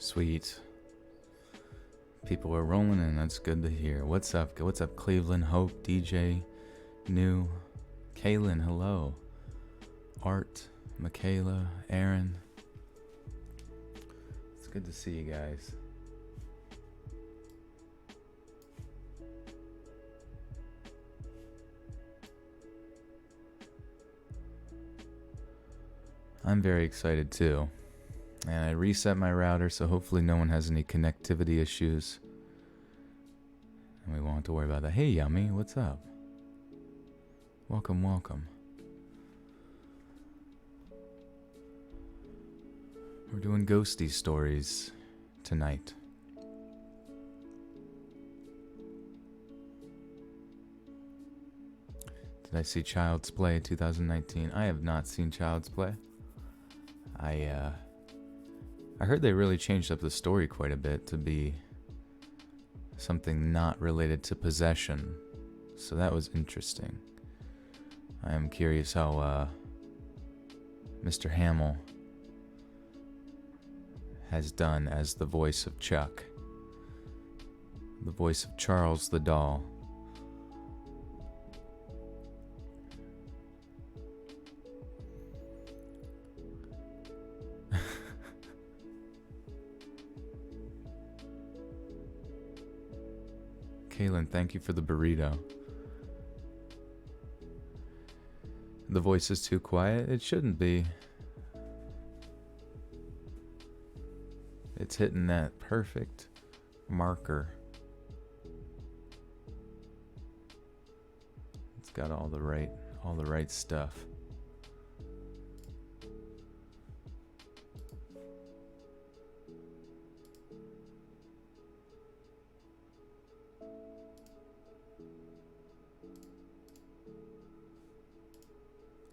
Sweet. People are rolling in. That's good to hear. What's up? What's up, Cleveland? Hope, DJ, New, Kaylin, hello. Art, Michaela, Aaron. It's good to see you guys. I'm very excited too. And I reset my router, so hopefully no one has any connectivity issues. And we won't have to worry about that. Hey, Yummy, what's up? Welcome, welcome. We're doing ghosty stories tonight. Did I see Child's Play 2019? I have not seen Child's Play. I heard they really changed up the story quite a bit to be something not related to possession. So that was interesting. I am curious how Mr. Hamill has done as the voice of Chuck. The voice of Charles the doll. Kaylin, thank you for the burrito. The voice is too quiet? It shouldn't be. It's hitting that perfect marker. It's got all the right stuff.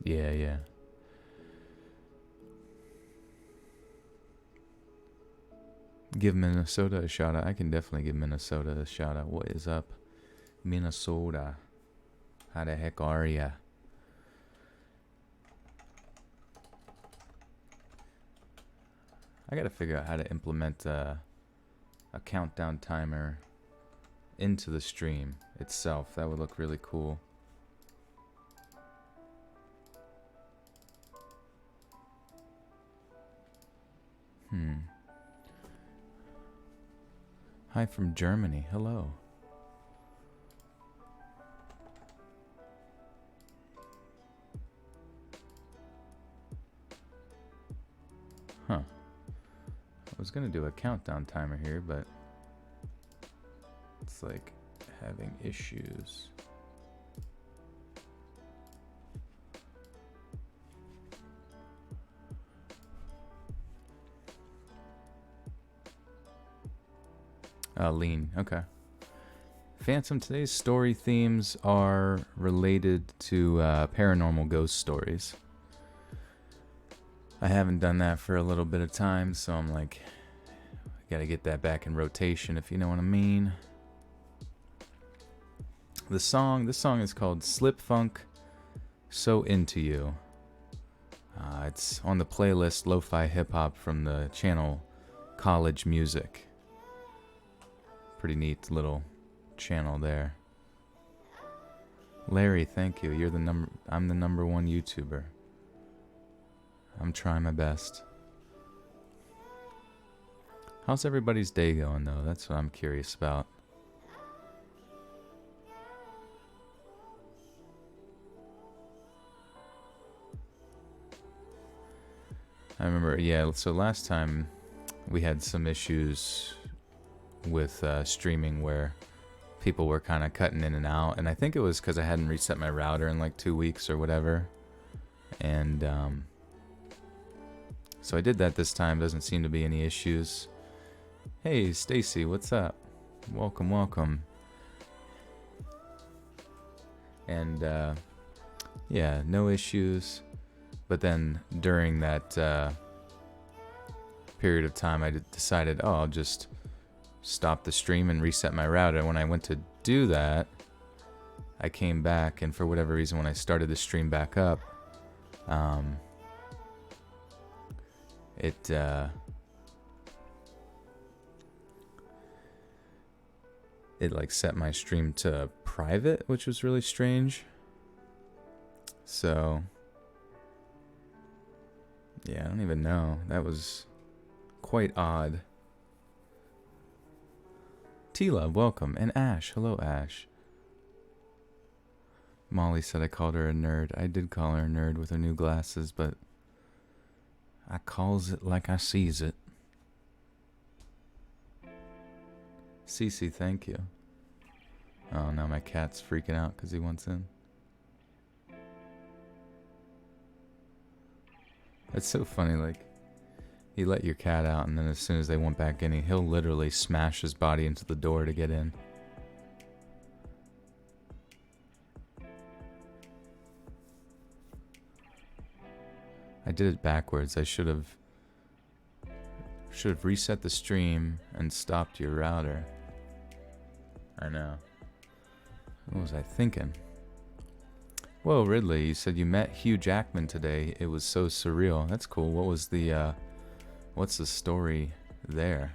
Yeah. Give Minnesota a shout out. I can definitely give Minnesota a shout out. What is up, Minnesota? How the heck are ya? I gotta figure out how to implement a countdown timer into the stream itself. That would look really cool. Hi from Germany. Hello. Huh. I was gonna do a countdown timer here, but it's like having issues. Lean. Okay. Phantom, today's story themes are related to paranormal ghost stories. I haven't done that for a little bit of time, so I'm like, I gotta get that back in rotation, if you know what I mean. This song is called Slip Funk, So Into You. It's on the playlist Lo-Fi Hip Hop from the channel College Music. Pretty neat little channel there. Larry, thank you. I'm the number one YouTuber. I'm trying my best. How's everybody's day going though? That's what I'm curious about. I remember, so last time we had some issues with streaming where people were kind of cutting in and out, and I think it was because I hadn't reset my router in like 2 weeks or whatever, and so I did that this time. Doesn't seem to be any issues. Hey Stacy, what's up? Welcome. And no issues, but then during that period of time I decided, I'll just stop the stream and reset my router. And when I went to do that, I came back, and for whatever reason, when I started the stream back up, it it like set my stream to private, which was really strange. So yeah, I don't even know. That was quite odd. T-Love, welcome. And Ash, hello Ash. Molly said I called her a nerd. I did call her a nerd with her new glasses, but I calls it like I sees it. Cece, thank you. Oh, now my cat's freaking out because he wants in. It's so funny, like, you let your cat out, and then as soon as they want back in, he'll literally smash his body into the door to get in. I did it backwards. I should have reset the stream and stopped your router. I know. What was I thinking? Whoa, Ridley, you said you met Hugh Jackman today. It was so surreal. That's cool. What was the, what's the story there?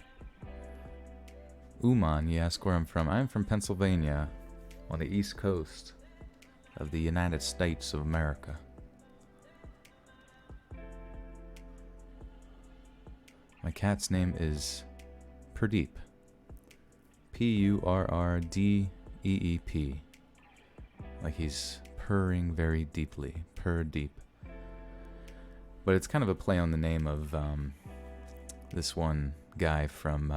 Uman, you ask where I'm from. I'm from Pennsylvania, on the East Coast of the United States of America. My cat's name is Purdeep. Purrdeep. Like he's purring very deeply. Purdeep. But it's kind of a play on the name of this one guy from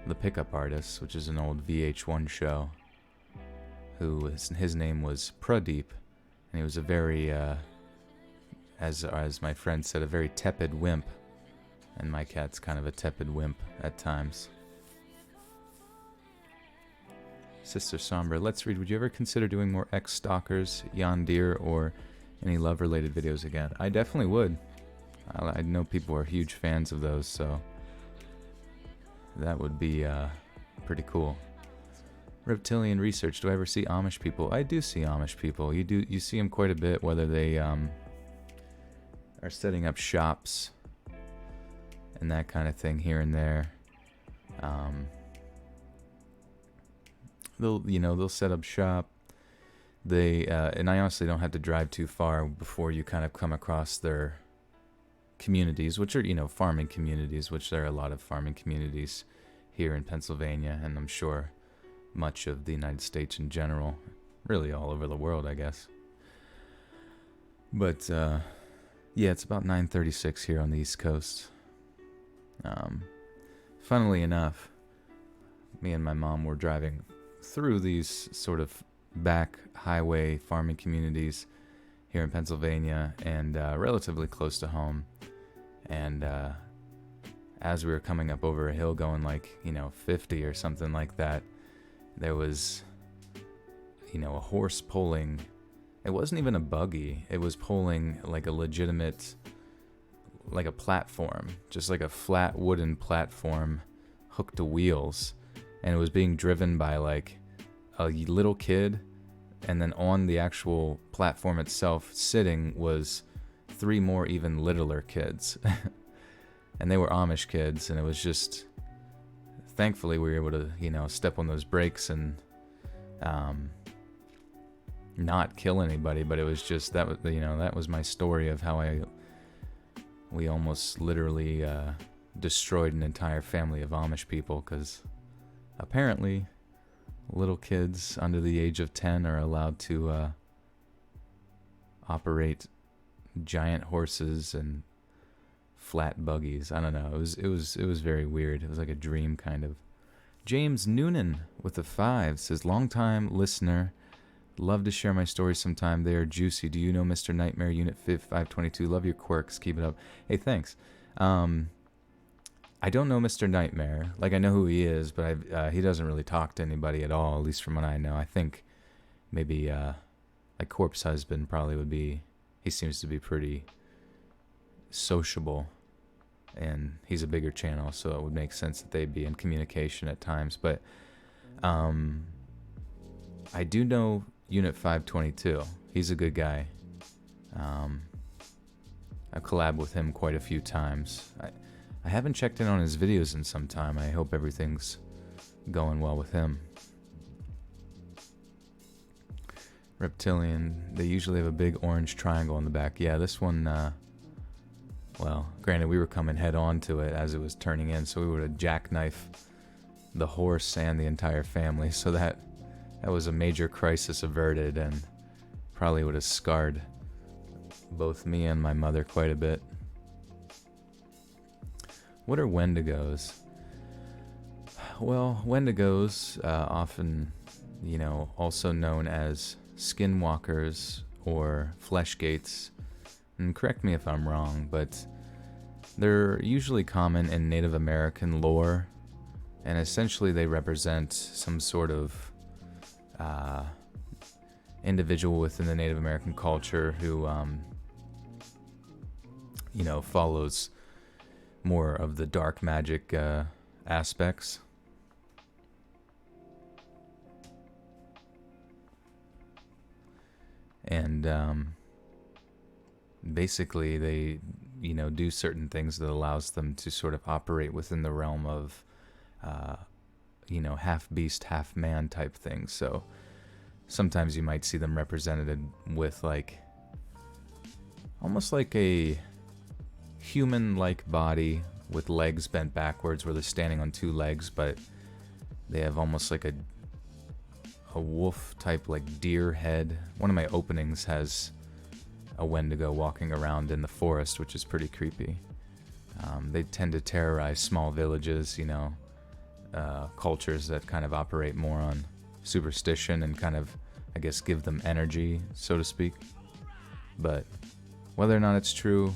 The Pickup Artists, which is an old VH1 show, his name was Pradeep, and he was a very, as my friend said, a very tepid wimp. And my cat's kind of a tepid wimp at times. Sister Sombra, let's read. Would you ever consider doing more X-Stalkers, Yondir, or any love-related videos again? I definitely would. I know people are huge fans of those, so that would be pretty cool. Reptilian research. Do I ever see Amish people? I do see Amish people. You see them quite a bit, whether they are setting up shops and that kind of thing here and there. They'll set up shop. They and I honestly don't have to drive too far before you kind of come across their communities, which are farming communities, which there are a lot of farming communities here in Pennsylvania, and I'm sure much of the United States in general, really all over the world, I guess. But yeah, it's about 9:36 here on the East Coast. Funnily enough, me and my mom were driving through these sort of back highway farming communities here in Pennsylvania, and relatively close to home. And as we were coming up over a hill going 50 or something like that, there was a horse pulling. It wasn't even a buggy. It was pulling like a legitimate, like a platform, just like a flat wooden platform hooked to wheels, and it was being driven by like a little kid, and then on the actual platform itself sitting was 3 more even littler kids. And they were Amish kids, and it was just, thankfully we were able to step on those brakes and not kill anybody. But it was just that was my story of how we almost literally destroyed an entire family of Amish people, because apparently little kids under the age of 10 are allowed to operate giant horses and flat buggies. I don't know. It was very weird. It was like a dream kind of. James Noonan with a 5 says, long time listener. Love to share my stories sometime. They are juicy. Do you know Mr. Nightmare Unit 522? Love your quirks. Keep it up. Hey, thanks. I don't know Mr. Nightmare. Like, I know who he is, but he doesn't really talk to anybody at all, at least from what I know. I think maybe like Corpse Husband probably would be. He seems to be pretty sociable, and he's a bigger channel, so it would make sense that they'd be in communication at times. But I do know Unit 522. He's a good guy. I've collabed with him quite a few times. I haven't checked in on his videos in some time. I hope everything's going well with him. Reptilian. They usually have a big orange triangle on the back. Yeah, this one, well, granted, we were coming head on to it as it was turning in, so we would have jackknifed the horse and the entire family. So that was a major crisis averted, and probably would have scarred both me and my mother quite a bit. What are Wendigos? Well, Wendigos, often, also known as skinwalkers or fleshgates, and correct me if I'm wrong, but they're usually common in Native American lore, and essentially they represent some sort of individual within the Native American culture who, follows more of the dark magic aspects. And basically they, do certain things that allows them to sort of operate within the realm of, half beast, half man type things. So sometimes you might see them represented with almost like a human-like body with legs bent backwards where they're standing on two legs, but they have almost like a wolf type, deer head. One of my openings has a Wendigo walking around in the forest, which is pretty creepy. They tend to terrorize small villages, cultures that kind of operate more on superstition and kind of, I guess, give them energy, so to speak. But whether or not it's true,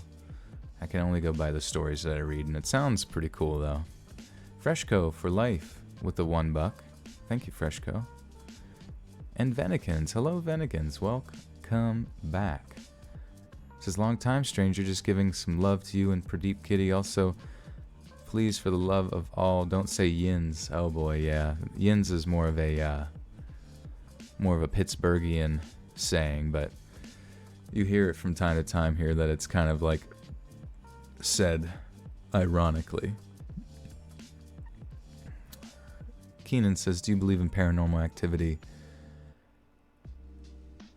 I can only go by the stories that I read, and it sounds pretty cool, though. Freshco for life with the $1. Thank you, Freshco. And Venikins. Hello, Venikins. Welcome back. Says, long time stranger, just giving some love to you and Pradeep Kitty. Also, please, for the love of all, don't say yins. Oh boy, yeah. Yins is more of a Pittsburghian saying, but you hear it from time to time here that it's kind of said ironically. Keenan says, do you believe in paranormal activity?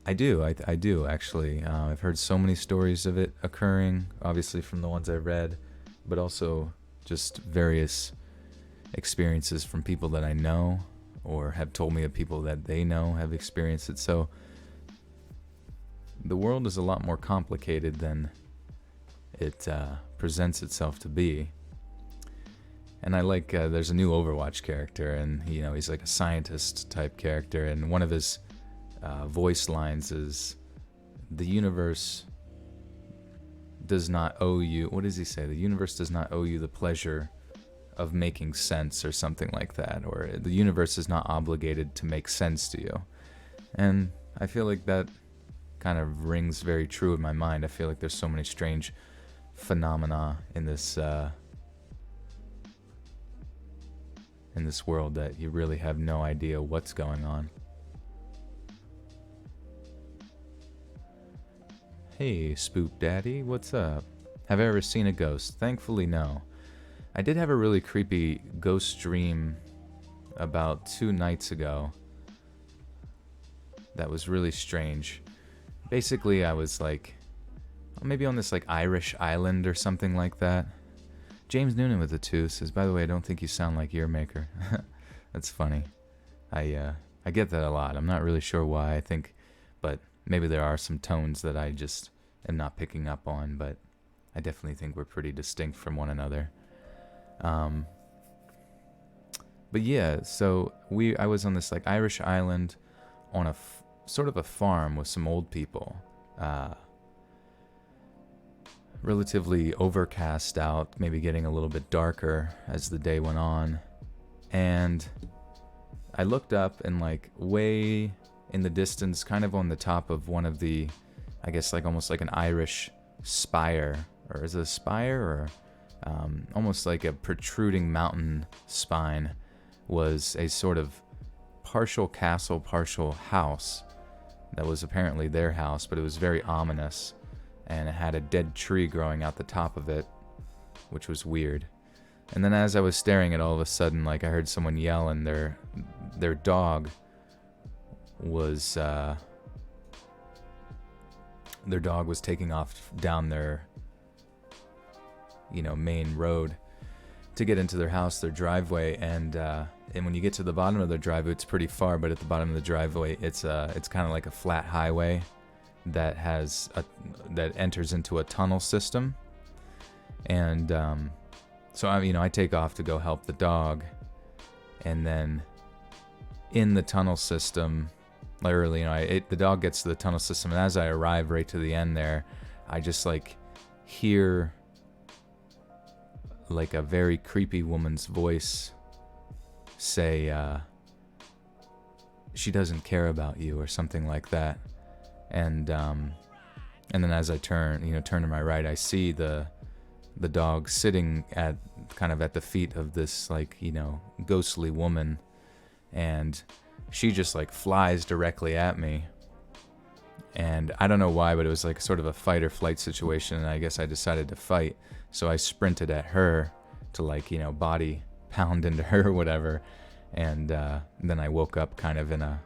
I do. I do, actually. I've heard so many stories of it occurring, obviously from the ones I've read, but also just various experiences from people that I know or have told me of people that they know have experienced it. So the world is a lot more complicated than it presents itself to be. And I there's a new Overwatch character, and he's like a scientist type character, and one of his voice lines is, the universe does not owe you, what does he say? The universe does not owe you the pleasure of making sense, or something like that, or the universe is not obligated to make sense to you. And I feel like that kind of rings very true in my mind. I feel like there's so many strange phenomena in this world that you really have no idea what's going on. Hey, Spook Daddy, what's up? Have I ever seen a ghost? Thankfully, no. I did have a really creepy ghost dream about 2 nights ago that was really strange. Basically, I was maybe on this Irish island or something like that. James Noonan with the 2 says, by the way, I don't think you sound like Earmaker. That's funny. I get that a lot. I'm not really sure why. I think, but maybe there are some tones that I just am not picking up on, but I definitely think we're pretty distinct from one another. But yeah, so I was on this Irish island on a sort of a farm with some old people. Relatively overcast out, maybe getting a little bit darker as the day went on. And I looked up, and way in the distance, kind of on the top of one of the, I guess almost like an Irish spire, or is it a spire, or almost like a protruding mountain spine, was a sort of partial castle, partial house that was apparently their house, but it was very ominous, and it had a dead tree growing out the top of it, which was weird. And then as I was staring at it, all of a sudden, I heard someone yell, and their dog was their dog was taking off down their, main road to get into their house, their driveway, and when you get to the bottom of their driveway, it's pretty far, but at the bottom of the driveway, it's kind of like a flat highway that that enters into a tunnel system, and so I take off to go help the dog, and then in the tunnel system, literally, the dog gets to the tunnel system, and as I arrive right to the end there, I just hear a very creepy woman's voice say, she doesn't care about you, or something like that. And then as I turn to my right, I see the dog sitting at the feet of this ghostly woman, and she just flies directly at me. And I don't know why, but it was sort of a fight or flight situation, and I guess I decided to fight. So I sprinted at her to body pound into her or whatever, and then I woke up kind of in a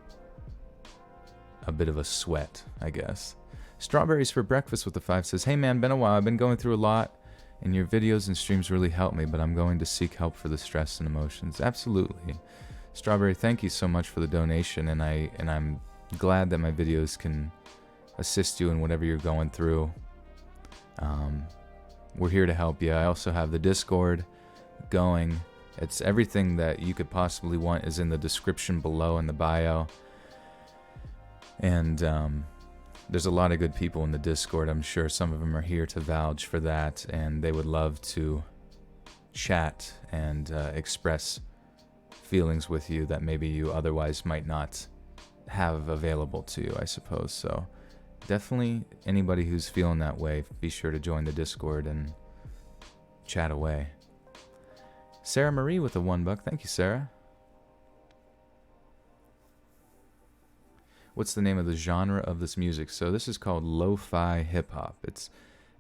bit of a sweat, I guess. Strawberries for Breakfast with the 5 says, "Hey man, been a while. I've been going through a lot, and your videos and streams really help me, but I'm going to seek help for the stress and emotions." Absolutely. Strawberry, thank you so much for the donation, and I'm glad that my videos can assist you in whatever you're going through. We're here to help you. I also have the Discord going. It's everything that you could possibly want is in the description below in the bio. And there's a lot of good people in the Discord. I'm sure some of them are here to vouch for that, and they would love to chat and express feelings with you that maybe you otherwise might not have available to you, I suppose. So definitely anybody who's feeling that way, be sure to join the Discord and chat away. Sarah Marie with a $1. Thank you, Sarah. What's the name of the genre of this music? So this is called lo-fi hip-hop. It's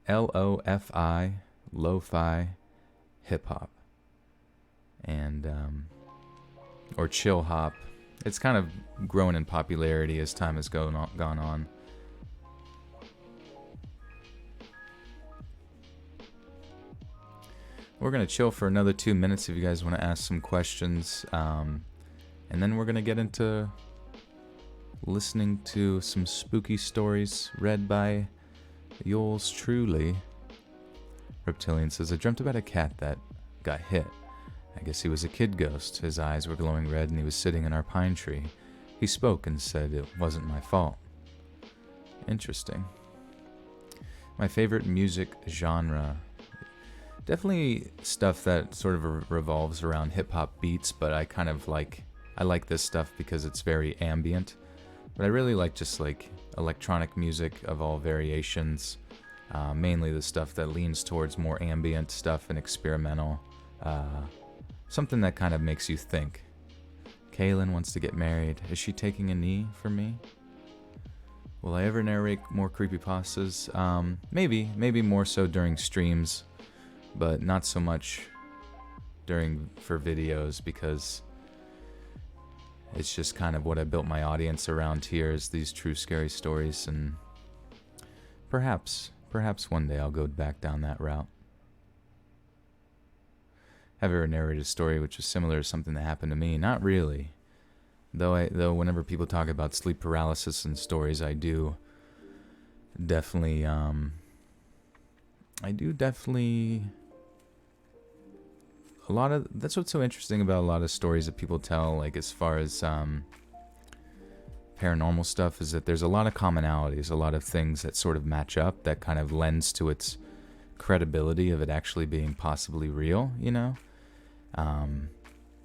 L-O-F-I, lo-fi hip-hop. And, or chill hop. It's kind of grown in popularity as time has gone on. We're going to chill for another 2 minutes if you guys want to ask some questions. And then we're going to get into listening to some spooky stories read by yours truly. Reptilian says, "I dreamt about a cat that got hit. I guess he was a kid ghost. His eyes were glowing red and he was sitting in our pine tree. He spoke and said it wasn't my fault." Interesting. My favorite music genre. Definitely stuff that sort of revolves around hip-hop beats, but I like this stuff because it's very ambient. But I really like just electronic music of all variations, mainly the stuff that leans towards more ambient stuff and experimental, something that kind of makes you think. Kaylin wants to get married. Is she taking a knee for me? Will I ever narrate more creepypastas? Maybe more so during streams, but not so much for videos, because it's just kind of what I built my audience around here, is these true scary stories, and perhaps one day I'll go back down that route. Have you ever narrated a story which was similar to something that happened to me? Not really. Though whenever people talk about sleep paralysis and stories, I do definitely that's what's so interesting about a lot of stories that people tell, as far as paranormal stuff, is that there's a lot of commonalities, a lot of things that sort of match up, that kind of lends to its credibility of it actually being possibly real,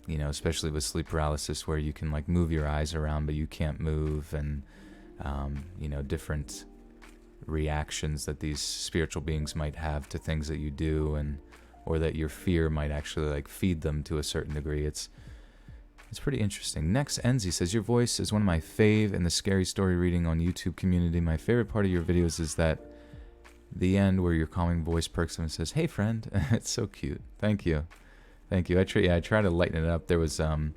especially with sleep paralysis, where you can move your eyes around but you can't move, and different reactions that these spiritual beings might have to things that you do, or that your fear might actually feed them to a certain degree. It's pretty interesting. Next, Enzi says, "Your voice is one of my fave in the scary story reading on YouTube community. My favorite part of your videos is that the end where your calming voice perks up and says, 'Hey friend.'" It's so cute. Thank you. I try to lighten it up. There was the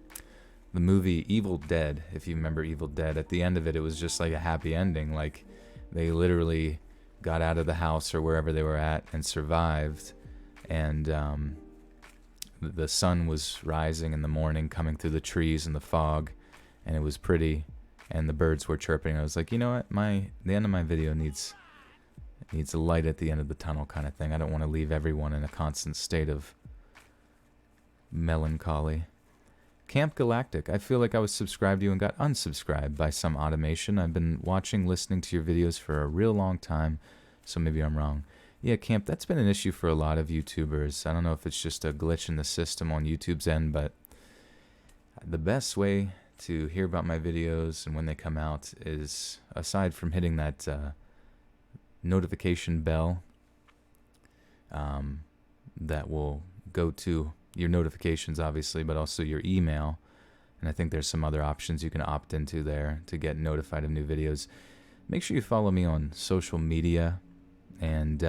movie Evil Dead, if you remember Evil Dead. At the end of it, it was just a happy ending. They literally got out of the house or wherever they were at and survived. And the sun was rising in the morning, coming through the trees and the fog, and it was pretty, and the birds were chirping. I was like, you know what, the end of my video needs a light at the end of the tunnel kind of thing. I don't want to leave everyone in a constant state of melancholy. Camp Galactic, I feel like I was subscribed to you and got unsubscribed by some automation. I've been listening to your videos for a real long time, so maybe I'm wrong. Yeah, Camp, that's been an issue for a lot of YouTubers. I don't know if it's just a glitch in the system on YouTube's end, but the best way to hear about my videos and when they come out is, aside from hitting that notification bell that will go to your notifications, obviously, but also your email. And I think there's some other options you can opt into there to get notified of new videos. Make sure you follow me on social media and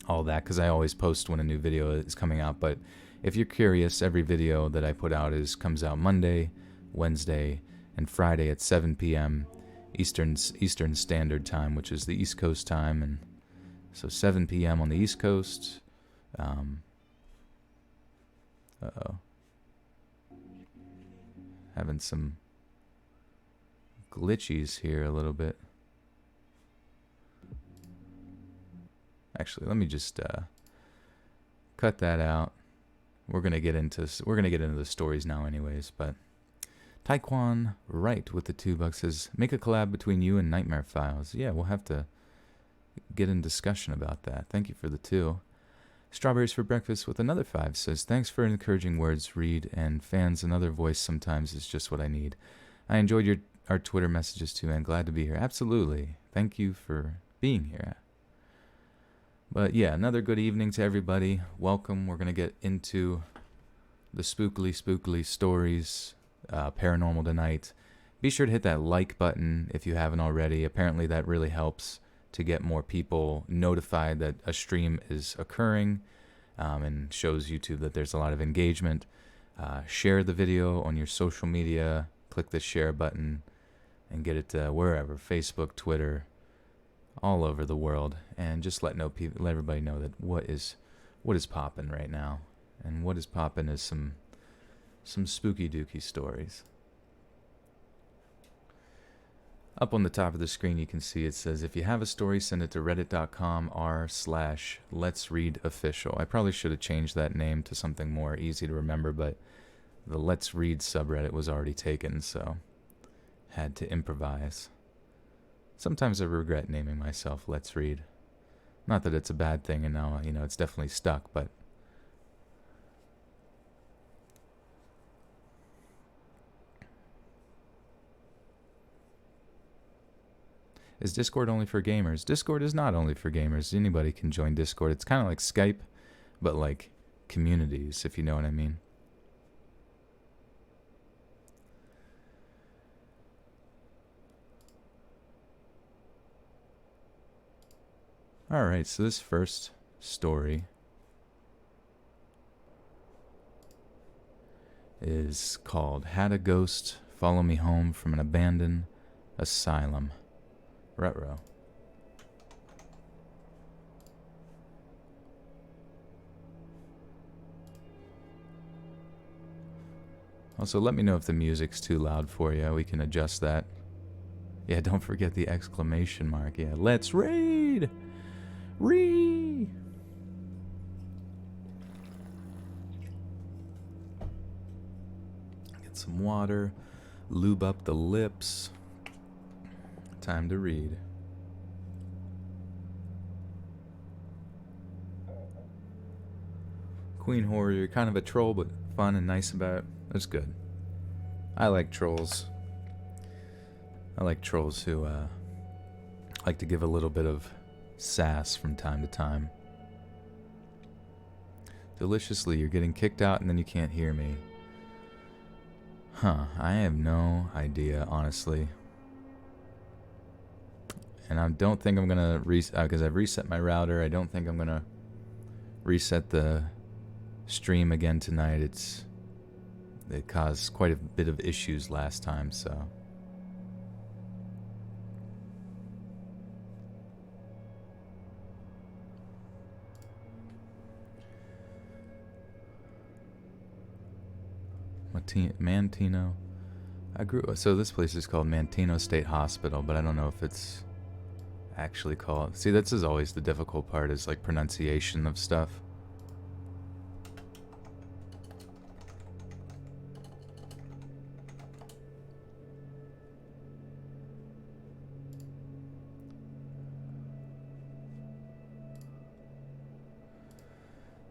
all that, because I always post when a new video is coming out. But if you're curious, every video that I put out comes out Monday, Wednesday, and Friday at 7 p.m. Eastern Standard Time, which is the East Coast time. And so 7 p.m. on the East Coast. Uh-oh. Having some glitchies here a little bit. Actually, let me just cut that out. We're gonna get into the stories now, anyways. But Taekwon Wright with the $2 says, "Make a collab between you and Nightmare Files." Yeah, we'll have to get in discussion about that. Thank you for the 2. Strawberries for Breakfast with another 5 says, "Thanks for encouraging words, Reed, and fans. Another voice sometimes is just what I need. I enjoyed our Twitter messages too, and glad to be here." Absolutely. Thank you for being here. But yeah, another good evening to everybody. Welcome. We're going to get into the spookily stories, paranormal tonight. Be sure to hit that like button if you haven't already. Apparently that really helps to get more people notified that a stream is occurring, and shows YouTube that there's a lot of engagement. Share the video on your social media. Click the share button and get it wherever, Facebook, Twitter, all over the world, and just let everybody know that what is popping right now. And what is popping is some spooky dooky stories. Up on the top of the screen, you can see it says, if you have a story, send it to reddit.com/letsreadofficial. I probably should have changed that name to something more easy to remember, but the Let's Read subreddit was already taken, so had to improvise. Sometimes I regret naming myself Let's Read. Not that it's a bad thing, and now, it's definitely stuck, but is Discord only for gamers? Discord is not only for gamers. Anybody can join Discord. It's kind of like Skype, but like communities, if you know what I mean. Alright, so this first story is called "Had a Ghost Follow Me Home from an Abandoned Asylum." Ruh-roh. Also, let me know if the music's too loud for you. We can adjust that. Yeah, don't forget the exclamation mark. Yeah, let's read! Read! Get some water. Lube up the lips. Time to read. Queen Horror, you're kind of a troll, but fun and nice about it. That's good. I like trolls. I like trolls who like to give a little bit of sass from time to time. Deliciously, you're getting kicked out and then you can't hear me. Huh, I have no idea, honestly. And I don't think I'm gonna because I've reset my router. I don't think I'm gonna reset the stream again tonight. It caused quite a bit of issues last time, so Mantino. So this place is called Mantino State Hospital, but I don't know if it's actually called. See, this is always the difficult part, is like pronunciation of stuff.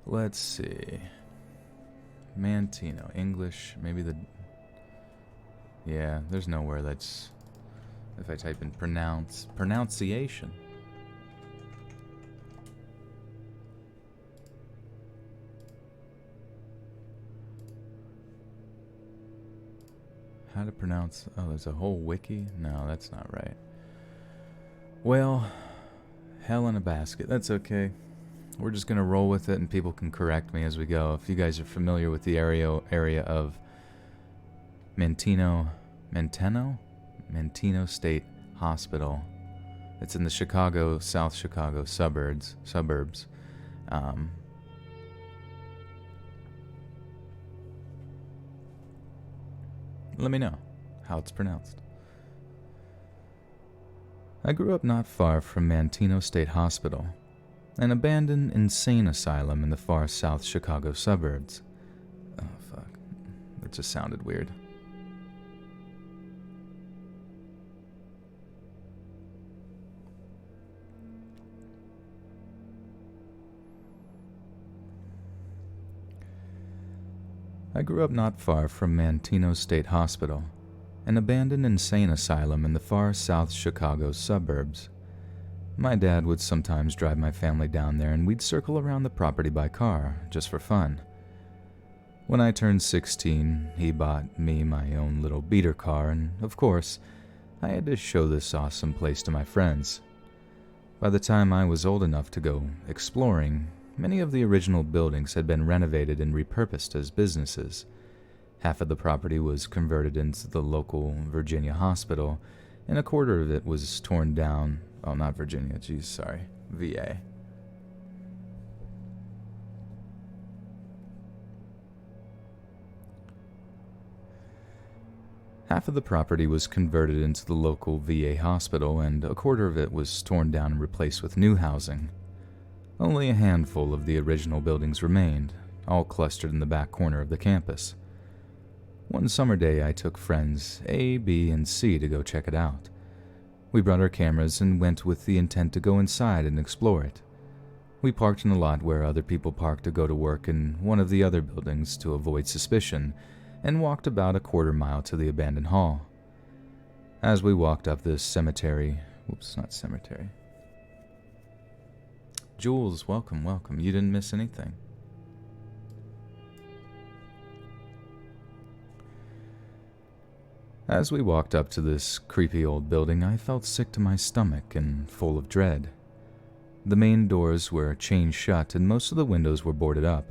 Let's see. Mantino, English, maybe the... Yeah, there's nowhere that's... If I type in pronunciation. How to pronounce... Oh, there's a whole wiki? No, that's not right. Well, hell in a basket. That's okay. We're just going to roll with it, and people can correct me as we go. If you guys are familiar with the area of Mantino State Hospital. It's in the South Chicago suburbs. Let me know how it's pronounced. I grew up not far from Mantino State Hospital, an abandoned insane asylum in the far South Chicago suburbs. Oh, fuck. That just sounded weird. I grew up not far from Mantino State Hospital, an abandoned insane asylum in the far South Chicago suburbs. My dad would sometimes drive my family down there, and we'd circle around the property by car, just for fun. When I turned 16, he bought me my own little beater car, and of course, I had to show this awesome place to my friends. By the time I was old enough to go exploring, many of the original buildings had been renovated and repurposed as businesses. Half of the property was converted into the local Virginia hospital, and a quarter of it was torn down. Oh, not Virginia, VA. Half of the property was converted into the local VA hospital, and a quarter of it was torn down and replaced with new housing. Only a handful of the original buildings remained, all clustered in the back corner of the campus. One summer day, I took friends A, B, and C to go check it out. We brought our cameras and went with the intent to go inside and explore it. We parked in a lot where other people parked to go to work in one of the other buildings to avoid suspicion, and walked about a quarter mile to the abandoned hall. As we walked up this cemetery... not cemetery. Jules, welcome. You didn't miss anything. As we walked up to this creepy old building, I felt sick to my stomach and full of dread. The main doors were chained shut and most of the windows were boarded up.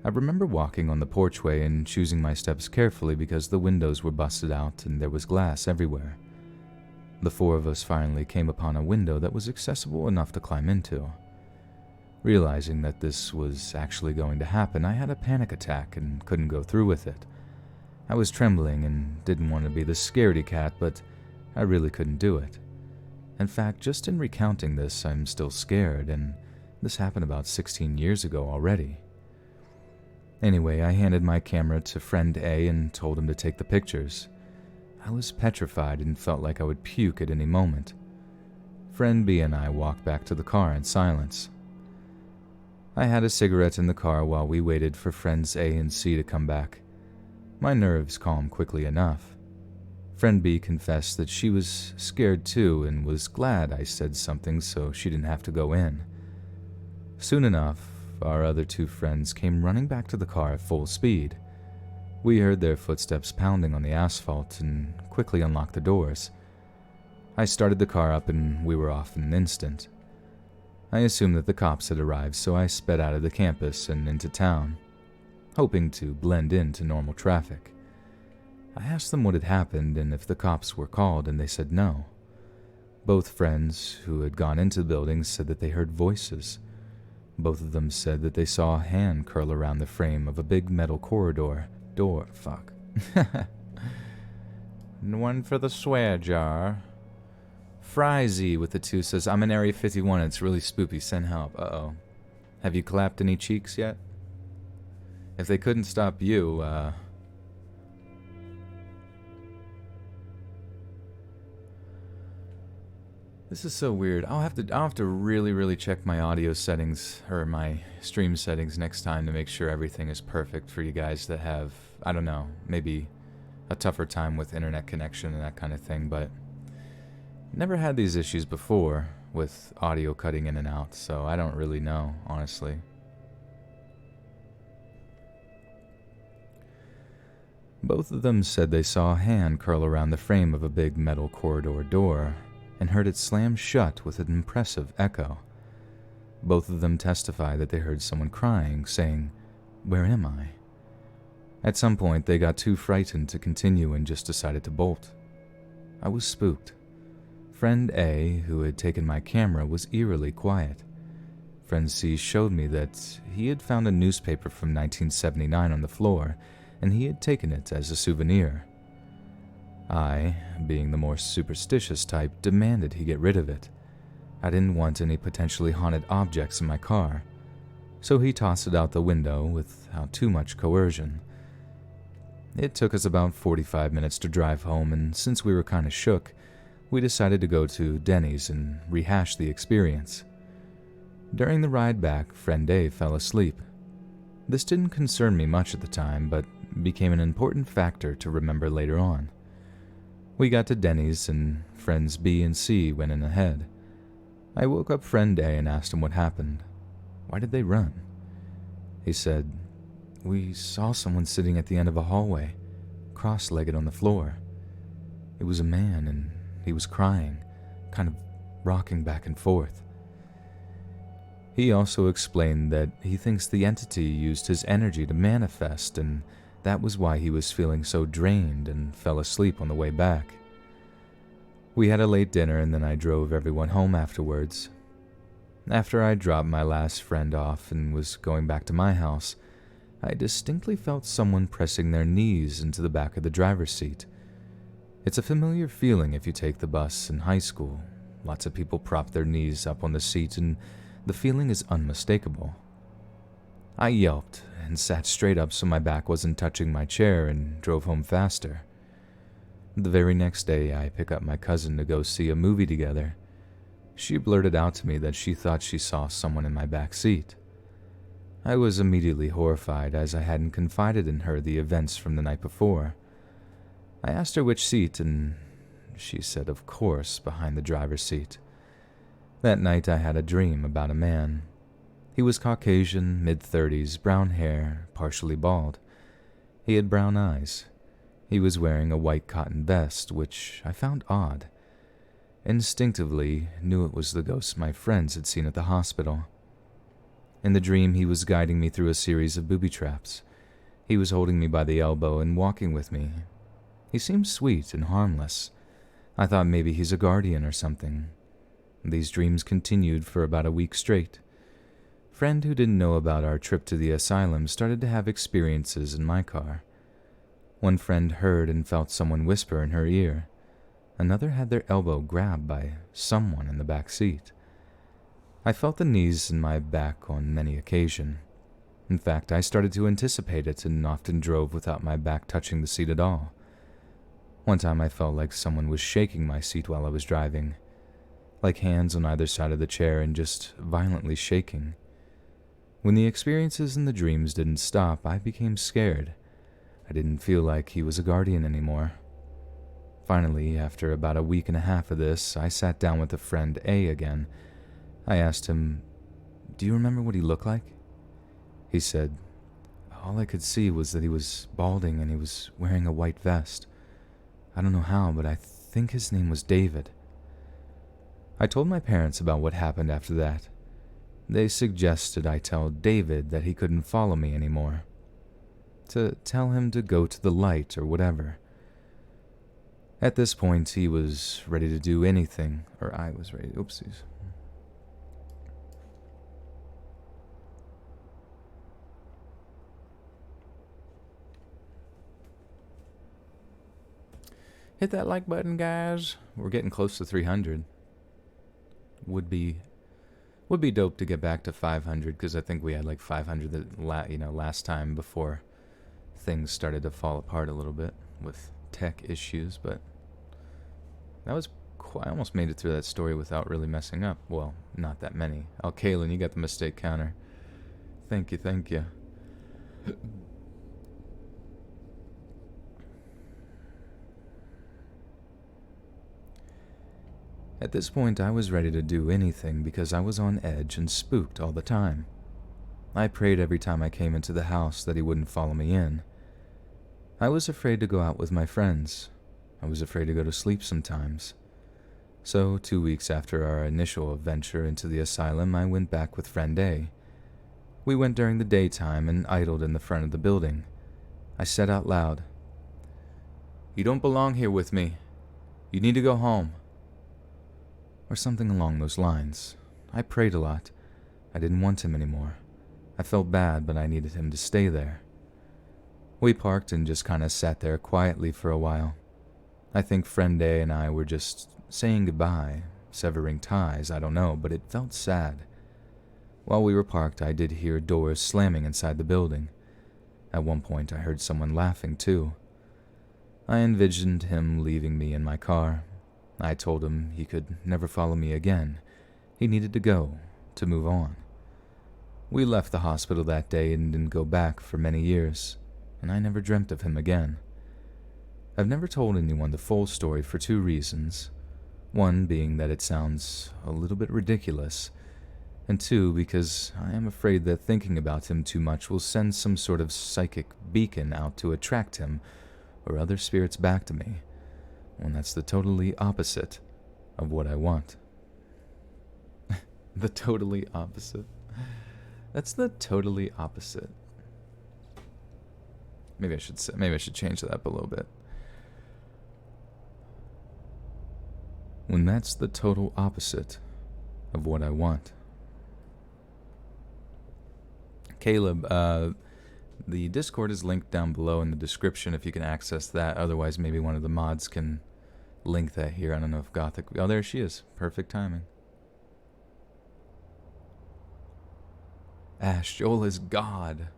I remember walking on the porchway and choosing my steps carefully because the windows were busted out and there was glass everywhere. The four of us finally came upon a window that was accessible enough to climb into. Realizing that this was actually going to happen, I had a panic attack and couldn't go through with it. I was trembling and didn't want to be the scaredy cat, but I really couldn't do it. In fact, just in recounting this, I'm still scared, and this happened about 16 years ago already. Anyway, I handed my camera to friend A and told him to take the pictures. I was petrified and felt like I would puke at any moment. Friend B and I walked back to the car in silence. I had a cigarette in the car while we waited for friends A and C to come back. My nerves calmed quickly enough. Friend B confessed that she was scared too and was glad I said something so she didn't have to go in. Soon enough, our other two friends came running back to the car at full speed. We heard their footsteps pounding on the asphalt and quickly unlocked the doors. I started the car up and we were off in an instant. I assumed that the cops had arrived, so I sped out of the campus and into town, hoping to blend into normal traffic. I asked them what had happened and if the cops were called, and they said no. Both friends who had gone into the building said that they heard voices. Both of them said that they saw a hand curl around the frame of a big metal corridor door. Fuck. One for the swear jar. Frizy with the 2 says, I'm in Area 51. It's really spoopy. Send help. Uh-oh. Have you clapped any cheeks yet? If they couldn't stop you, this is so weird. I'll have to really, really check my audio settings or my stream settings next time to make sure everything is perfect for you guys that have, I don't know, maybe a tougher time with internet connection and that kind of thing, but never had these issues before with audio cutting in and out, so I don't really know, honestly. Both of them said they saw a hand curl around the frame of a big metal corridor door and heard it slam shut with an impressive echo. Both of them testify that they heard someone crying, saying, "Where am I?" At some point, they got too frightened to continue and just decided to bolt. I was spooked. Friend A, who had taken my camera, was eerily quiet. Friend C showed me that he had found a newspaper from 1979 on the floor, and he had taken it as a souvenir. I, being the more superstitious type, demanded he get rid of it. I didn't want any potentially haunted objects in my car, so he tossed it out the window without too much coercion. It took us about 45 minutes to drive home, and since we were kind of shook, we decided to go to Denny's and rehash the experience. During the ride back, friend A fell asleep. This didn't concern me much at the time, but became an important factor to remember later on. We got to Denny's, and friends B and C went in ahead. I woke up friend A and asked him what happened. Why did they run? He said, "We saw someone sitting at the end of a hallway, cross-legged on the floor. It was a man, and he was crying, kind of rocking back and forth." He also explained that he thinks the entity used his energy to manifest, and that was why he was feeling so drained and fell asleep on the way back. We had a late dinner, and then I drove everyone home afterwards. After I dropped my last friend off and was going back to my house, I distinctly felt someone pressing their knees into the back of the driver's seat. It's a familiar feeling if you take the bus in high school. Lots of people prop their knees up on the seat, and the feeling is unmistakable. I yelped and sat straight up so my back wasn't touching my chair and drove home faster. The very next day, I pick up my cousin to go see a movie together. She blurted out to me that she thought she saw someone in my back seat. I was immediately horrified as I hadn't confided in her the events from the night before. I asked her which seat, and she said, of course, behind the driver's seat. That night I had a dream about a man. He was Caucasian, mid-30s, brown hair, partially bald. He had brown eyes. He was wearing a white cotton vest, which I found odd. Instinctively, knew it was the ghost my friends had seen at the hospital. In the dream, he was guiding me through a series of booby traps. He was holding me by the elbow and walking with me. He seemed sweet and harmless. I thought maybe he's a guardian or something. These dreams continued for about a week straight. Friend who didn't know about our trip to the asylum started to have experiences in my car. One friend heard and felt someone whisper in her ear. Another had their elbow grabbed by someone in the back seat. I felt the knees in my back on many occasions. In fact, I started to anticipate it and often drove without my back touching the seat at all. One time I felt like someone was shaking my seat while I was driving, like hands on either side of the chair and just violently shaking. When the experiences and the dreams didn't stop, I became scared. I didn't feel like he was a guardian anymore. Finally, after about a week and a half of this, I sat down with a friend A again. I asked him, "Do you remember what he looked like?" He said, "All I could see was that he was balding and he was wearing a white vest. I don't know how, but I think his name was David." I told my parents about what happened after that. They suggested I tell David that he couldn't follow me anymore, to tell him to go to the light or whatever. At this point, he was ready to do anything, or I was ready. Oopsies. Hit that like button, guys. We're getting close to 300. Would be dope to get back to 500 because I think we had like 500 last time before things started to fall apart a little bit with tech issues. But that was I almost made it through that story without really messing up. Well, not that many. Oh, Kaylin, you got the mistake counter. Thank you. At this point, I was ready to do anything because I was on edge and spooked all the time. I prayed every time I came into the house that he wouldn't follow me in. I was afraid to go out with my friends. I was afraid to go to sleep sometimes. So, 2 weeks after our initial venture into the asylum, I went back with friend A. We went during the daytime and idled in the front of the building. I said out loud, "You don't belong here with me. You need to go home." Or something along those lines. I prayed a lot. I didn't want him anymore. I felt bad, but I needed him to stay there. We parked and just kind of sat there quietly for a while. I think friend A and I were just saying goodbye, severing ties, I don't know, but it felt sad. While we were parked, I did hear doors slamming inside the building. At one point, I heard someone laughing too. I envisioned him leaving me in my car. I told him he could never follow me again. He needed to go, to move on. We left the hospital that day and didn't go back for many years, and I never dreamt of him again. I've never told anyone the full story for 2 reasons. 1 being that it sounds a little bit ridiculous, and 2 because I am afraid that thinking about him too much will send some sort of psychic beacon out to attract him or other spirits back to me, when that's the totally opposite of what I want. The totally opposite. That's the totally opposite. Maybe I should change that up a little bit. When that's the total opposite of what I want. Caleb, the Discord is linked down below in the description if you can access that. Otherwise, maybe one of the mods can link that here. I don't know if Gothic... Oh, there she is. Perfect timing. Ash, Joel is God.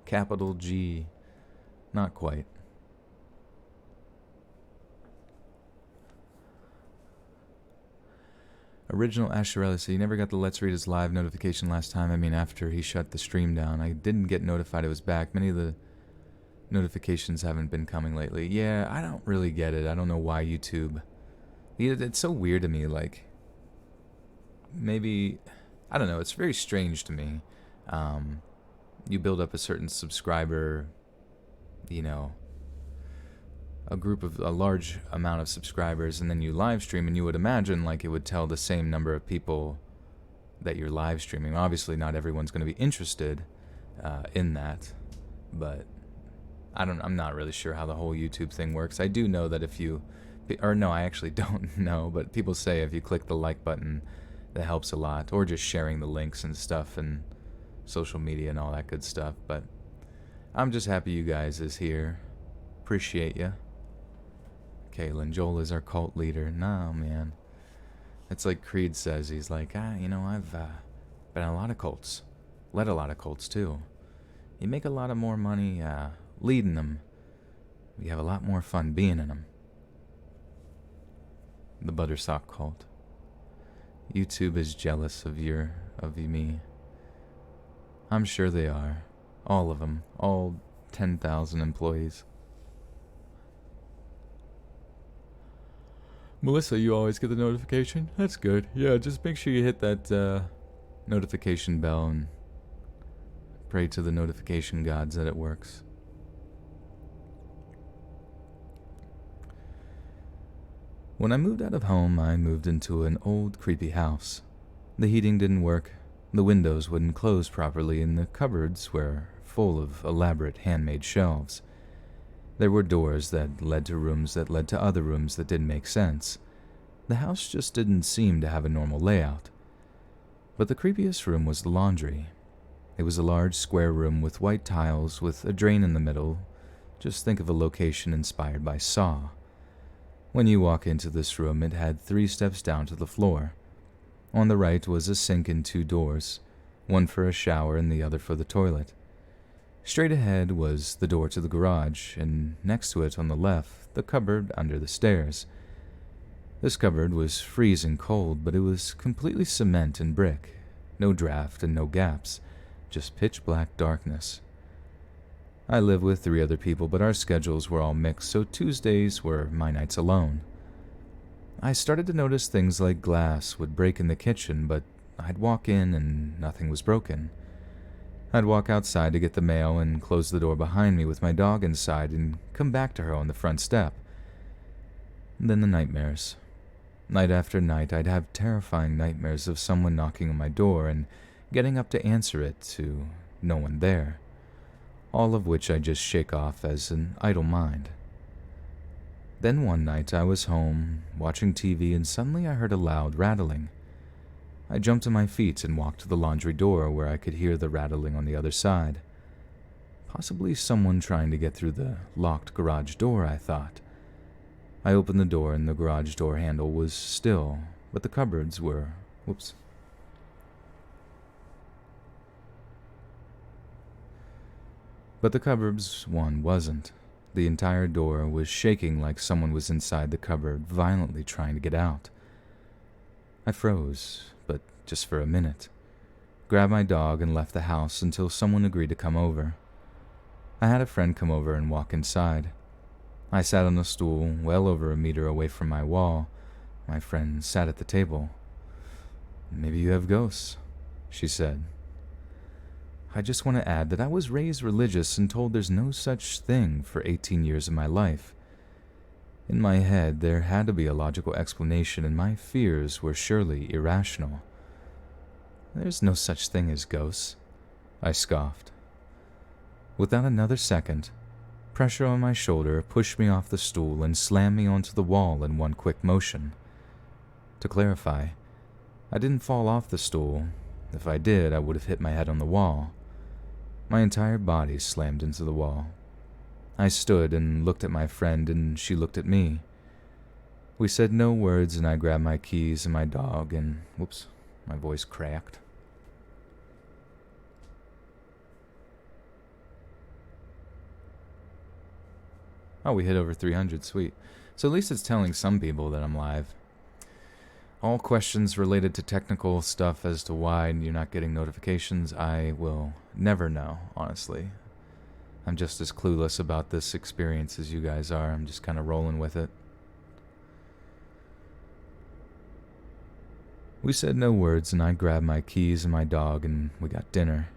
Capital G. Not quite. Original Asherella, so you never got the Let's Read His Live notification last time. I mean, after he shut the stream down. I didn't get notified it was back. Many of the notifications haven't been coming lately. Yeah, I don't really get it. I don't know why YouTube... It's so weird to me, like... Maybe... I don't know, it's very strange to me. You build up a certain subscriber... You know... a large amount of subscribers, and then you live stream, and you would imagine like it would tell the same number of people that you're live streaming. Obviously not everyone's going to be interested in that, but I'm not really sure how the whole YouTube thing works. I do know that if you, or no, I actually don't know, but people say if you click the like button, that helps a lot, or just sharing the links and stuff and social media and all that good stuff. But I'm just happy you guys is here. Appreciate ya. Kaylin, Joel is our cult leader. No, man. It's like Creed says. He's like, I've been in a lot of cults. Led a lot of cults, too. You make a lot of more money leading them. You have a lot more fun being in them. The Buttersock cult. YouTube is jealous of me. I'm sure they are. All of them. All 10,000 employees. Melissa, you always get the notification? That's good. Yeah, just make sure you hit that notification bell and pray to the notification gods that it works. When I moved out of home, I moved into an old, creepy house. The heating didn't work, the windows wouldn't close properly, and the cupboards were full of elaborate handmade shelves. There were doors that led to rooms that led to other rooms that didn't make sense. The house just didn't seem to have a normal layout. But the creepiest room was the laundry. It was a large square room with white tiles with a drain in the middle. Just think of a location inspired by Saw. When you walk into this room, it had 3 steps down to the floor. On the right was a sink and 2 doors, one for a shower and the other for the toilet. Straight ahead was the door to the garage, and next to it on the left, the cupboard under the stairs. This cupboard was freezing cold, but it was completely cement and brick. No draft and no gaps, just pitch black darkness. I live with 3 other people, but our schedules were all mixed, so Tuesdays were my nights alone. I started to notice things like glass would break in the kitchen, but I'd walk in and nothing was broken. I'd walk outside to get the mail and close the door behind me with my dog inside and come back to her on the front step. Then the nightmares. Night after night, I'd have terrifying nightmares of someone knocking on my door and getting up to answer it to no one there, all of which I just shake off as an idle mind. Then one night I was home, watching TV, and suddenly I heard a loud rattling. I jumped to my feet and walked to the laundry door where I could hear the rattling on the other side. Possibly someone trying to get through the locked garage door, I thought. I opened the door and the garage door handle was still, but the cupboards were... But the cupboards one wasn't. The entire door was shaking like someone was inside the cupboard, violently trying to get out. I froze, but just for a minute. Grabbed my dog and left the house until someone agreed to come over. I had a friend come over and walk inside. I sat on a stool well over a meter away from my wall. My friend sat at the table. "Maybe you have ghosts," she said. I just want to add that I was raised religious and told there's no such thing for 18 years of my life. In my head, there had to be a logical explanation, and my fears were surely irrational. "There's no such thing as ghosts," I scoffed. Without another second, pressure on my shoulder pushed me off the stool and slammed me onto the wall in one quick motion. To clarify, I didn't fall off the stool. If I did, I would have hit my head on the wall. My entire body slammed into the wall. I stood and looked at my friend, and she looked at me. We said no words, and I grabbed my keys and my dog, and my voice cracked. Oh, we hit over 300, sweet. So at least it's telling some people that I'm live. All questions related to technical stuff as to why you're not getting notifications, I will never know, honestly. I'm just as clueless about this experience as you guys are. I'm just kind of rolling with it. We said no words, and I grabbed my keys and my dog, and we got dinner.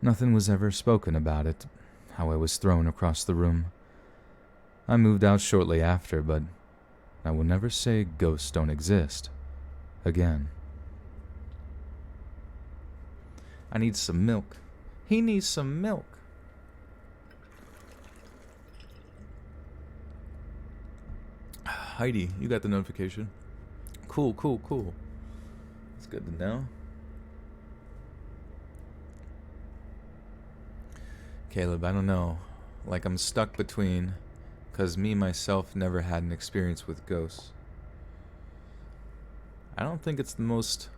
Nothing was ever spoken about it, how I was thrown across the room. I moved out shortly after, but I will never say ghosts don't exist again. I need some milk. He needs some milk. Heidi, you got the notification. Cool. It's good to know. Caleb, I don't know. Like I'm stuck between, because me myself never had an experience with ghosts. I don't think it's the most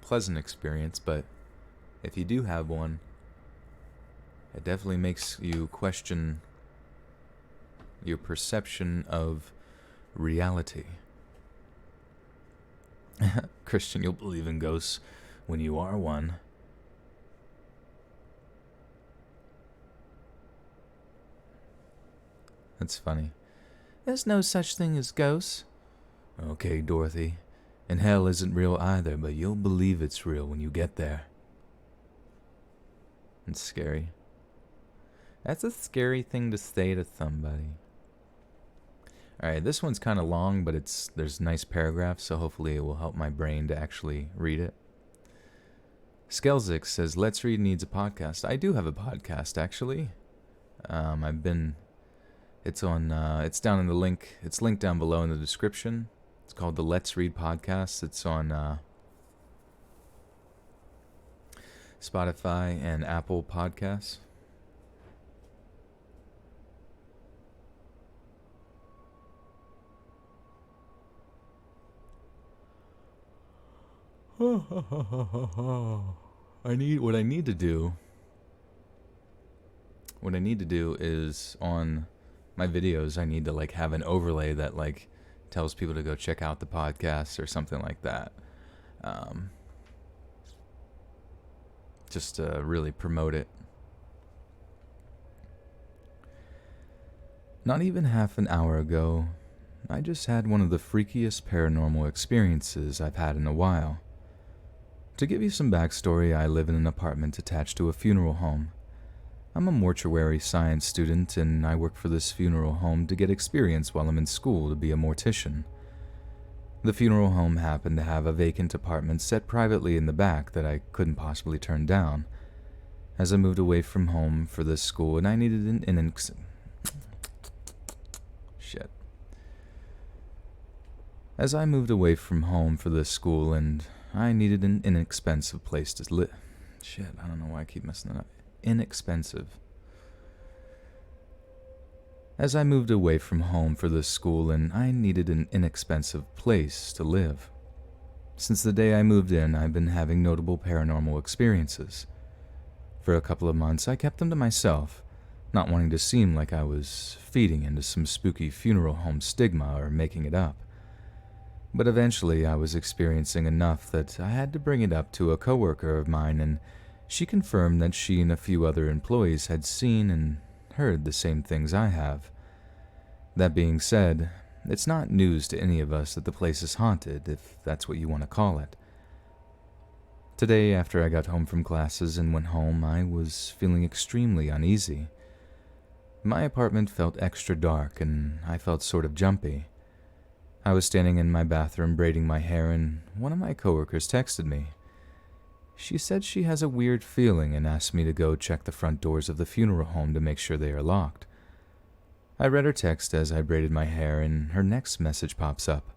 pleasant experience, but if you do have one, it definitely makes you question your perception of reality. Christian, you'll believe in ghosts when you are one. That's funny. There's no such thing as ghosts. Okay, Dorothy. And hell isn't real either, but you'll believe it's real when you get there. It's scary. That's a scary thing to say to somebody. Alright, this one's kind of long, but there's nice paragraphs, so hopefully it will help my brain to actually read it. Skelzik says, Let's Read needs a podcast. I do have a podcast, actually. It's down in the link. It's linked down below in the description. It's called the Let's Read Podcast. It's on Spotify and Apple Podcasts. What I need to do. What I need to do is on my videos, I need to like have an overlay that like tells people to go check out the podcast or something like that. Um, just to really promote it. Not even half an hour ago, I just had one of the freakiest paranormal experiences I've had in a while. To give you some backstory, I live in an apartment attached to a funeral home. I'm a mortuary science student, and I work for this funeral home to get experience while I'm in school to be a mortician. The funeral home happened to have a vacant apartment set privately in the back that I couldn't possibly turn down. As I moved away from home for this school, and I needed As I moved away from home for this school, and I needed an inexpensive place to live. I don't know why I keep messing that up. Inexpensive. As I moved away from home for this school, and I needed an inexpensive place to live. Since the day I moved in, I've been having notable paranormal experiences. For a couple of months, I kept them to myself, not wanting to seem like I was feeding into some spooky funeral home stigma or making it up. But eventually, I was experiencing enough that I had to bring it up to a coworker of mine, and she confirmed that she and a few other employees had seen and heard the same things I have. That being said, it's not news to any of us that the place is haunted, if that's what you want to call it. Today, after I got home from classes and went home, I was feeling extremely uneasy. My apartment felt extra dark, and I felt sort of jumpy. I was standing in my bathroom braiding my hair, and one of my coworkers texted me. She said she has a weird feeling and asked me to go check the front doors of the funeral home to make sure they are locked. I read her text as I braided my hair, and her next message pops up.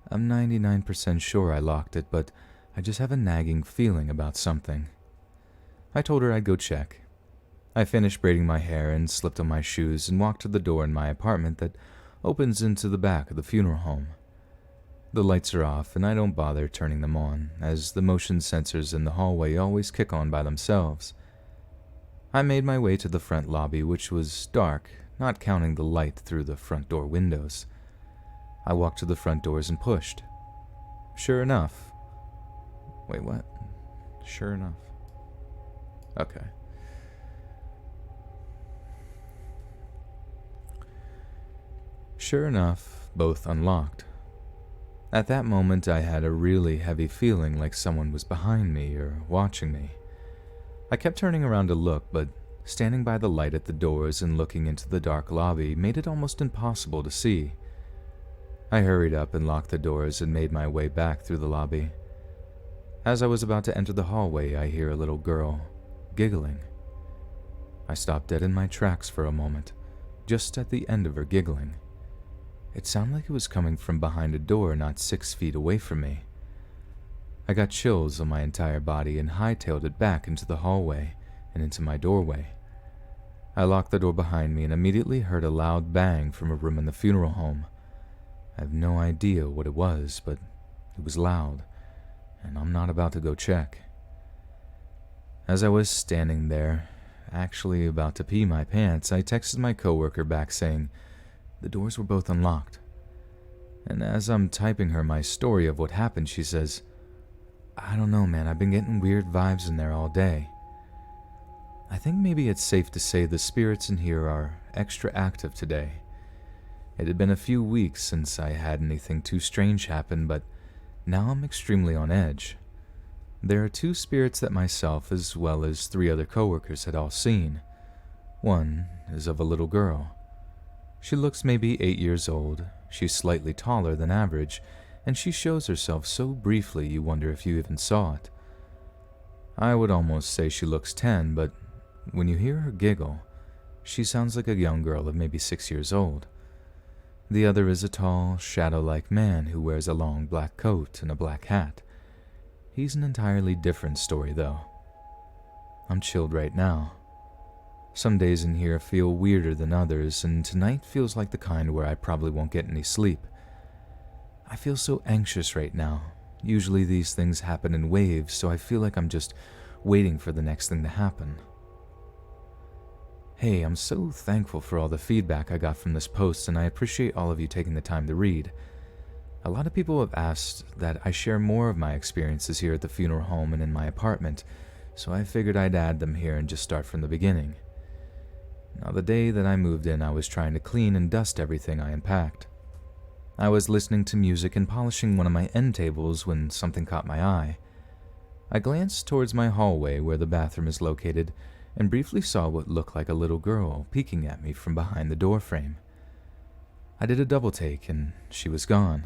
I'm 99% sure I locked it, but I just have a nagging feeling about something. I told her I'd go check. I finished braiding my hair and slipped on my shoes and walked to the door in my apartment that opens into the back of the funeral home. The lights are off, and I don't bother turning them on, as the motion sensors in the hallway always kick on by themselves. I made my way to the front lobby, which was dark, not counting the light through the front door windows. I walked to the front doors and pushed. Sure enough. Wait, what? Sure enough. Okay. Sure enough, both unlocked. At that moment, I had a really heavy feeling like someone was behind me or watching me. I kept turning around to look, but standing by the light at the doors and looking into the dark lobby made it almost impossible to see. I hurried up and locked the doors and made my way back through the lobby. As I was about to enter the hallway, I hear a little girl giggling. I stopped dead in my tracks for a moment, just at the end of her giggling. It sounded like it was coming from behind a door not 6 feet away from me. I got chills on my entire body and hightailed it back into the hallway and into my doorway. I locked the door behind me and immediately heard a loud bang from a room in the funeral home. I have no idea what it was, but it was loud, and I'm not about to go check. As I was standing there, actually about to pee my pants, I texted my coworker back saying, the doors were both unlocked. And as I'm typing her my story of what happened, she says, I don't know, man, I've been getting weird vibes in there all day. I think maybe it's safe to say the spirits in here are extra active today. It had been a few weeks since I had anything too strange happen, but now I'm extremely on edge. There are 2 spirits that myself as well as 3 other coworkers had all seen. One is of a little girl. She looks maybe 8 years old, she's slightly taller than average, and she shows herself so briefly you wonder if you even saw it. I would almost say she looks 10, but when you hear her giggle, she sounds like a young girl of maybe 6 years old. The other is a tall, shadow-like man who wears a long black coat and a black hat. He's an entirely different story, though. I'm chilled right now. Some days in here feel weirder than others, and tonight feels like the kind where I probably won't get any sleep. I feel so anxious right now, Usually these things happen in waves, so I feel like I'm just waiting for the next thing to happen. Hey, I'm so thankful for all the feedback I got from this post, and I appreciate all of you taking the time to read. A lot of people have asked that I share more of my experiences here at the funeral home and in my apartment, so I figured I'd add them here and just start from the beginning. Now, the day that I moved in, I was trying to clean and dust everything I unpacked. I was listening to music and polishing one of my end tables when something caught my eye. I glanced towards my hallway where the bathroom is located and briefly saw what looked like a little girl peeking at me from behind the door frame. I did a double take and she was gone.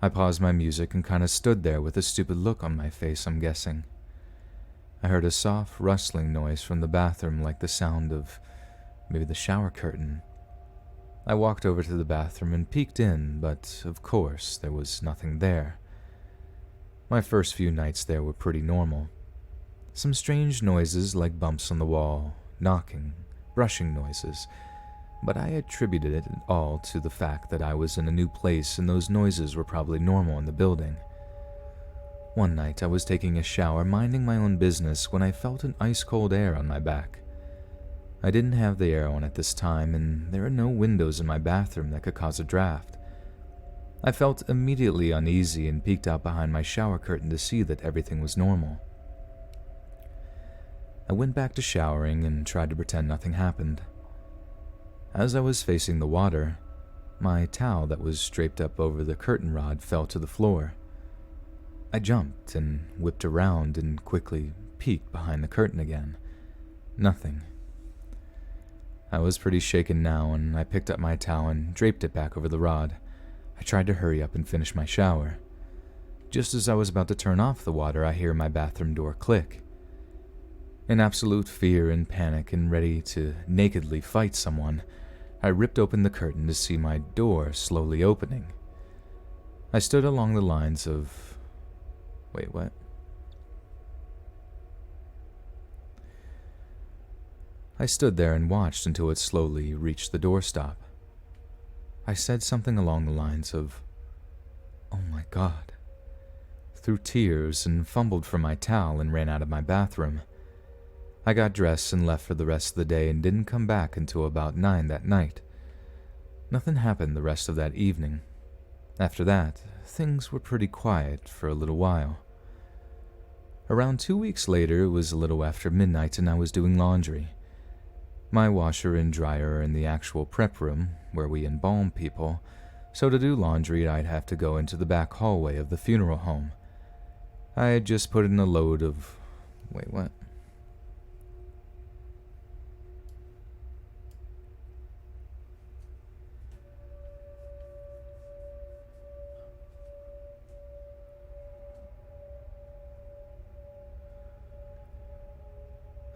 I paused my music and kind of stood there with a stupid look on my face, I'm guessing. I heard a soft rustling noise from the bathroom, like the sound of maybe the shower curtain. I walked over to the bathroom and peeked in, but of course there was nothing there. My first few nights there were pretty normal. Some strange noises like bumps on the wall, knocking, brushing noises, but I attributed it all to the fact that I was in a new place and those noises were probably normal in the building. One night I was taking a shower, minding my own business, when I felt an ice-cold air on my back. I didn't have the air on at this time, and there are no windows in my bathroom that could cause a draft. I felt immediately uneasy and peeked out behind my shower curtain to see that everything was normal. I went back to showering and tried to pretend nothing happened. As I was facing the water, my towel that was draped up over the curtain rod fell to the floor. I jumped and whipped around and quickly peeked behind the curtain again. Nothing. I was pretty shaken now, and I picked up my towel and draped it back over the rod. I tried to hurry up and finish my shower. Just as I was about to turn off the water, I hear my bathroom door click. In absolute fear and panic and ready to nakedly fight someone, I ripped open the curtain to see my door slowly opening. I stood along the lines of... Wait, what? I stood there and watched until it slowly reached the doorstop. I said something along the lines of, "Oh my God," through tears, and fumbled for my towel and ran out of my bathroom. I got dressed and left for the rest of the day and didn't come back until about 9 that night. Nothing happened the rest of that evening. After that, things were pretty quiet for a little while. Around 2 weeks later, it was a little after midnight and I was doing laundry. My washer and dryer are in the actual prep room, where we embalm people, so to do laundry I'd have to go into the back hallway of the funeral home. I had just put in a load of... Wait, what?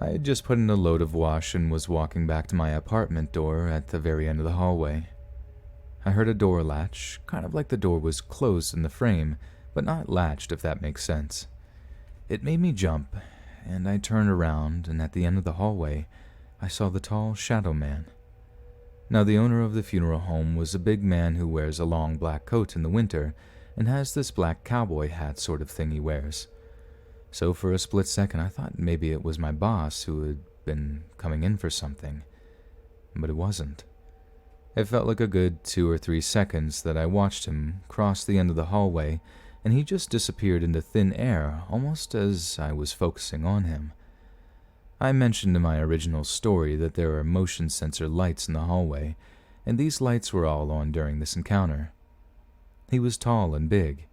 I had just put in a load of wash and was walking back to my apartment door at the very end of the hallway. I heard a door latch, kind of like the door was closed in the frame, but not latched, if that makes sense. It made me jump, and I turned around, and at the end of the hallway, I saw the tall shadow man. Now, the owner of the funeral home was a big man who wears a long black coat in the winter and has this black cowboy hat sort of thing he wears. So for a split second, I thought maybe it was my boss who had been coming in for something, but it wasn't. It felt like a good 2 or 3 seconds that I watched him cross the end of the hallway, and he just disappeared into thin air, almost as I was focusing on him. I mentioned in my original story that there are motion sensor lights in the hallway, and these lights were all on during this encounter. He was tall and big.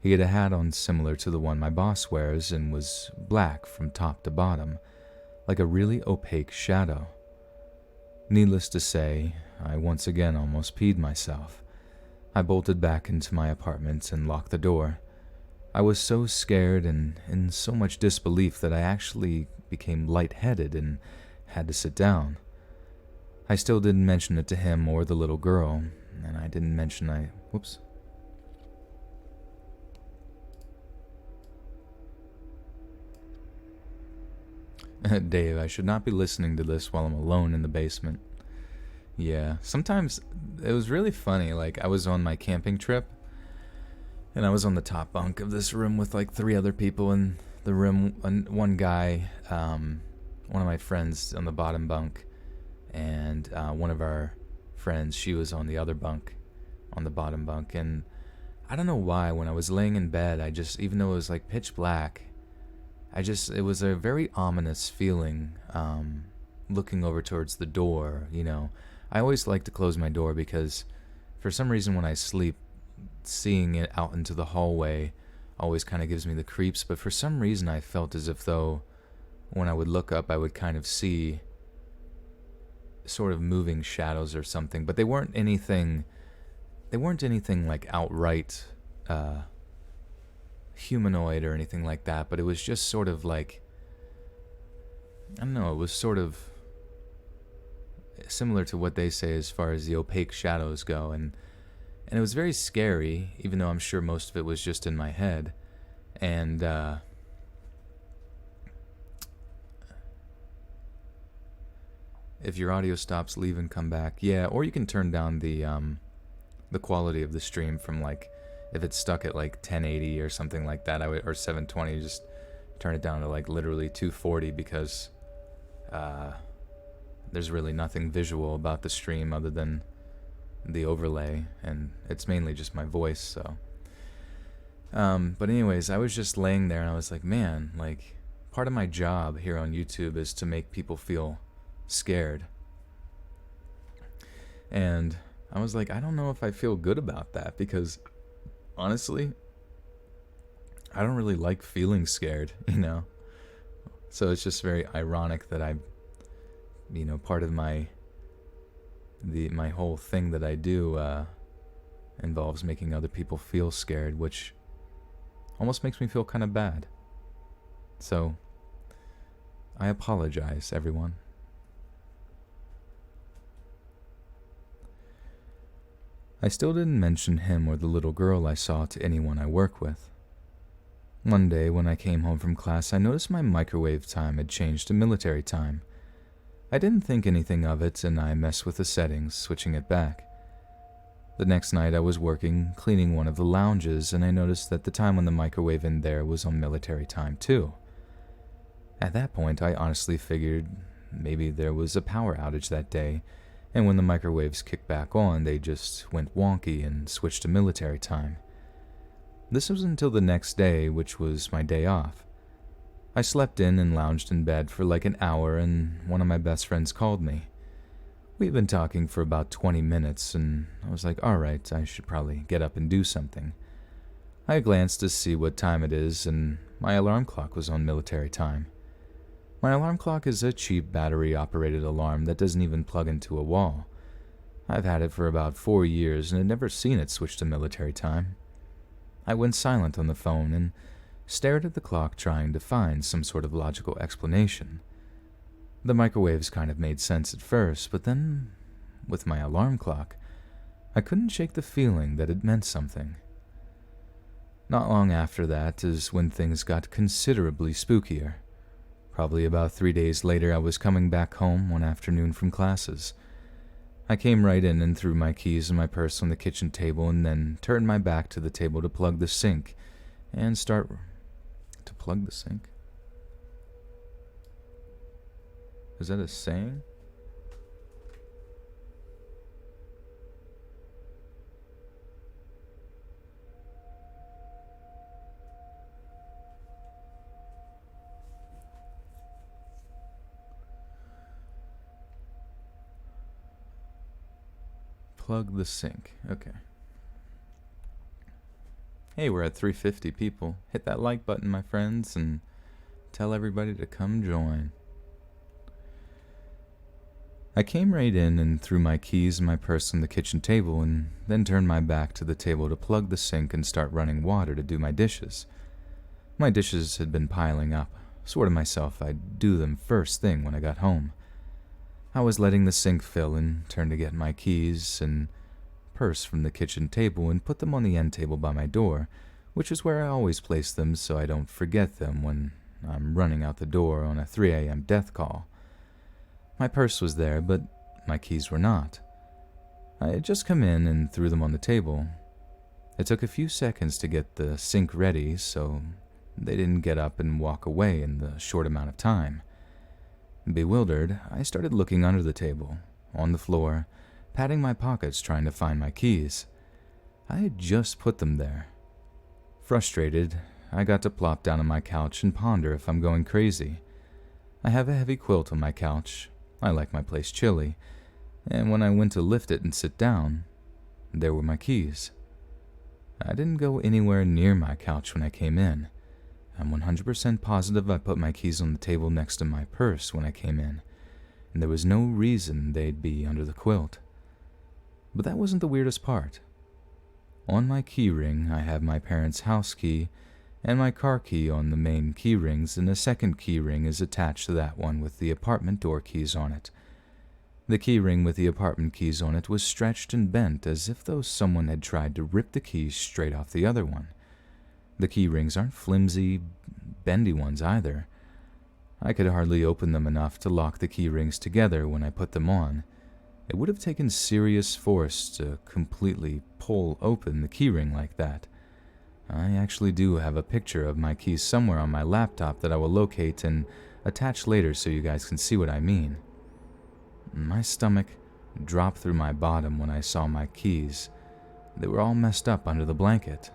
He had a hat on similar to the one my boss wears and was black from top to bottom, like a really opaque shadow. Needless to say, I once again almost peed myself. I bolted back into my apartment and locked the door. I was so scared and in so much disbelief that I actually became lightheaded and had to sit down. I still didn't mention it to him or the little girl, and I didn't mention Whoops. Dave, I should not be listening to this while I'm alone in the basement. Yeah, sometimes it was really funny. Like, I was on my camping trip, And I was on the top bunk of this room with like 3 other people in the room. One guy, one of my friends on the bottom bunk, and one of our friends, she was on the other bunk, on the bottom bunk. And I don't know why, when I was laying in bed, I just, even though it was like pitch black, it was a very ominous feeling, looking over towards the door, you know. I always like to close my door because for some reason when I sleep, seeing it out into the hallway always kind of gives me the creeps. But for some reason I felt as if though when I would look up I would kind of see sort of moving shadows or something, but they weren't anything like outright humanoid or anything like that, but it was just sort of like, I don't know, it was sort of similar to what they say as far as the opaque shadows go, and it was very scary, even though I'm sure most of it was just in my head. And if your audio stops, leave and come back. Yeah, or you can turn down the quality of the stream from, like, if it's stuck at like 1080 or something like that, or 720, just turn it down to like literally 240, because there's really nothing visual about the stream other than the overlay, and it's mainly just my voice. So but anyways, I was just laying there and I was like, man, like, part of my job here on YouTube is to make people feel scared. And I was like, I don't know if I feel good about that, because honestly, I don't really like feeling scared, you know? So it's just very ironic that part of my whole thing that I do involves making other people feel scared, which almost makes me feel kind of bad. So I apologize, everyone. I still didn't mention him or the little girl I saw to anyone I work with. One day when I came home from class, I noticed my microwave time had changed to military time. I didn't think anything of it, and I messed with the settings, switching it back. The next night I was working, cleaning one of the lounges, and I noticed that the time on the microwave in there was on military time too. At that point, I honestly figured maybe there was a power outage that day, and when the microwaves kicked back on, they just went wonky and switched to military time. This was until the next day, which was my day off. I slept in and lounged in bed for like an hour, and one of my best friends called me. We'd been talking for about 20 minutes, and I was like, alright, I should probably get up and do something. I glanced to see what time it is, and my alarm clock was on military time. My alarm clock is a cheap battery-operated alarm that doesn't even plug into a wall. I've had it for about 4 years and had never seen it switch to military time. I went silent on the phone and stared at the clock, trying to find some sort of logical explanation. The microwaves kind of made sense at first, but then, with my alarm clock, I couldn't shake the feeling that it meant something. Not long after that is when things got considerably spookier. Probably about 3 days later, I was coming back home one afternoon from classes. I came right in and threw my keys and my purse on the kitchen table, and then turned my back to the table to plug the sink and start to plug the sink. Is that a saying? Plug the sink. Okay. Hey, we're at 350 people. Hit that like button, my friends, and tell everybody to come join. I came right in and threw my keys and my purse on the kitchen table, and then turned my back to the table to plug the sink and start running water to do my dishes. My dishes had been piling up. Swore to myself I'd do them first thing when I got home. I was letting the sink fill and turned to get my keys and purse from the kitchen table and put them on the end table by my door, which is where I always place them so I don't forget them when I'm running out the door on a 3 a.m. death call. My purse was there, but my keys were not. I had just come in and threw them on the table. It took a few seconds to get the sink ready, so they didn't get up and walk away in the short amount of time. Bewildered, I started looking under the table, on the floor, patting my pockets trying to find my keys. I had just put them there. Frustrated, I got to plop down on my couch and ponder if I'm going crazy. I have a heavy quilt on my couch. I like my place chilly. And when I went to lift it and sit down, there were my keys. I didn't go anywhere near my couch when I came in. I'm 100% positive I put my keys on the table next to my purse when I came in, and there was no reason they'd be under the quilt. But that wasn't the weirdest part. On my key ring, I have my parents' house key and my car key on the main key rings, and a second key ring is attached to that one with the apartment door keys on it. The key ring with the apartment keys on it was stretched and bent as if though someone had tried to rip the keys straight off the other one. The key rings aren't flimsy, bendy ones either. I could hardly open them enough to lock the key rings together when I put them on. It would have taken serious force to completely pull open the key ring like that. I actually do have a picture of my keys somewhere on my laptop that I will locate and attach later so you guys can see what I mean. My stomach dropped through my bottom when I saw my keys. They were all messed up under the blanket.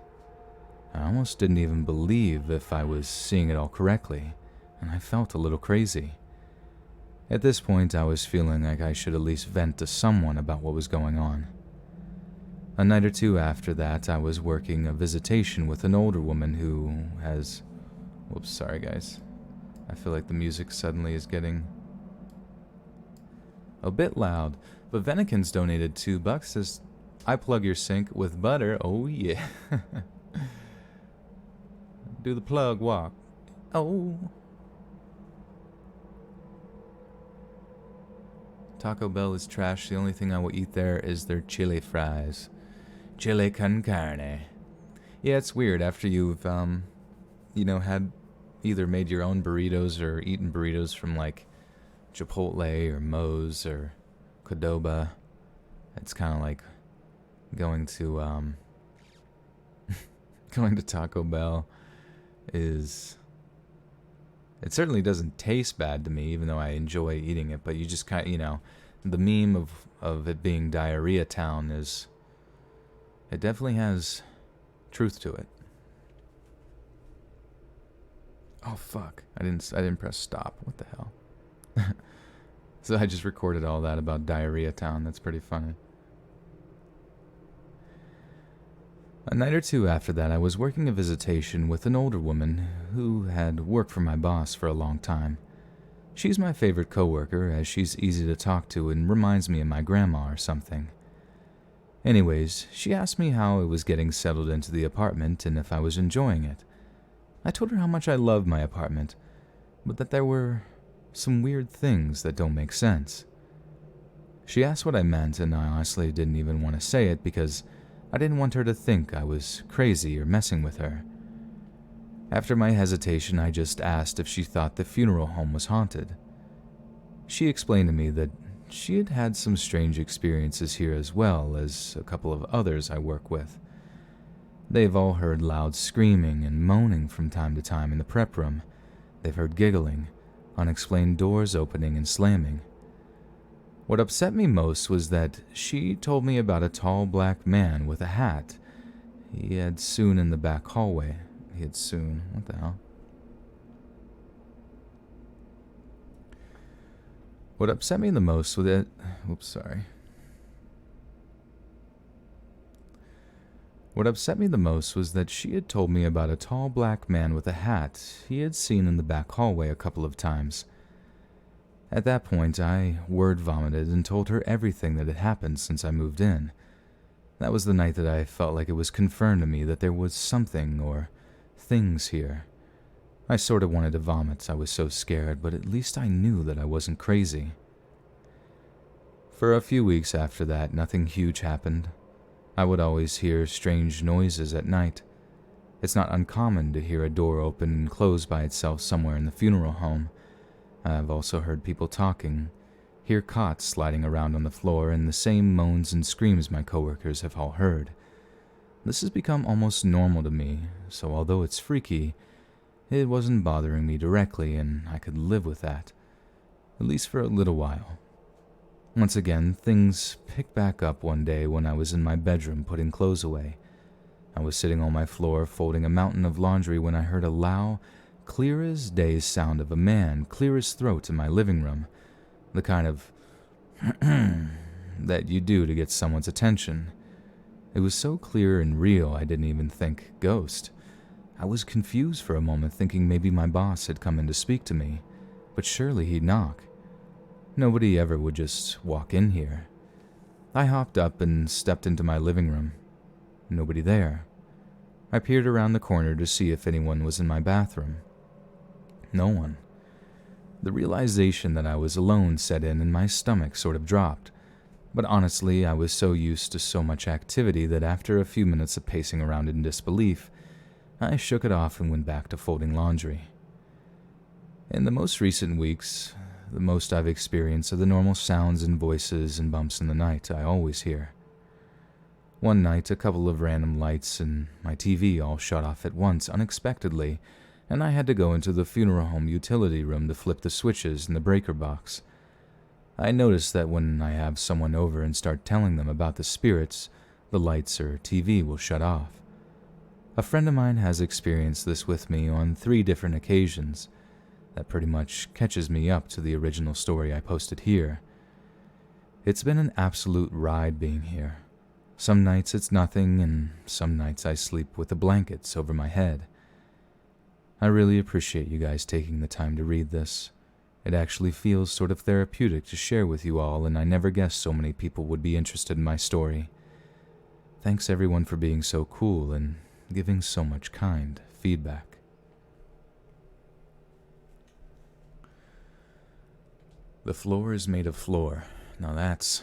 I almost didn't even believe if I was seeing it all correctly, and I felt a little crazy. At this point, I was feeling like I should at least vent to someone about what was going on. A night or two after that, I was working a visitation with an older woman who has... Whoops, sorry guys. I feel like the music suddenly is getting a bit loud, but Venikins donated $2, says, I plug your sink with butter, oh yeah. Do the plug walk. Oh. Taco Bell is trash. The only thing I will eat there is their chili fries. Chili con carne. Yeah, it's weird after you've, had either made your own burritos or eaten burritos from like Chipotle or Moe's or Qdoba. It's kind of like going to, going to Taco Bell is... It certainly doesn't taste bad to me, even though I enjoy eating it, but you just kind of, the meme of it being diarrhea town is... It definitely has truth to it. Oh fuck. I didn't press stop. What the hell? So I just recorded all that about diarrhea town. That's pretty funny. A night or two after that, I was working a visitation with an older woman who had worked for my boss for a long time. She's my favorite coworker, as she's easy to talk to and reminds me of my grandma or something. Anyways, she asked me how I was getting settled into the apartment and if I was enjoying it. I told her how much I loved my apartment, but that there were some weird things that don't make sense. She asked what I meant, and I honestly didn't even want to say it because I didn't want her to think I was crazy or messing with her. After my hesitation, I just asked if she thought the funeral home was haunted. She explained to me that she had had some strange experiences here as well as a couple of others I work with. They've all heard loud screaming and moaning from time to time in the prep room. They've heard giggling, unexplained doors opening and slamming. What upset me most was that she told me about a tall black man with a hat he had seen in the back hallway. What the hell? What upset me the most was that... What upset me the most was that she had told me about a tall black man with a hat he had seen in the back hallway a couple of times. At that point, I word vomited and told her everything that had happened since I moved in. That was the night that I felt like it was confirmed to me that there was something or things here. I sort of wanted to vomit, I was so scared, but at least I knew that I wasn't crazy. For a few weeks after that, nothing huge happened. I would always hear strange noises at night. It's not uncommon to hear a door open and close by itself somewhere in the funeral home. I've also heard people talking, hear cots sliding around on the floor, and the same moans and screams my coworkers have all heard. This has become almost normal to me, so although it's freaky, it wasn't bothering me directly, and I could live with that, at least for a little while. Once again, things picked back up one day when I was in my bedroom putting clothes away. I was sitting on my floor folding a mountain of laundry when I heard a loud, clear-as-day sound of a man clear his throat in my living room, the kind of that you do to get someone's attention. It was so clear and real I didn't even think ghost. I was confused for a moment, thinking maybe my boss had come in to speak to me, but surely he'd knock. Nobody ever would just walk in here. I hopped up and stepped into my living room. Nobody there. I peered around the corner to see if anyone was in my bathroom. No one. The realization that I was alone set in and my stomach sort of dropped. But honestly, I was so used to so much activity that after a few minutes of pacing around in disbelief, I shook it off and went back to folding laundry. In the most recent weeks, the most I've experienced are the normal sounds and voices and bumps in the night I always hear. One night, a couple of random lights and my TV all shut off at once unexpectedly, and I had to go into the funeral home utility room to flip the switches in the breaker box. I notice that when I have someone over and start telling them about the spirits, the lights or TV will shut off. A friend of mine has experienced this with me on 3 different occasions. That pretty much catches me up to the original story I posted here. It's been an absolute ride being here. Some nights it's nothing, and some nights I sleep with the blankets over my head. I really appreciate you guys taking the time to read this. It actually feels sort of therapeutic to share with you all, and I never guessed so many people would be interested in my story. Thanks everyone for being so cool and giving so much kind feedback. The floor is made of floor. Now that's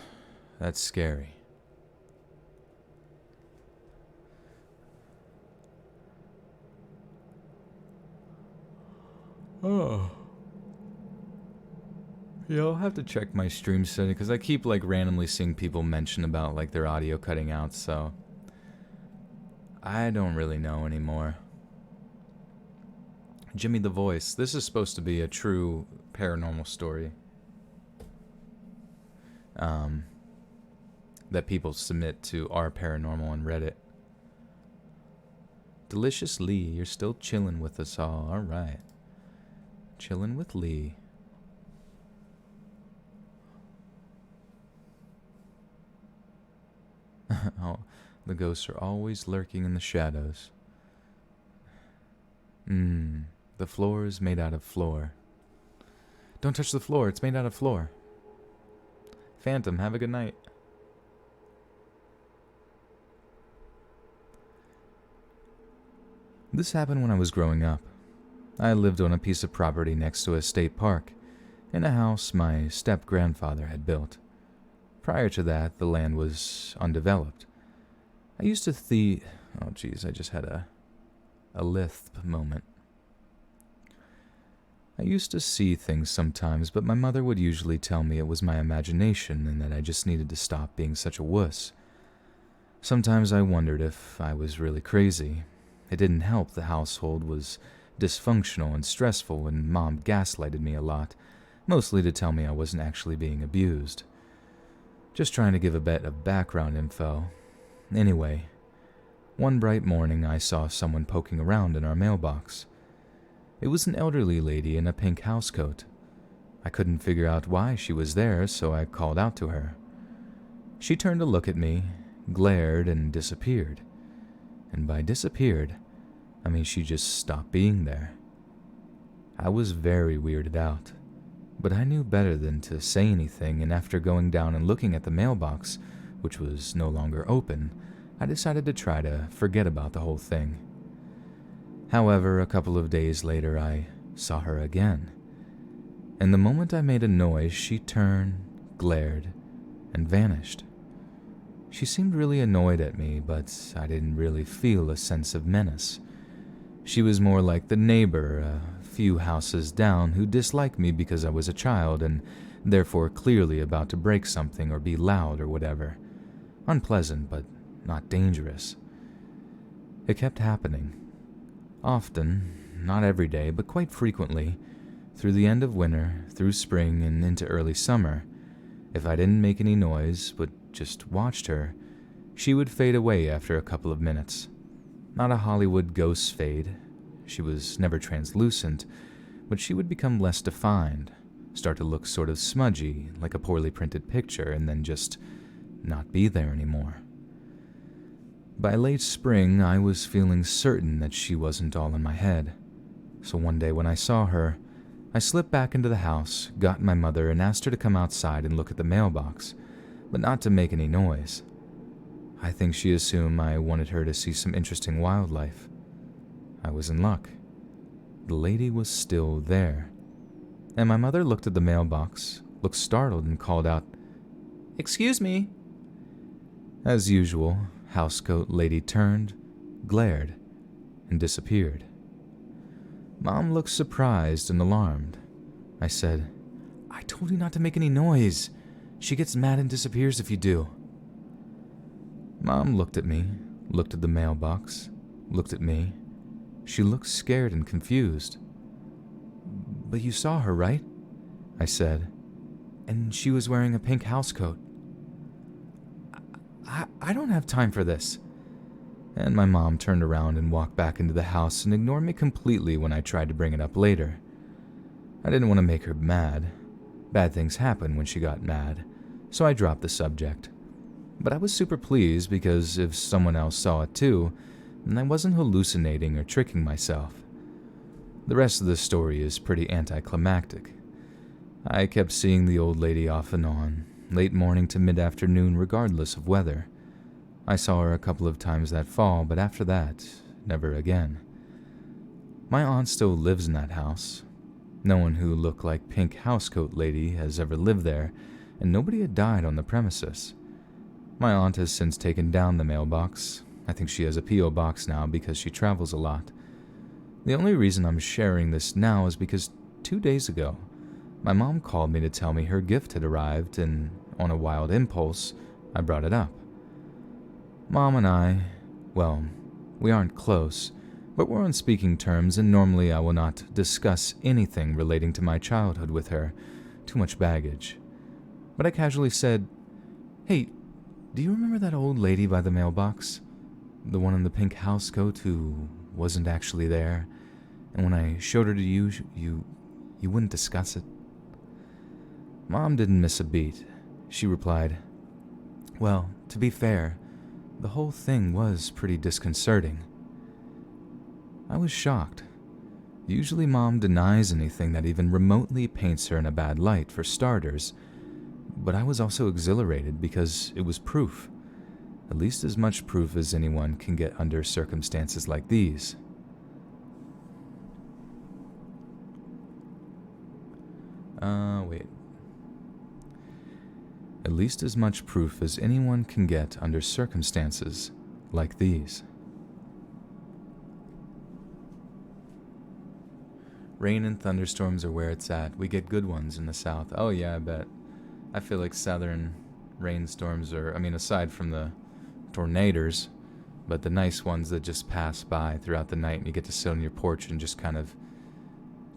scary. Oh. Yeah, I'll have to check my stream setting because I keep randomly seeing people mention about their audio cutting out, so I don't really know anymore. Jimmy the Voice. This is supposed to be a true paranormal story. That people submit to our paranormal on Reddit. Delicious Lee, you're still chilling with us all. Alright. Chilling with Lee. Oh, the ghosts are always lurking in the shadows. The floor is made out of floor. Don't touch the floor, it's made out of floor. Phantom, have a good night. This happened when I was growing up. I lived on a piece of property next to a state park, in a house my step-grandfather had built. Prior to that, the land was undeveloped. I used to oh geez, I just had a lisp moment. I used to see things sometimes, but my mother would usually tell me it was my imagination and that I just needed to stop being such a wuss. Sometimes I wondered if I was really crazy. It didn't help the household was dysfunctional and stressful, and Mom gaslighted me a lot, mostly to tell me I wasn't actually being abused. Just trying to give a bit of background info. Anyway, one bright morning I saw someone poking around in our mailbox. It was an elderly lady in a pink housecoat. I couldn't figure out why she was there, so I called out to her. She turned to look at me, glared, and disappeared. And by disappeared, I mean she just stopped being there. I was very weirded out, but I knew better than to say anything, and after going down and looking at the mailbox, which was no longer open, I decided to try to forget about the whole thing. However, a couple of days later, I saw her again. And the moment I made a noise, she turned, glared, and vanished. She seemed really annoyed at me, but I didn't really feel a sense of menace. She was more like the neighbor a few houses down who disliked me because I was a child and therefore clearly about to break something or be loud or whatever. Unpleasant, but not dangerous. It kept happening. Often, not every day, but quite frequently, through the end of winter, through spring, and into early summer. If I didn't make any noise, but just watched her, she would fade away after a couple of minutes. Not a Hollywood ghost fade. She was never translucent, but she would become less defined, start to look sort of smudgy, like a poorly printed picture, and then just not be there anymore. By late spring, I was feeling certain that she wasn't all in my head. So one day when I saw her, I slipped back into the house, got my mother, and asked her to come outside and look at the mailbox, but not to make any noise. I think she assumed I wanted her to see some interesting wildlife. I was in luck. The lady was still there. And my mother looked at the mailbox, looked startled, and called out, "Excuse me." As usual, housecoat lady turned, glared, and disappeared. Mom looked surprised and alarmed. I said, "I told you not to make any noise. She gets mad and disappears if you do." Mom looked at me, looked at the mailbox, looked at me. She looked scared and confused. "But you saw her, right?" I said. "And she was wearing a pink housecoat." I don't have time for this." And my mom turned around and walked back into the house and ignored me completely when I tried to bring it up later. I didn't want to make her mad. Bad things happen when she got mad, so I dropped the subject. But I was super pleased because if someone else saw it too, then I wasn't hallucinating or tricking myself. The rest of the story is pretty anticlimactic. I kept seeing the old lady off and on, late morning to mid-afternoon regardless of weather. I saw her a couple of times that fall, but after that, never again. My aunt still lives in that house. No one who looked like pink housecoat lady has ever lived there, and nobody had died on the premises. My aunt has since taken down the mailbox. I think she has a P.O. box now because she travels a lot. The only reason I'm sharing this now is because 2 days ago, my mom called me to tell me her gift had arrived, and on a wild impulse, I brought it up. Mom and I, well, we aren't close, but we're on speaking terms, and normally I will not discuss anything relating to my childhood with her, too much baggage. But I casually said, "Hey, do you remember that old lady by the mailbox? The one in the pink housecoat who wasn't actually there, and when I showed her to you, you wouldn't discuss it?" Mom didn't miss a beat. She replied, "Well, to be fair, the whole thing was pretty disconcerting." I was shocked. Usually Mom denies anything that even remotely paints her in a bad light, for starters, but I was also exhilarated because it was proof. At least as much proof as anyone can get under circumstances like these. Wait. At least as much proof as anyone can get under circumstances like these. Rain and thunderstorms are where it's at. We get good ones in the south. Oh yeah, I bet. I feel like southern rainstorms are, aside from the tornadoes, but the nice ones that just pass by throughout the night and you get to sit on your porch and just kind of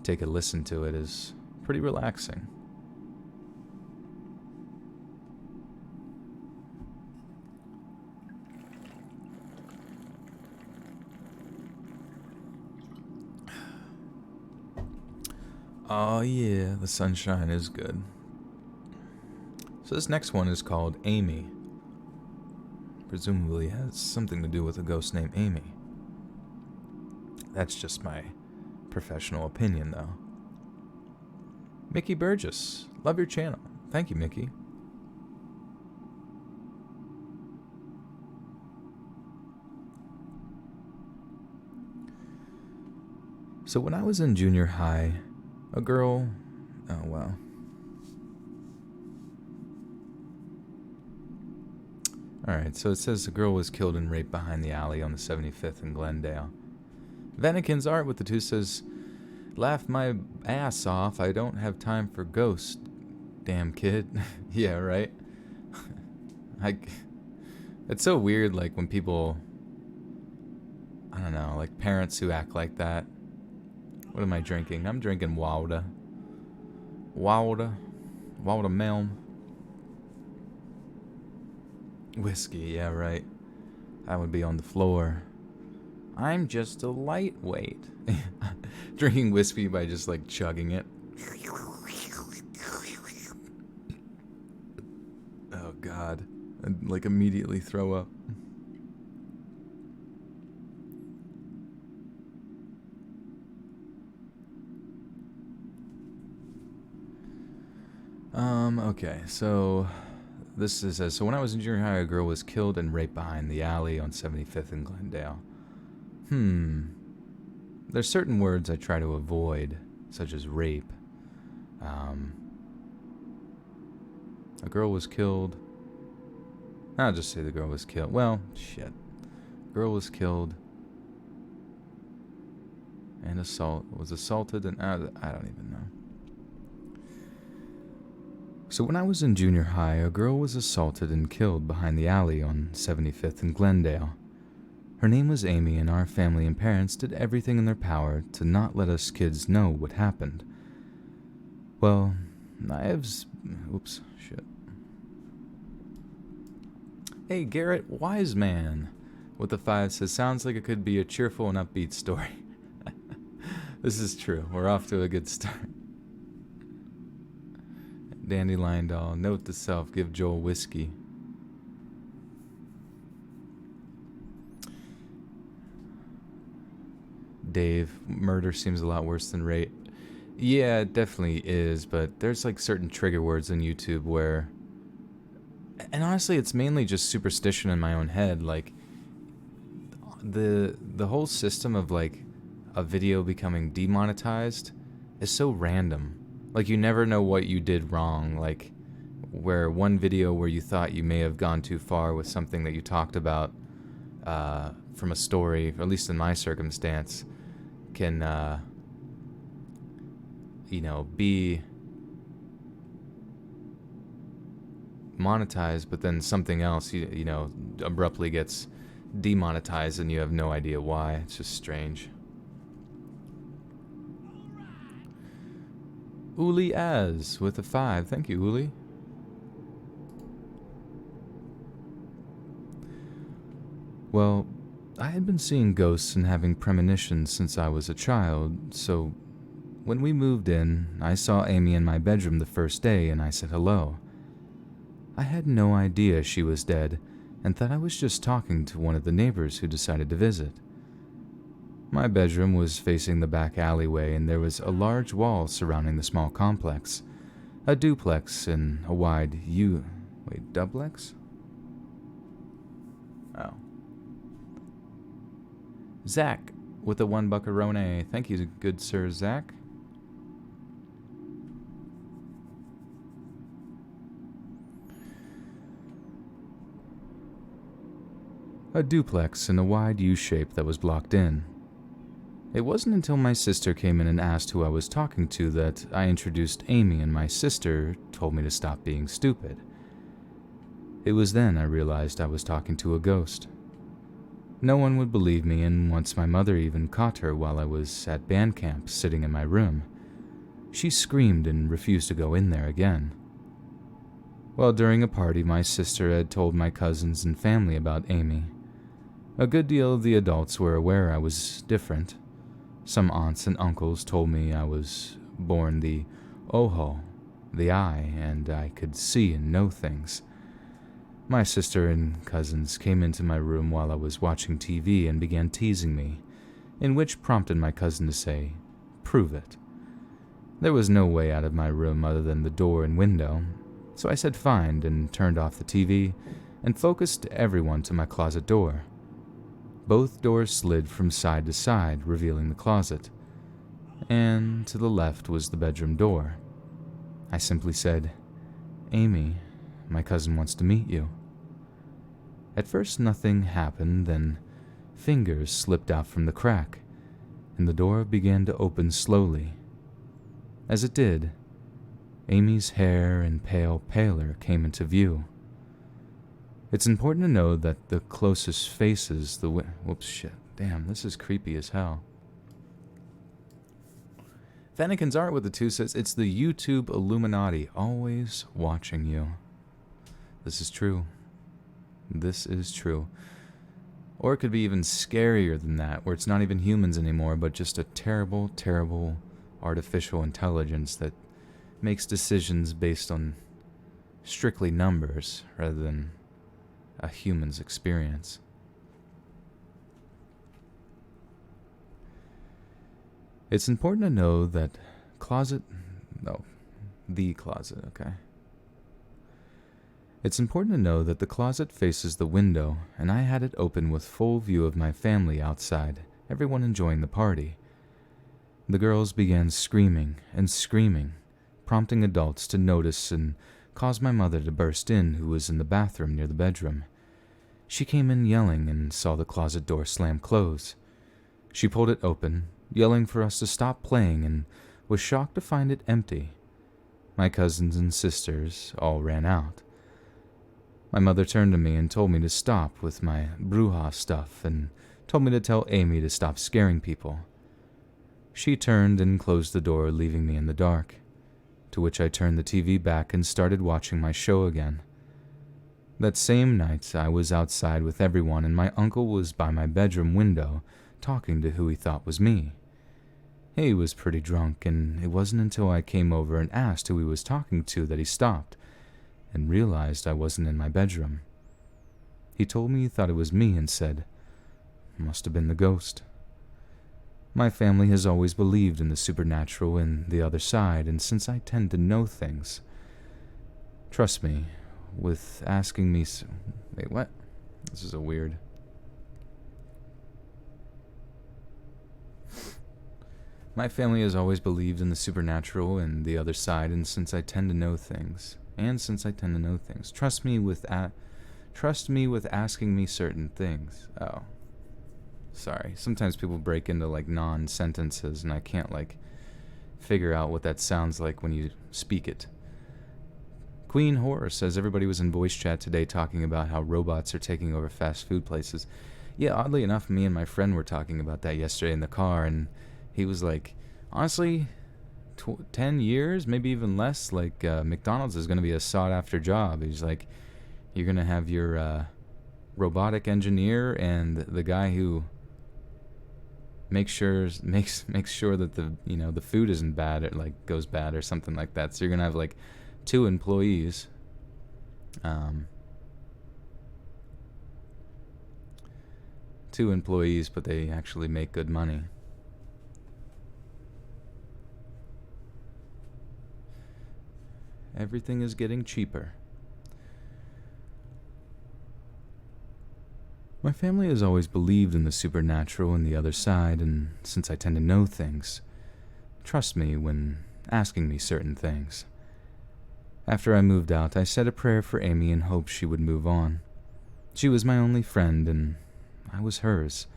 take a listen to it is pretty relaxing. Oh yeah, the sunshine is good. So this next one is called Amy. Presumably has something to do with a ghost named Amy. That's just my professional opinion, though. Mickey Burgess, love your channel. Thank you, Mickey. So when I was in junior high, a girl... Oh, well. Alright, so it says the girl was killed and raped behind the alley on the 75th in Glendale. Vanikin's art with the two says, "Laugh my ass off, I don't have time for ghosts, damn kid." Yeah, right? It's so weird, like, when people I don't know, like parents who act like that. What am I drinking? I'm drinking water. Water melon. Whiskey, yeah, right. That would be on the floor. I'm just a lightweight. Drinking whiskey by just like chugging it. Oh god. I'd like immediately throw up. Okay, so this is so when I was in junior high, a girl was killed and raped behind the alley on 75th and Glendale. There's certain words I try to avoid, such as rape. A girl was killed. I'll just say the girl was killed. Well, shit. Girl was killed and was assaulted and I don't even know. So when I was in junior high, a girl was assaulted and killed behind the alley on 75th and Glendale. Her name was Amy, and our family and parents did everything in their power to not let us kids know what happened. Well, oops, shit. Hey, Garrett Wiseman with the 5 says, sounds like it could be a cheerful and upbeat story. This is true. We're off to a good start. Dandelion doll, note to self, give Joel whiskey. Dave, murder seems a lot worse than rape. Yeah, it definitely is, but there's like certain trigger words on YouTube where... And honestly, it's mainly just superstition in my own head. Like, the whole system of like a video becoming demonetized is so random. Like, you never know what you did wrong. Like, where one video where you thought you may have gone too far with something that you talked about from a story, or at least in my circumstance, can, be monetized, but then something else, abruptly gets demonetized and you have no idea why. It's just strange. Uli Az with a 5. Thank you, Uli. Well, I had been seeing ghosts and having premonitions since I was a child, so when we moved in, I saw Amy in my bedroom the first day and I said hello. I had no idea she was dead and thought I was just talking to one of the neighbors who decided to visit. My bedroom was facing the back alleyway, and there was a large wall surrounding the small complex. A duplex and a wide duplex? Oh. Zach, with a $1 Thank you, good sir, Zach. A duplex in a wide U shape that was blocked in. It wasn't until my sister came in and asked who I was talking to that I introduced Amy, and my sister told me to stop being stupid. It was then I realized I was talking to a ghost. No one would believe me, and once my mother even caught her while I was at band camp sitting in my room. She screamed and refused to go in there again. Well, during a party, my sister had told my cousins and family about Amy. A good deal of the adults were aware I was different. Some aunts and uncles told me I was born the ojo, the eye, and I could see and know things. My sister and cousins came into my room while I was watching TV and began teasing me, in which prompted my cousin to say, "Prove it." There was no way out of my room other than the door and window, so I said fine and turned off the TV and focused everyone to my closet door. Both doors slid from side to side, revealing the closet, and to the left was the bedroom door. I simply said, "Amy, my cousin wants to meet you." At first nothing happened, then fingers slipped out from the crack, and the door began to open slowly. As it did, Amy's hair and pale paler came into view. It's important to know that the closest faces Damn, this is creepy as hell. Fennekin's art with the 2 says, it's the YouTube Illuminati, always watching you. This is true. This is true. Or it could be even scarier than that, where it's not even humans anymore, but just a terrible, terrible artificial intelligence that makes decisions based on strictly numbers rather than a human's experience. It's important to know that the closet, okay. It's important to know that the closet faces the window, and I had it open with full view of my family outside, everyone enjoying the party. The girls began screaming and screaming, prompting adults to notice and caused my mother to burst in, who was in the bathroom near the bedroom. She came in yelling and saw the closet door slam close. She pulled it open, yelling for us to stop playing, and was shocked to find it empty. My cousins and sisters all ran out. My mother turned to me and told me to stop with my bruja stuff and told me to tell Amy to stop scaring people. She turned and closed the door, leaving me in the dark, to which I turned the TV back and started watching my show again. That same night, I was outside with everyone, and my uncle was by my bedroom window, talking to who he thought was me. He was pretty drunk, and it wasn't until I came over and asked who he was talking to that he stopped, and realized I wasn't in my bedroom. He told me he thought it was me and said, "Must have been the ghost." My family has always believed in the supernatural and the other side, and since I tend to know things, trust me, with asking me... Wait, what? This is a weird... My family has always believed in the supernatural and the other side, and since I tend to know things, trust me with asking me certain things. Oh. Sorry. Sometimes people break into, like, non-sentences, and I can't, like, figure out what that sounds like when you speak it. Queen Horror says everybody was in voice chat today talking about how robots are taking over fast food places. Yeah, oddly enough, me and my friend were talking about that yesterday in the car, and he was like, honestly, 10 years, maybe even less, like, McDonald's is going to be a sought-after job. He's like, you're going to have your robotic engineer and the guy who makes sure that the food isn't bad or, like, goes bad or something like that. So you're going to have, like, 2 employees. 2 employees, but they actually make good money. Everything is getting cheaper. My family has always believed in the supernatural and the other side, and since I tend to know things, trust me when asking me certain things. After I moved out, I said a prayer for Amy in hopes she would move on. She was my only friend, and I was hers.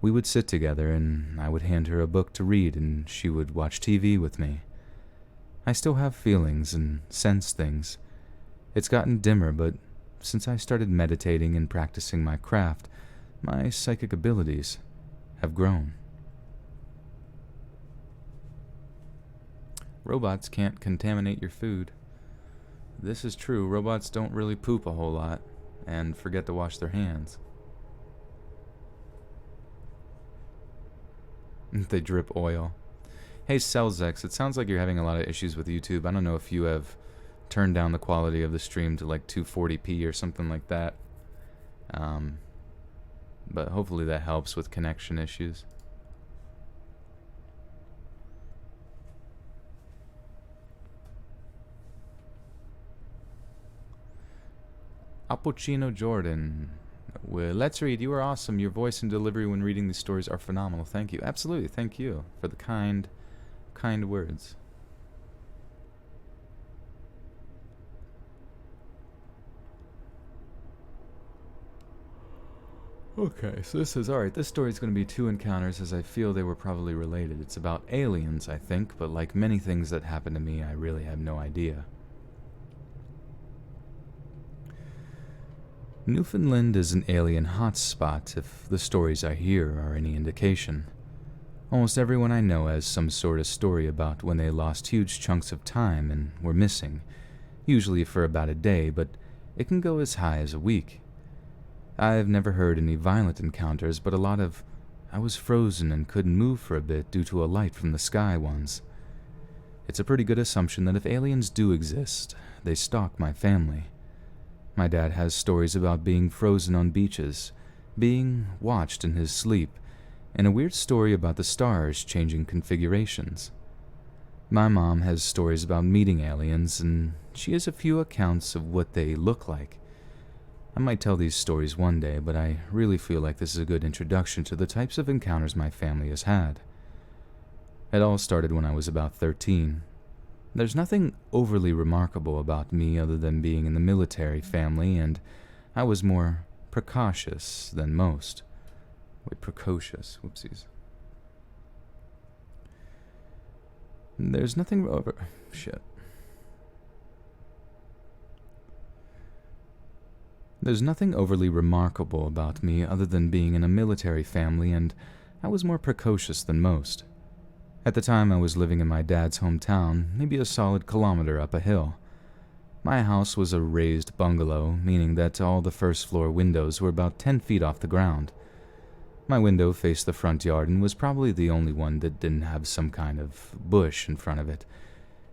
We would sit together, and I would hand her a book to read, and she would watch TV with me. I still have feelings and sense things. It's gotten dimmer, but since I started meditating and practicing my craft, my psychic abilities have grown. Robots can't contaminate your food. This is true. Robots don't really poop a whole lot and forget to wash their hands. They drip oil. Hey, Celzex, it sounds like you're having a lot of issues with YouTube. I don't know if you have turned down the quality of the stream to like 240p or something like that. But hopefully that helps with connection issues. Appuccino Jordan. Well, let's read. You are awesome. Your voice and delivery when reading these stories are phenomenal. Thank you. Absolutely. Thank you for the kind words. Okay, so this is alright. This story is going to be 2 encounters as I feel they were probably related. It's about aliens, I think, but like many things that happen to me, I really have no idea. Newfoundland is an alien hotspot if the stories I hear are any indication. Almost everyone I know has some sort of story about when they lost huge chunks of time and were missing, usually for about a day, but it can go as high as a week. I've never heard any violent encounters, but a lot of "I was frozen and couldn't move for a bit due to a light from the sky" ones. It's a pretty good assumption that if aliens do exist, they stalk my family. My dad has stories about being frozen on beaches, being watched in his sleep, and a weird story about the stars changing configurations. My mom has stories about meeting aliens, and she has a few accounts of what they look like. I might tell these stories one day, but I really feel like this is a good introduction to the types of encounters my family has had. It all started when I was about 13. There's nothing overly remarkable about me other than being in the military family, and I was more precocious than most. Wait, precocious. Whoopsies. There's nothing over... Shit. There's nothing overly remarkable about me other than being in a military family, and I was more precocious than most. At the time, I was living in my dad's hometown, maybe a solid kilometer up a hill. My house was a raised bungalow, meaning that all the first-floor windows were about 10 feet off the ground. My window faced the front yard and was probably the only one that didn't have some kind of bush in front of it.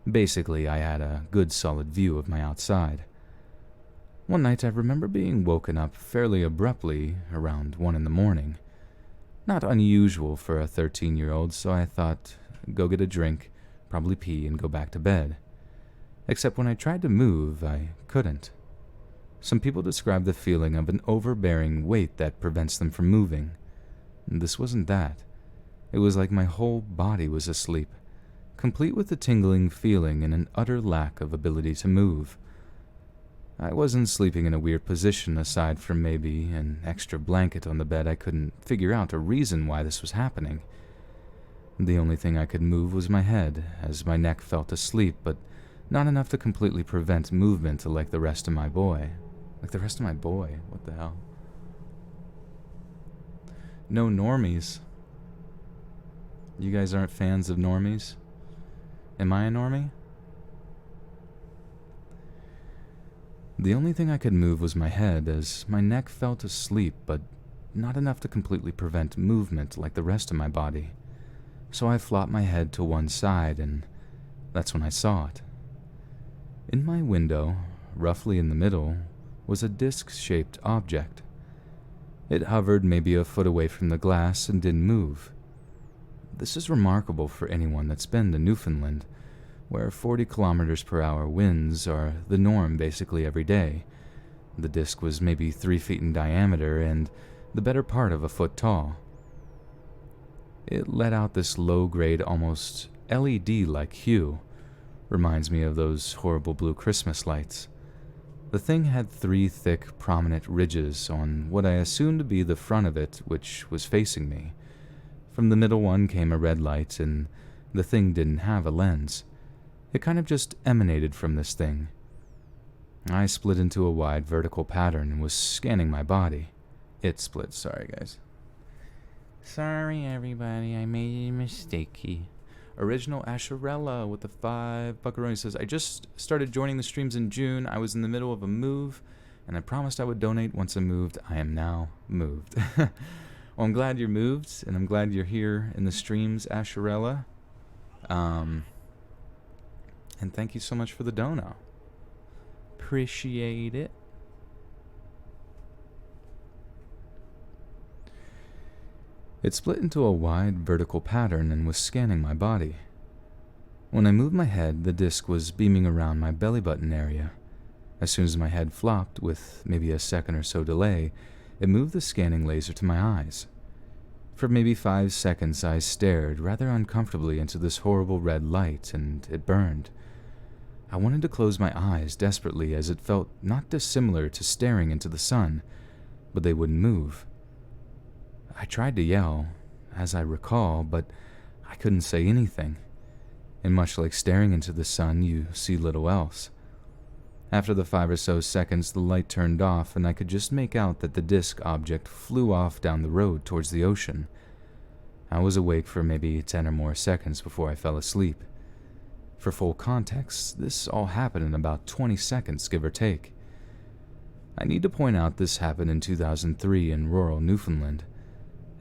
Basically, I had a good solid view of my outside. One night, I remember being woken up fairly abruptly around 1 in the morning. Not unusual for a 13-year-old, so I thought, go get a drink, probably pee, and go back to bed. Except when I tried to move, I couldn't. Some people describe the feeling of an overbearing weight that prevents them from moving. This wasn't that. It was like my whole body was asleep, complete with a tingling feeling and an utter lack of ability to move. I wasn't sleeping in a weird position aside from maybe an extra blanket on the bed. I couldn't figure out a reason why this was happening. The only thing I could move was my head, as my neck felt asleep, but not enough to completely prevent movement like the rest of my boy. Like the rest of my boy? What the hell? No normies. You guys aren't fans of normies? Am I a normie? The only thing I could move was my head, as my neck felt asleep, but not enough to completely prevent movement like the rest of my body. So I flopped my head to one side, and that's when I saw it. In my window, roughly in the middle, was a disc-shaped object. It hovered maybe a foot away from the glass and didn't move. This is remarkable for anyone that's been to Newfoundland, where 40 kilometers per hour winds are the norm basically every day. The disc was maybe 3 feet in diameter and the better part of a foot tall. It let out this low-grade, almost LED-like hue. Reminds me of those horrible blue Christmas lights. The thing had 3 thick, prominent ridges on what I assumed to be the front of it, which was facing me. From the middle one came a red light, and the thing didn't have a lens. It kind of just emanated from this thing. I split into a wide vertical pattern and was scanning my body. It split, sorry guys. Sorry everybody, I made a mistake. Original Asherella with the 5 buckaroonies says, I just started joining the streams in June. I was in the middle of a move, and I promised I would donate once I moved. I am now moved. Well, I'm glad you're moved, and I'm glad you're here in the streams, Asherella. And thank you so much for the dono. Appreciate it. It split into a wide vertical pattern and was scanning my body. When I moved my head, the disc was beaming around my belly button area. As soon as my head flopped, with maybe a second or so delay, it moved the scanning laser to my eyes. For maybe 5 seconds, I stared rather uncomfortably into this horrible red light, and it burned. I wanted to close my eyes desperately, as it felt not dissimilar to staring into the sun, but they wouldn't move. I tried to yell, as I recall, but I couldn't say anything. And much like staring into the sun, you see little else. After the 5 or so seconds, the light turned off, and I could just make out that the disc object flew off down the road towards the ocean. I was awake for maybe 10 or more seconds before I fell asleep. For full context, this all happened in about 20 seconds, give or take. I need to point out this happened in 2003 in rural Newfoundland.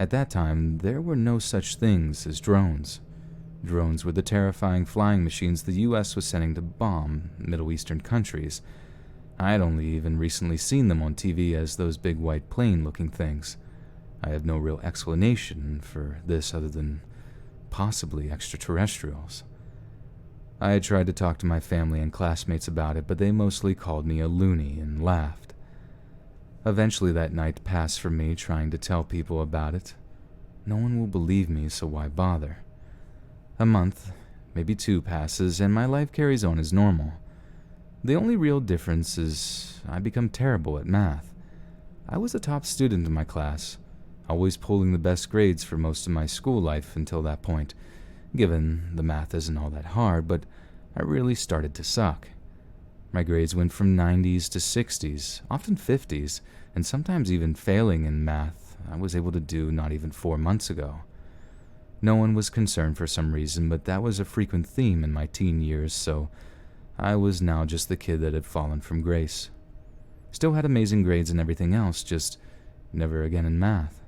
At that time, there were no such things as drones. Drones were the terrifying flying machines the US was sending to bomb Middle Eastern countries. I had only even recently seen them on TV as those big white plane-looking things. I have no real explanation for this other than possibly extraterrestrials. I had tried to talk to my family and classmates about it, but they mostly called me a loony and laughed. Eventually that night passed for me trying to tell people about it. No one will believe me, so why bother? A month, maybe 2 passes, and my life carries on as normal. The only real difference is I become terrible at math. I was a top student in my class, always pulling the best grades for most of my school life until that point, given the math isn't all that hard, but I really started to suck. My grades went from 90s to 60s, often 50s, and sometimes even failing in math I was able to do not even 4 months ago. No one was concerned for some reason, but that was a frequent theme in my teen years, so I was now just the kid that had fallen from grace. Still had amazing grades and everything else, just never again in math.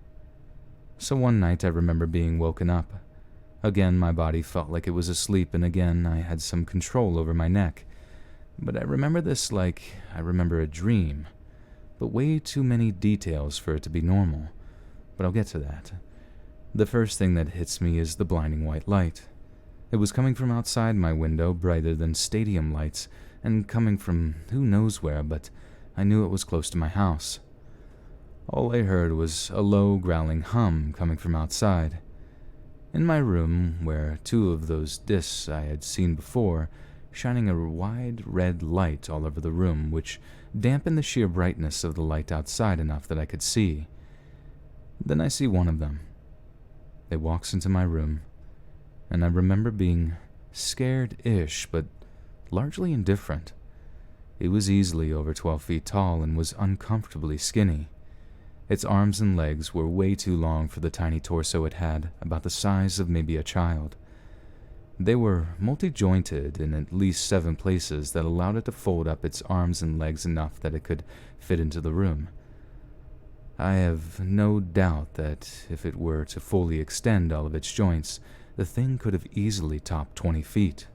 So one night I remember being woken up. Again, my body felt like it was asleep, and again I had some control over my neck. But I remember this like I remember a dream, but way too many details for it to be normal. But I'll get to that. The first thing that hits me is the blinding white light. It was coming from outside my window, brighter than stadium lights, and coming from who knows where, but I knew it was close to my house. All I heard was a low, growling hum coming from outside. In my room, where 2 of those discs I had seen before, shining a wide red light all over the room, which dampened the sheer brightness of the light outside enough that I could see. Then I see one of them. It walks into my room, and I remember being scared-ish, but largely indifferent. It was easily over 12 feet tall and was uncomfortably skinny. Its arms and legs were way too long for the tiny torso it had, about the size of maybe a child. They were multi-jointed in at least 7 places that allowed it to fold up its arms and legs enough that it could fit into the room. I have no doubt that if it were to fully extend all of its joints, the thing could have easily topped 20 feet.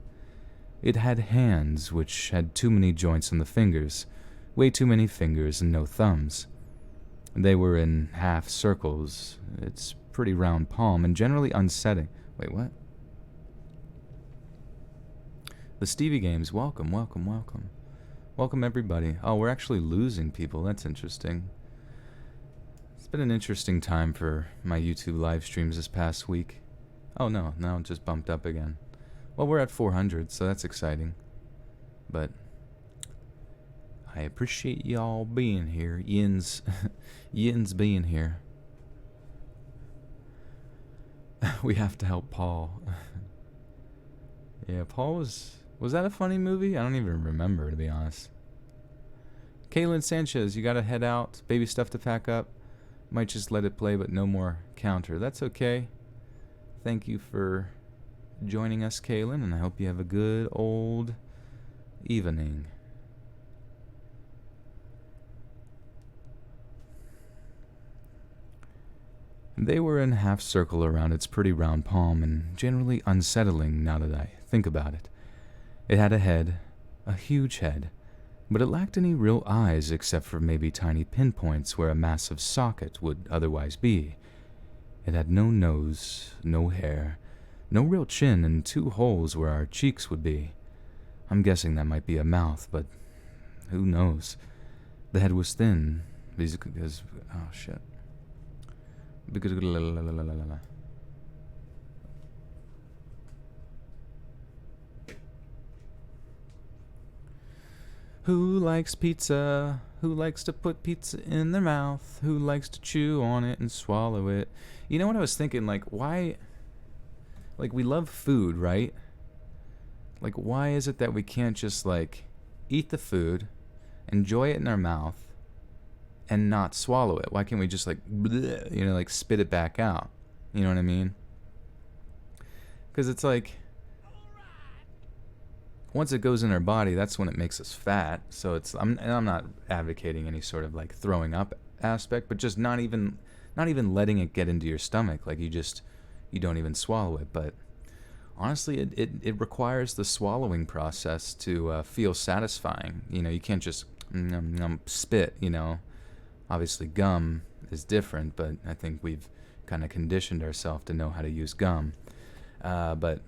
It had hands which had too many joints on the fingers, way too many fingers and no thumbs. They were in half circles, its pretty round palm, and generally unsettling. Wait, what? The Stevie Games, welcome, welcome, welcome. Welcome everybody. Oh, we're actually losing people, that's interesting. It's been an interesting time for my YouTube live streams this past week. Oh no, now it just bumped up again. Well, we're at 400, so that's exciting. But I appreciate y'all being here. Yin's being here. We have to help Paul. Yeah, Paul was that a funny movie? I don't even remember, to be honest. Kaylin Sanchez, you gotta head out. Baby stuff to pack up. Might just let it play, but no more counter. That's okay. Thank you for joining us, Kaylin, and I hope you have a good old evening. They were in a half circle around its pretty round palm, and generally unsettling now that I think about it. It had a head, a huge head, but it lacked any real eyes except for maybe tiny pinpoints where a massive socket would otherwise be. It had no nose, no hair, no real chin, and 2 holes where our cheeks would be. I'm guessing that might be a mouth, but who knows? The head was thin, because oh shit. Who likes pizza? Who likes to put pizza in their mouth? Who likes to chew on it and swallow it? You know what I was thinking? Like, why? Like, we love food, right? Like, why is it that we can't just, like, eat the food, enjoy it in our mouth, and not swallow it? Why can't we just like, bleh, you know, like spit it back out? You know what I mean? Because it's like, once it goes in our body, that's when it makes us fat. So it's, I'm not advocating any sort of like throwing up aspect, but just not even letting it get into your stomach. Like you don't even swallow it. But honestly, it requires the swallowing process to feel satisfying. You know, you can't just spit, you know. Obviously gum is different, but I think we've kind of conditioned ourselves to know how to use gum. But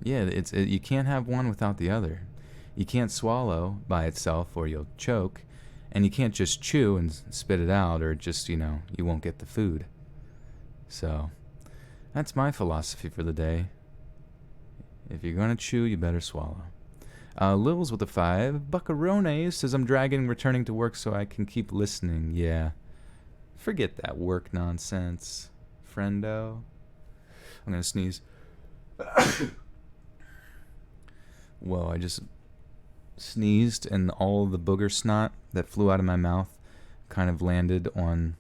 yeah, you can't have one without the other. You can't swallow by itself or you'll choke, and you can't just chew and spit it out or just, you know, you won't get the food. So that's my philosophy for the day. If you're gonna chew, you better swallow. Lils with a 5. Buccarone says, I'm dragging returning to work so I can keep listening. Yeah. Forget that work nonsense, friendo. I'm gonna sneeze. Whoa, I just sneezed and all the booger snot that flew out of my mouth kind of landed on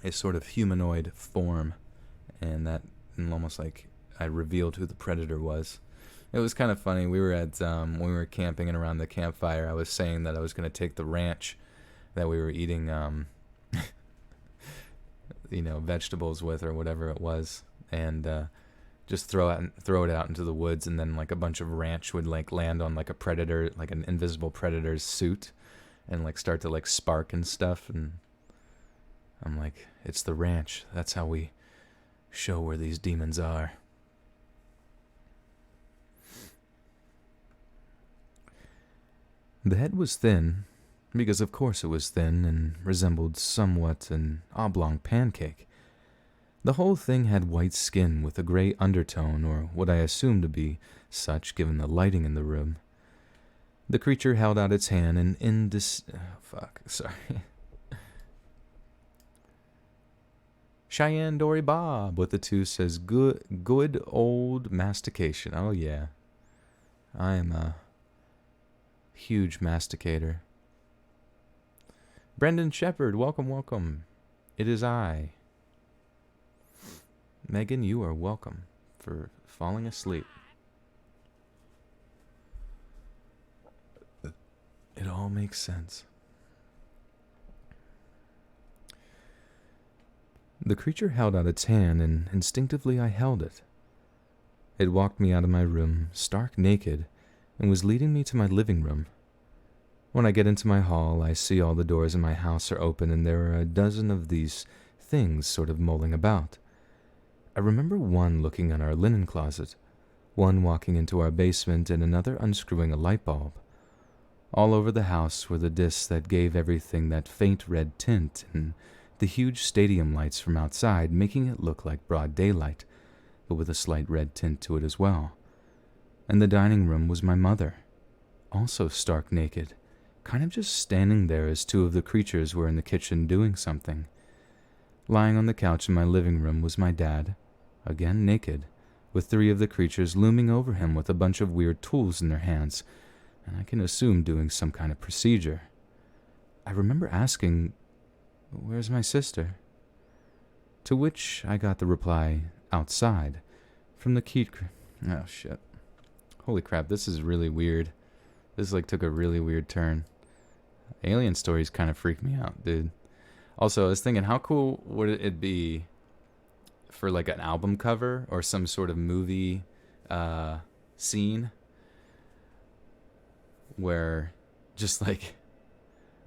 a sort of humanoid form, and almost like I revealed who the predator was. It was kind of funny. We were at when we were camping and around the campfire, I was saying that I was going to take the ranch that we were eating you know, vegetables with or whatever it was, and just throw it out into the woods, and then like a bunch of ranch would like land on like a predator, like an invisible predator's suit, and like start to like spark and stuff. And I'm like, it's the ranch. That's how we show where these demons are. The head was thin, because of course it was thin and resembled somewhat an oblong pancake. The whole thing had white skin with a gray undertone, or what I assumed to be such given the lighting in the room. The creature held out its hand and Cheyenne Dory Bob with the 2 says, good old mastication. Oh yeah. I am a huge masticator. Brendan Shepard, welcome. It is I. Megan, you are welcome for falling asleep. It all makes sense. The creature held out its hand, and instinctively I held it. It walked me out of my room, stark naked, and was leading me to my living room. When I get into my hall, I see all the doors in my house are open, and there are a dozen of these things sort of mulling about. I remember one looking in our linen closet, one walking into our basement, and another unscrewing a light bulb. All over the house were the discs that gave everything that faint red tint, and the huge stadium lights from outside, making it look like broad daylight, but with a slight red tint to it as well. In the dining room was my mother, also stark naked, kind of just standing there as 2 of the creatures were in the kitchen doing something. Lying on the couch in my living room was my dad, again naked, with 3 of the creatures looming over him with a bunch of weird tools in their hands, and I can assume doing some kind of procedure. I remember asking, "Where's my sister?" To which I got the reply, "Outside," from the key. Oh shit. Holy crap, this is really weird. This like took a really weird turn. Alien stories kind of freak me out, dude. Also, I was thinking, how cool would it be for like an album cover or some sort of movie scene where just like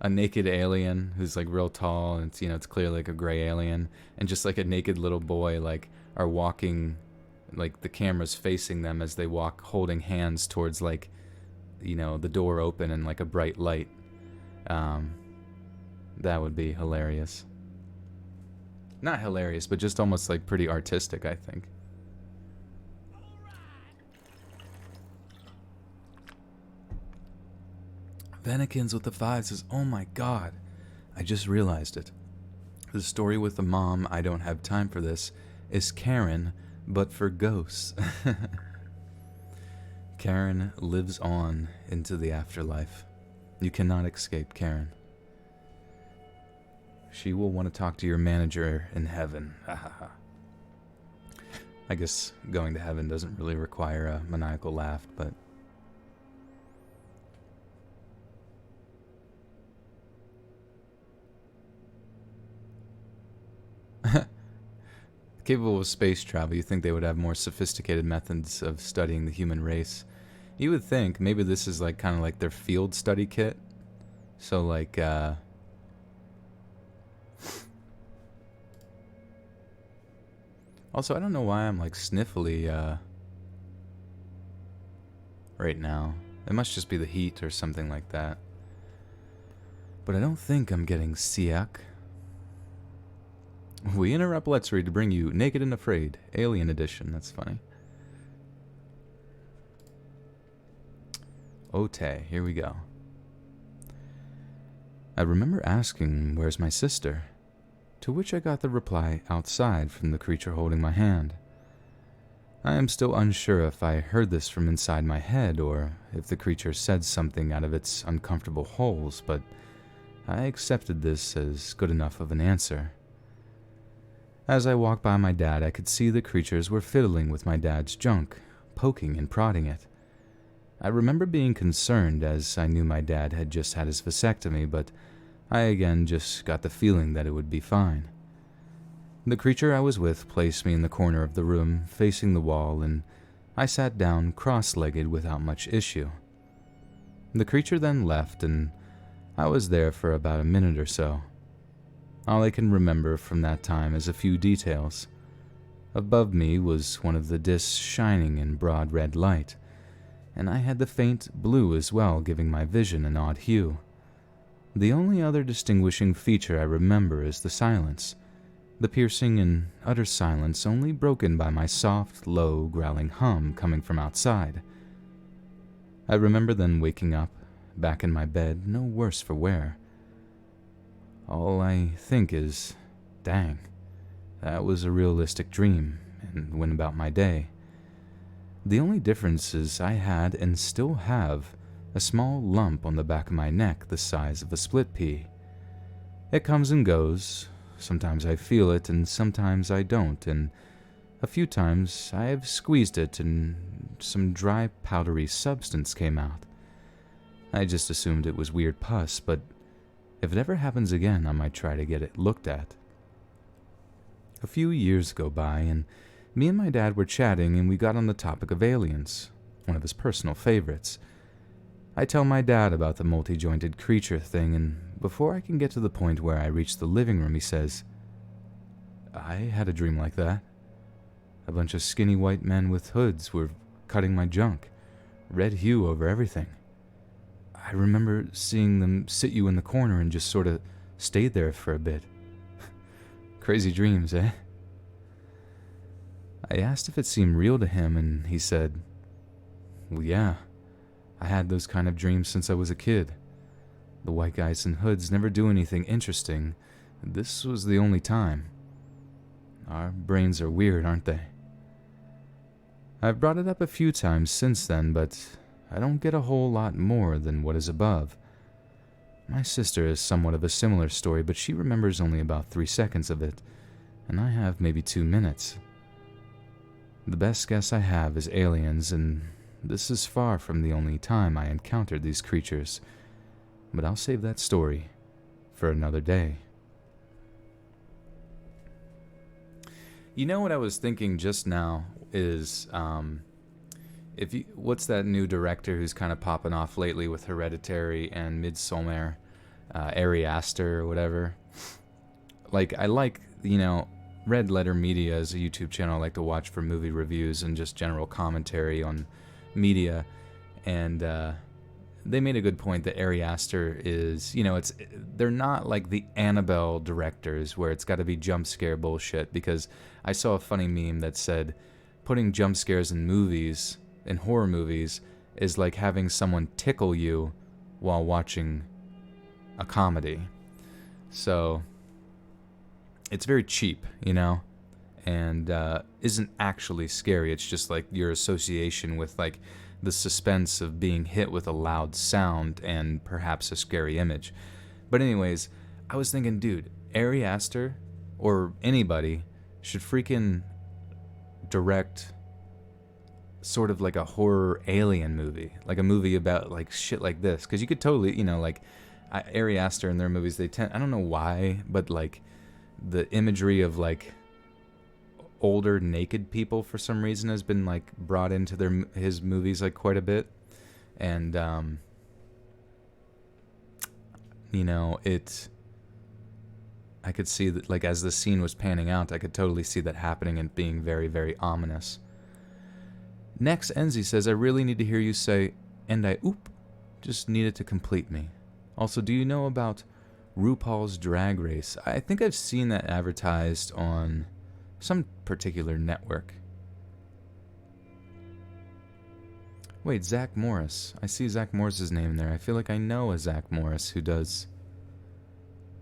a naked alien who's like real tall, and it's, you know, it's clearly like a gray alien, and just like a naked little boy like are walking, like the camera's facing them as they walk holding hands towards like, you know, the door open and like a bright light. That would be hilarious. Not hilarious, but just almost like pretty artistic, I think. Vanikins with the 5 says, "Oh my god, I just realized it. The story with the mom, I don't have time for this, is Karen, but for ghosts." Karen lives on into the afterlife. You cannot escape Karen. She will want to talk to your manager in heaven. I guess going to heaven doesn't really require a maniacal laugh, but... Capable of space travel, you think they would have more sophisticated methods of studying the human race. You would think maybe this is like kind of like their field study kit. So like also, I don't know why I'm like sniffly right now. It must just be the heat or something like that. But I don't think I'm getting sick. We interrupt Let's Read to bring you Naked and Afraid, Alien Edition. That's funny. Ote, here we go. I remember asking, "Where's my sister?" To which I got the reply, "Outside," from the creature holding my hand. I am still unsure if I heard this from inside my head or if the creature said something out of its uncomfortable holes, but I accepted this as good enough of an answer. As I walked by my dad, I could see the creatures were fiddling with my dad's junk, poking and prodding it. I remember being concerned as I knew my dad had just had his vasectomy, but I again just got the feeling that it would be fine. The creature I was with placed me in the corner of the room, facing the wall, and I sat down cross-legged without much issue. The creature then left, and I was there for about a minute or so. All I can remember from that time is a few details. Above me was one of the discs shining in broad red light, and I had the faint blue as well, giving my vision an odd hue. The only other distinguishing feature I remember is the silence, the piercing and utter silence only broken by my soft, low, growling hum coming from outside. I remember then waking up, back in my bed, no worse for wear. All I think is, dang, that was a realistic dream, and went about my day. The only difference is I had, and still have, a small lump on the back of my neck the size of a split pea. It comes and goes. Sometimes I feel it, and sometimes I don't, and a few times I have squeezed it and some dry, powdery substance came out. I just assumed it was weird pus, but if it ever happens again, I might try to get it looked at. A few years go by, and me and my dad were chatting, and we got on the topic of aliens, one of his personal favorites. I tell my dad about the multi-jointed creature thing, and before I can get to the point where I reach the living room, he says, "I had a dream like that. A bunch of skinny white men with hoods were cutting my junk, red hue over everything. I remember seeing them sit you in the corner and just sort of stayed there for a bit. Crazy dreams, eh?" I asked if it seemed real to him, and he said, "Well, yeah, I had those kind of dreams since I was a kid. The white guys in hoods never do anything interesting. This was the only time. Our brains are weird, aren't they?" I've brought it up a few times since then, but I don't get a whole lot more than what is above. My sister is somewhat of a similar story, but she remembers only about 3 seconds of it, and I have maybe 2 minutes. The best guess I have is aliens, and this is far from the only time I encountered these creatures, but I'll save that story for another day. You know what I was thinking just now is, what's that new director who's kind of popping off lately with Hereditary and Midsommar, Ari Aster or whatever? Like, I like, Red Letter Media is a YouTube channel I like to watch for movie reviews and just general commentary on media, and they made a good point that Ari Aster is, they're not like the Annabelle directors where it's got to be jump scare bullshit, because I saw a funny meme that said putting jump scares in movies, in horror movies, is like having someone tickle you while watching a comedy. So it's very cheap, and isn't actually scary. It's just like your association with like the suspense of being hit with a loud sound and perhaps a scary image. But anyways, I was thinking, dude, Ari Aster or anybody should freaking direct sort of like a horror alien movie, like a movie about like shit like this, because you could totally, like Ari Aster in their movies, they tend, I don't know why, but like the imagery of like older naked people for some reason has been like brought into his movies like quite a bit. And I could see that, like, as the scene was panning out, I could totally see that happening and being very, very ominous. Next, Enzi says, I really need to hear you say, and I just needed to complete me. Also, do you know about RuPaul's Drag Race? I think I've seen that advertised on some particular network. Wait, Zach Morris. I see Zach Morris's name there. I feel like I know a Zach Morris who does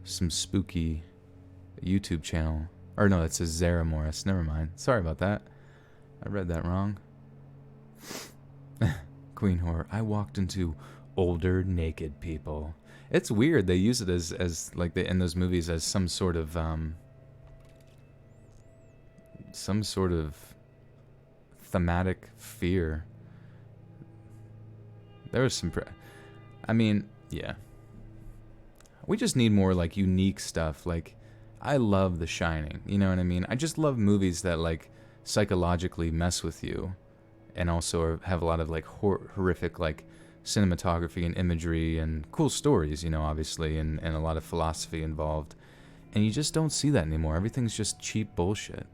some spooky YouTube channel. Or no, that says Zara Morris. Never mind. Sorry about that. I read that wrong. Queen Horror. I walked into older naked people. It's weird. They use it as like in those movies as some sort of thematic fear. There was some yeah. We just need more like unique stuff. Like, I love The Shining, you know what I mean? I just love movies that like psychologically mess with you and also have a lot of like horrific like cinematography and imagery and cool stories, obviously, and a lot of philosophy involved. And you just don't see that anymore. Everything's just cheap bullshit.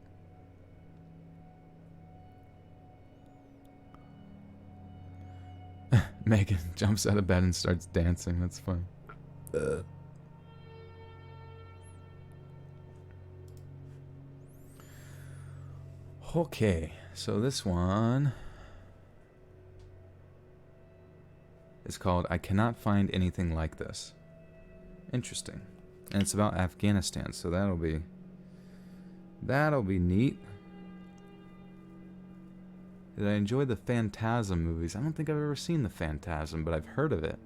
Megan jumps out of bed and starts dancing. That's fun. Okay, so this one is called I Cannot Find Anything Like This. Interesting. And it's about Afghanistan, so that'll be neat. Did I enjoy the Phantasm movies? I don't think I've ever seen the Phantasm, but I've heard of it.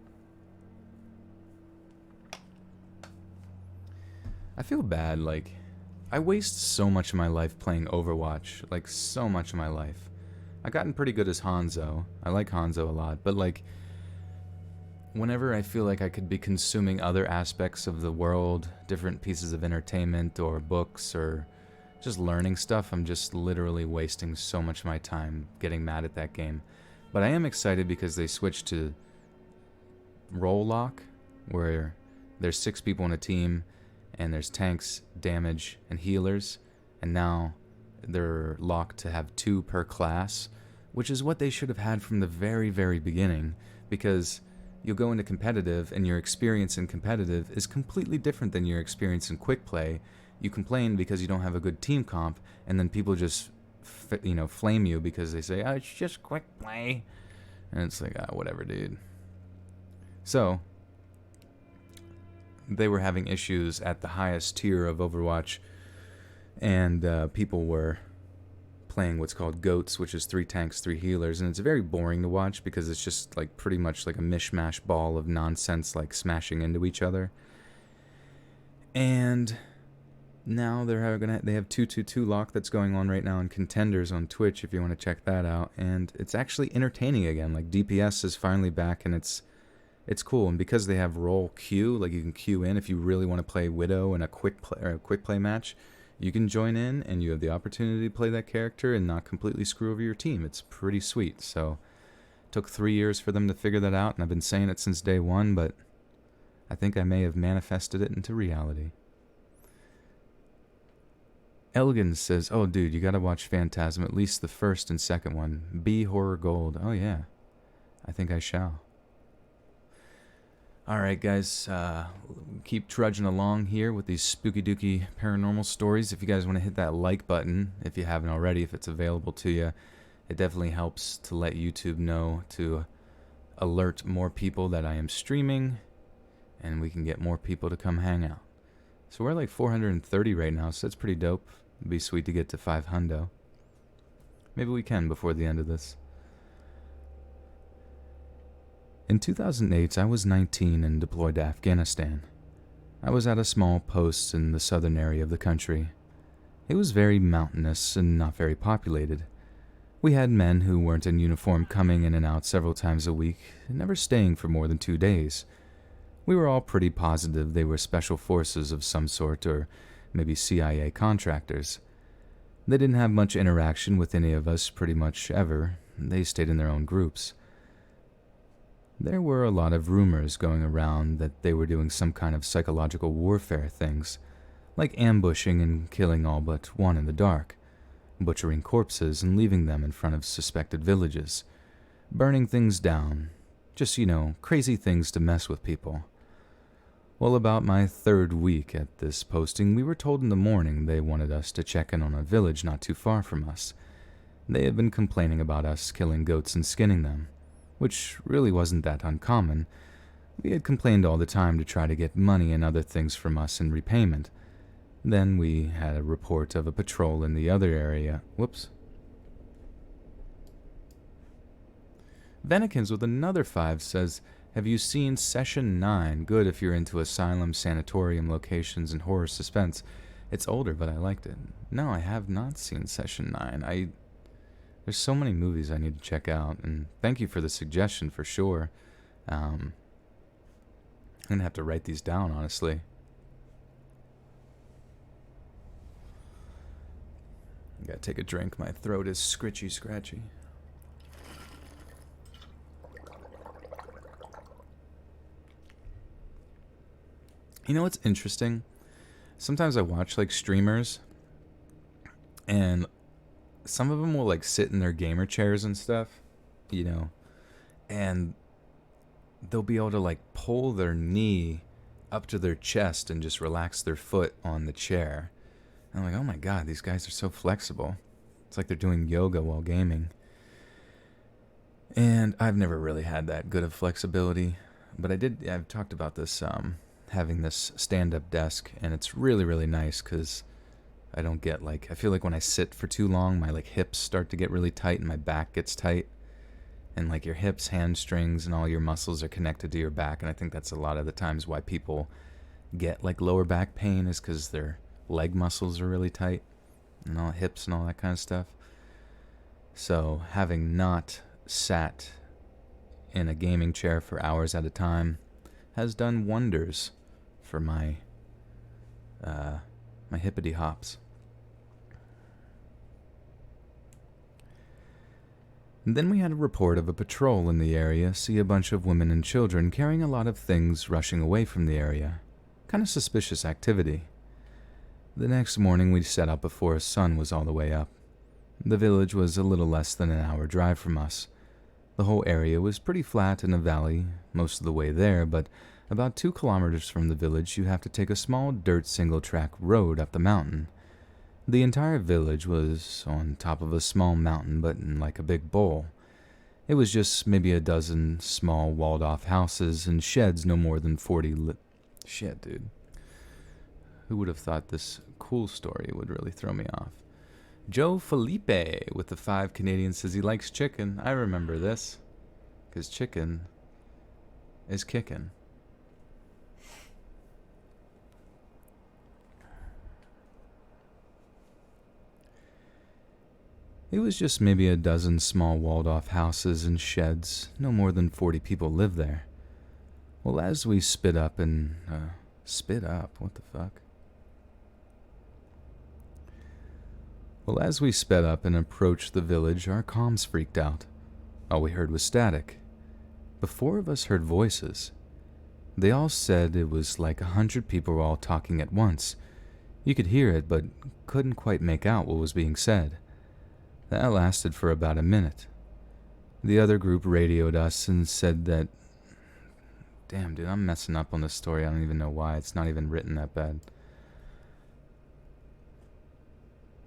I feel bad, like, I waste so much of my life playing Overwatch, like, so much of my life. I've gotten pretty good as Hanzo. I like Hanzo a lot, but, like, whenever I feel like I could be consuming other aspects of the world, different pieces of entertainment or books or just learning stuff, I'm just literally wasting so much of my time getting mad at that game. But I am excited because they switched to role lock, where there's 6 people in a team, and there's tanks, damage, and healers, and now they're locked to have 2 per class, which is what they should have had from the very, very beginning, because you'll go into competitive, and your experience in competitive is completely different than your experience in quick play. You complain because you don't have a good team comp, and then people just, flame you because they say, oh, it's just quick play. And it's like, whatever, dude. So, they were having issues at the highest tier of Overwatch, and people were playing what's called GOATs, which is 3 tanks, 3 healers, and it's very boring to watch because it's just like pretty much like a mishmash ball of nonsense, like smashing into each other. And now they have 2-2-2 lock that's going on right now in Contenders on Twitch if you want to check that out, and it's actually entertaining again. Like, DPS is finally back, and it's cool. And because they have role queue, like you can queue in if you really want to play Widow in a quick play match, you can join in and you have the opportunity to play that character and not completely screw over your team. It's pretty sweet. So it took 3 years for them to figure that out, and I've been saying it since day one, but I think I may have manifested it into reality. Elgin says, oh dude, you gotta watch Phantasm, at least the first and second one. B Horror Gold. Oh yeah, I think I shall. Alright guys, keep trudging along here with these spooky dooky paranormal stories. If you guys want to hit that like button, if you haven't already, if it's available to you, it definitely helps to let YouTube know to alert more people that I am streaming, and we can get more people to come hang out. So we're like 430 right now, so that's pretty dope. It'd be sweet to get to 500. Maybe we can before the end of this. In 2008, I was 19 and deployed to Afghanistan. I was at a small post in the southern area of the country. It was very mountainous and not very populated. We had men who weren't in uniform coming in and out several times a week, never staying for more than 2 days. We were all pretty positive they were special forces of some sort, or maybe CIA contractors. They didn't have much interaction with any of us pretty much ever. They stayed in their own groups. There were a lot of rumors going around that they were doing some kind of psychological warfare things, like ambushing and killing all but one in the dark, butchering corpses and leaving them in front of suspected villages, burning things down, just, crazy things to mess with people. Well, about my 3rd week at this posting, we were told in the morning they wanted us to check in on a village not too far from us. They had been complaining about us killing goats and skinning them, which really wasn't that uncommon. We had complained all the time to try to get money and other things from us in repayment. Then we had a report of a patrol in the other area. Whoops. Venikins with another 5 says, have you seen Session 9? Good if you're into asylum, sanatorium locations, and horror suspense. It's older, but I liked it. No, I have not seen Session 9. There's so many movies I need to check out, and thank you for the suggestion for sure. I'm going to have to write these down, honestly. I gotta take a drink. My throat is scratchy. You know what's interesting? Sometimes I watch streamers, and some of them will sit in their gamer chairs and stuff, and they'll be able to pull their knee up to their chest and just relax their foot on the chair. And I'm like, oh my god, these guys are so flexible. It's like they're doing yoga while gaming. And I've never really had that good of flexibility, but I've talked about this, having this stand-up desk, and it's really, really nice because I don't get I feel like when I sit for too long, my hips start to get really tight and my back gets tight. And your hips, hamstrings, and all your muscles are connected to your back, and I think that's a lot of the times why people get lower back pain is because their leg muscles are really tight, and all hips and all that kind of stuff. So having not sat in a gaming chair for hours at a time has done wonders for my hippity hops. And then we had a report of a patrol in the area see a bunch of women and children carrying a lot of things rushing away from the area. Kind of suspicious activity. The next morning we set up before the sun was all the way up. The village was a little less than an hour drive from us. The whole area was pretty flat in a valley most of the way there, but about 2 kilometers from the village you have to take a small dirt single-track road up the mountain. The entire village was on top of a small mountain, but in a big bowl. It was just maybe a dozen small walled-off houses and sheds no more than 40 Shit, dude. Who would have thought this cool story would really throw me off? Joe Felipe with the 5 Canadian says he likes chicken. I remember this, because chicken is kickin'. It was just maybe a dozen small walled-off houses and sheds. No more than 40 people lived there. Well, as we sped up and... sped up? What the fuck? Well, as we sped up and approached the village, our comms freaked out. All we heard was static. But 4 of us heard voices. They all said it was like 100 people were all talking at once. You could hear it, but couldn't quite make out what was being said. That lasted for about a minute. The other group radioed us and said that... Damn, dude, I'm messing up on this story. I don't even know why. It's not even written that bad.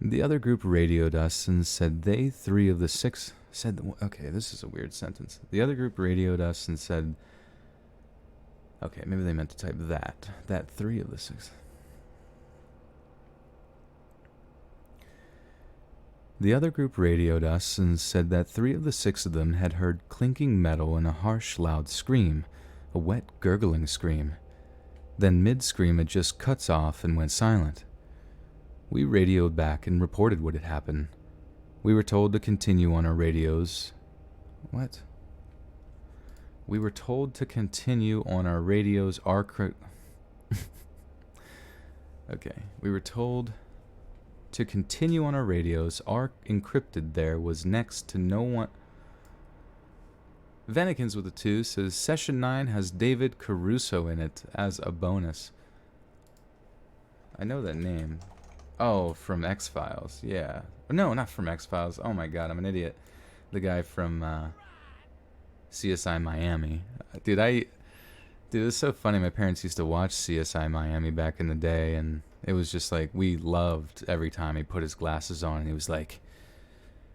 The other group radioed us and said they 3 of the 6... Okay, this is a weird sentence. The other group radioed us and said... Okay, maybe they meant to type that. That 3 of the 6... The other group radioed us and said that 3 of the 6 of them had heard clinking metal and a harsh, loud scream, a wet, gurgling scream. Then mid-scream it just cuts off and went silent. We radioed back and reported what had happened. We were told to continue on our radios. What? We were told to continue on our radios. Okay. We were told to continue on our radios. Our encrypted there was next to no one. Venikins with a 2 says Session 9 has David Caruso in it as a bonus. I know that name. Oh, from X-Files. Yeah. No, not from X-Files. Oh my god, I'm an idiot. The guy from CSI Miami. Dude, it's so funny. My parents used to watch CSI Miami back in the day, and it was just like, we loved every time he put his glasses on and he was like,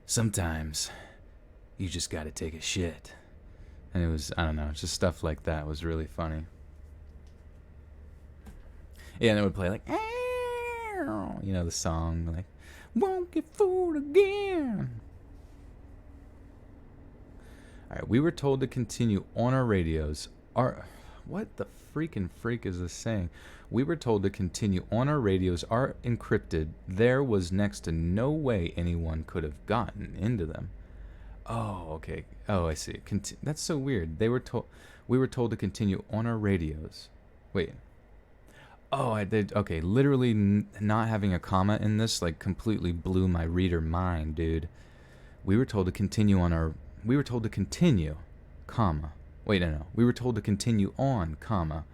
sometimes you just gotta take a shit. And it was, I don't know, just stuff like that was really funny. Yeah, and it would play like, you know, the song, like, won't get fooled again. Alright, we were told to continue on our radios. What the freaking freak is this saying? We were told to continue on our radios are encrypted. There was next to no way anyone could have gotten into them. Oh, okay. Oh, I see. That's so weird. We were told to continue on our radios. Wait. Oh, I did. Okay, literally not having a comma in this like completely blew my reader mind, dude. We were told to continue on our. We were told to continue, comma. Wait, no. We were told to continue on, comma.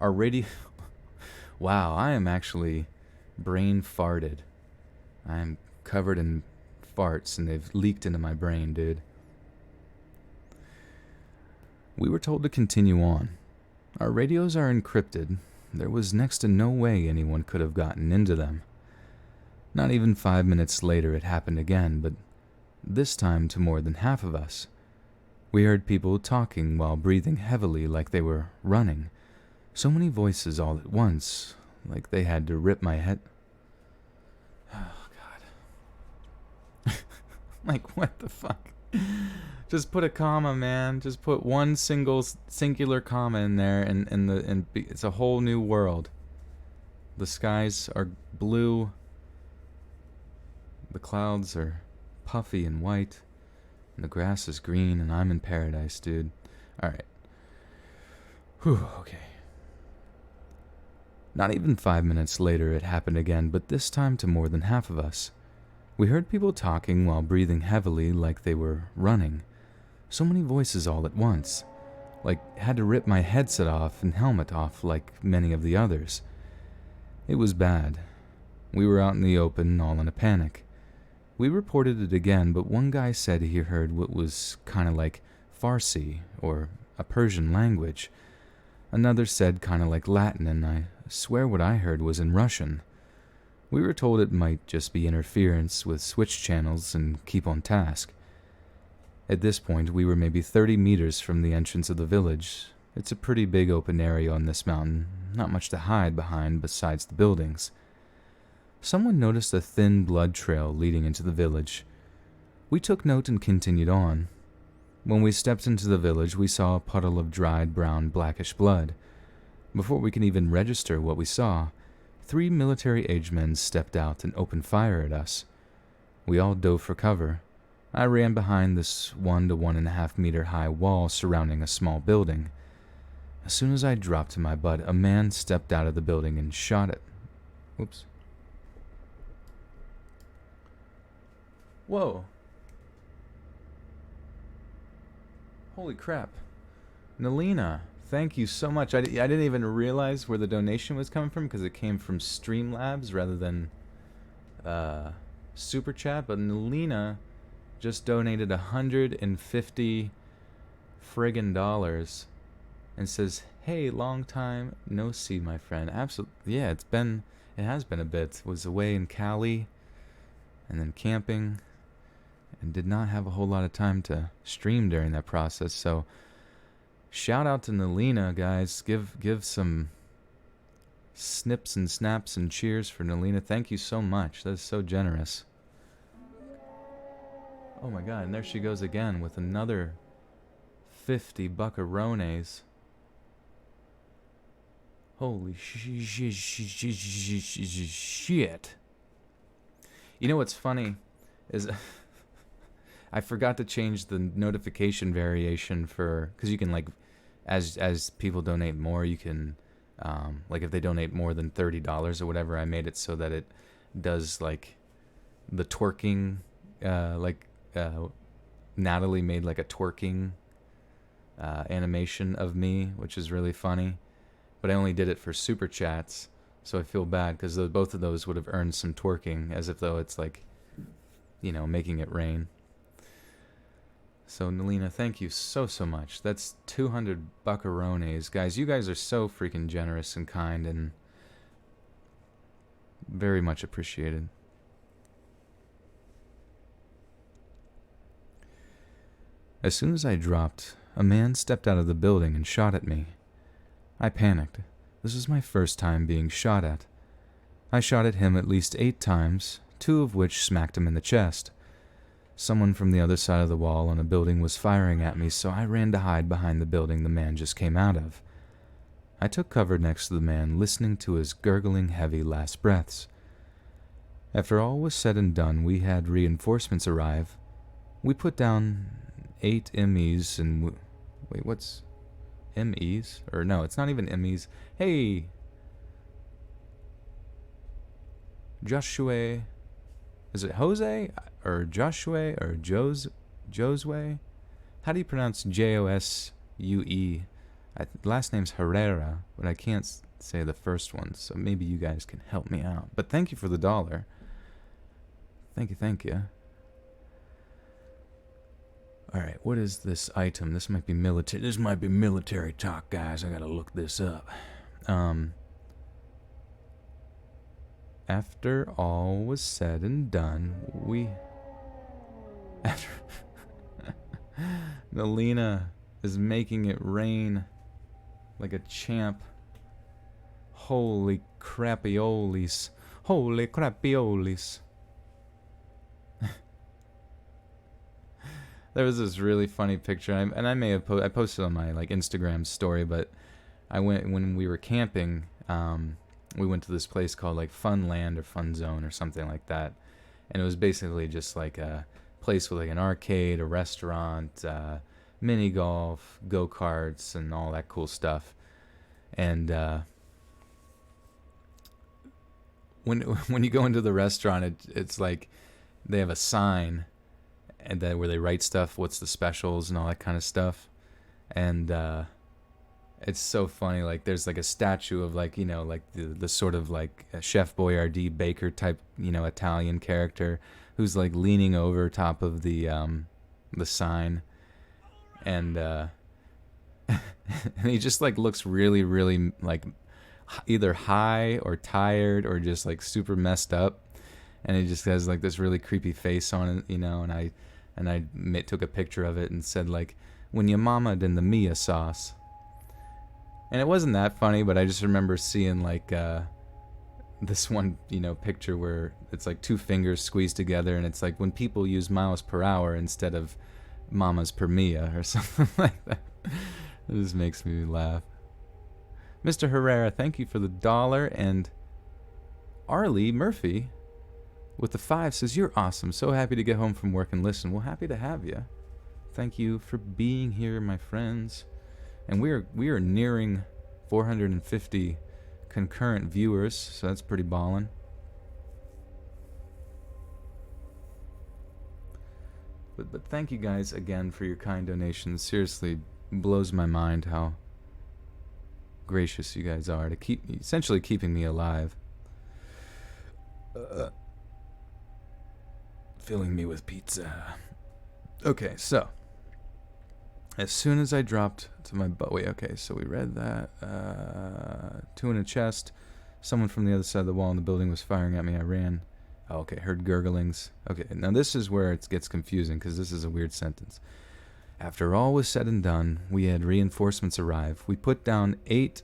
Our radio. Wow, I am actually brain farted. I am covered in farts and they've leaked into my brain, dude. We were told to continue on. Our radios are encrypted. There was next to no way anyone could have gotten into them. Not even 5 minutes later it happened again, but this time to more than half of us. We heard people talking while breathing heavily like they were running. So many voices all at once, like they had to rip my head. Oh, God. Like, what the fuck? Just put a comma, man. Just put one singular comma in there, and it's a whole new world. The skies are blue. The clouds are puffy and white. And the grass is green, and I'm in paradise, dude. Alright. Whew, okay. Not even 5 minutes later it happened again, but this time to more than half of us. We heard people talking while breathing heavily like they were running. So many voices all at once. Like, had to rip my headset off and helmet off like many of the others. It was bad. We were out in the open, all in a panic. We reported it again, but one guy said he heard what was kind of like Farsi, or a Persian language. Another said kind of like Latin, and I swear what I heard was in Russian. We were told it might just be interference with switch channels and keep on task. At this point, we were maybe 30 meters from the entrance of the village. It's a pretty big open area on this mountain, not much to hide behind besides the buildings. Someone noticed a thin blood trail leading into the village. We took note and continued on. When we stepped into the village, we saw a puddle of dried brown blackish blood. Before we could even register what we saw, 3 military-aged men stepped out and opened fire at us. We all dove for cover. I ran behind this 1 to 1.5 meter high wall surrounding a small building. As soon as I dropped to my butt, a man stepped out of the building and shot it. Whoops. Whoa. Holy crap. Nalina, thank you so much. I didn't even realize where the donation was coming from because it came from Streamlabs rather than Super Chat. But Nalina just donated $150 friggin' dollars and says, "Hey, long time no see, my friend." Absolutely, yeah. It has been a bit. Was away in Cali, and then camping, and did not have a whole lot of time to stream during that process. So, shout out to Nalina, guys. Give some snips and snaps and cheers for Nalina. Thank you so much. That is so generous. Oh my god, and there she goes again with another 50 buckarones. Holy shit. You know what's funny is I forgot to change the notification variation for, because you can like, as people donate more, you can, like if they donate more than $30 or whatever, I made it so that it does like the twerking, Natalie made like a twerking animation of me, which is really funny. But I only did it for super chats, so I feel bad because both of those would have earned some twerking, as if though it's like, making it rain. So, Nelina, thank you so much. That's 200 buckarones. Guys, you guys are so freaking generous and kind and very much appreciated. As soon as I dropped, a man stepped out of the building and shot at me. I panicked. This was my first time being shot at. I shot at him at least 8 times, 2 of which smacked him in the chest. Someone from the other side of the wall on a building was firing at me, so I ran to hide behind the building the man just came out of. I took cover next to the man, listening to his gurgling, heavy last breaths. After all was said and done, we had reinforcements arrive. We put down 8 MEs and... Wait, what's... MEs? Or no, it's not even MEs. Hey! Joshua... Is it Jose? Or Joshua? Or Josue? How do you pronounce Josue? Last name's Herrera, but I can't say the first one, so maybe you guys can help me out. But thank you for the $1. Thank you. Alright, what is this item? This might be military. This might be military talk, guys. I gotta look this up. After all was said and done, Melina is making it rain like a champ. Holy crapiolis. Holy crapiolis. There was this really funny picture, and I may have I posted on my like Instagram story, but I went when we were camping. We went to this place called like Fun Land or Fun Zone or something like that, and it was basically just like a place with like an arcade, a restaurant, mini golf, go-karts, and all that cool stuff. And when you go into the restaurant, it's like they have a sign, and where they write stuff, what's the specials and all that kind of stuff. And it's so funny, like there's like a statue of like, like the sort of like a Chef Boyardee baker type, Italian character who's like leaning over top of the sign, and and he just like looks really, really like either high or tired or just like super messed up, and he just has like this really creepy face on it, and I took a picture of it and said like, when your mama in the Mia sauce. And it wasn't that funny, but I just remember seeing like this one, picture where it's like 2 fingers squeezed together, and it's like when people use miles per hour instead of mamas per mia or something like that. It just makes me laugh. Mr. Herrera, thank you for the $1, and Arlie Murphy with the 5 says, you're awesome. So happy to get home from work and listen. Well, happy to have you. Thank you for being here, my friends. And we are nearing 450 concurrent viewers, so that's pretty ballin'. But thank you guys again for your kind donations. Seriously, blows my mind how gracious you guys are to essentially keeping me alive. Filling me with pizza. Okay, so as soon as I dropped to my butt... Wait, okay, so we read that. 2 in a chest. Someone from the other side of the wall in the building was firing at me. I ran. Oh, okay, heard gurglings. Okay, now this is where it gets confusing, because this is a weird sentence. After all was said and done, we had reinforcements arrive. We put down 8...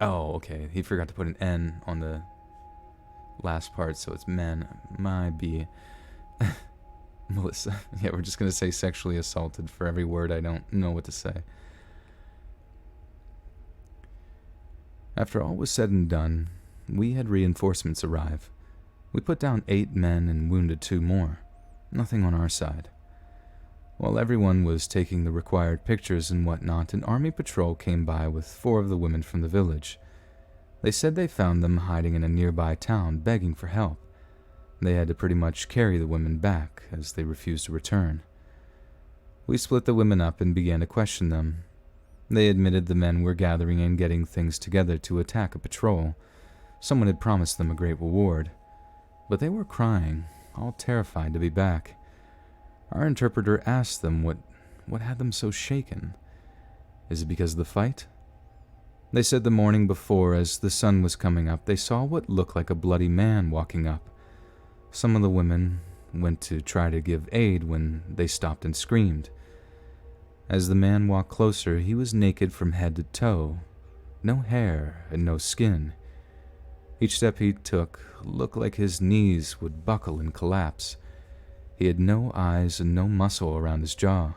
Oh, okay, he forgot to put an N on the last part, so it's men. My B. Melissa. Yeah, we're just going to say sexually assaulted for every word I don't know what to say. After all was said and done, we had reinforcements arrive. We put down 8 men and wounded 2 more. Nothing on our side. While everyone was taking the required pictures and whatnot, an army patrol came by with 4 of the women from the village. They said they found them hiding in a nearby town, begging for help. They had to pretty much carry the women back, as they refused to return. We split the women up and began to question them. They admitted the men were gathering and getting things together to attack a patrol. Someone had promised them a great reward. But they were crying, all terrified to be back. Our interpreter asked them what had them so shaken. Is it because of the fight? They said the morning before, as the sun was coming up, they saw what looked like a bloody man walking up. Some of the women went to try to give aid when they stopped and screamed. As the man walked closer, he was naked from head to toe, no hair and no skin. Each step he took looked like his knees would buckle and collapse. He had no eyes and no muscle around his jaw.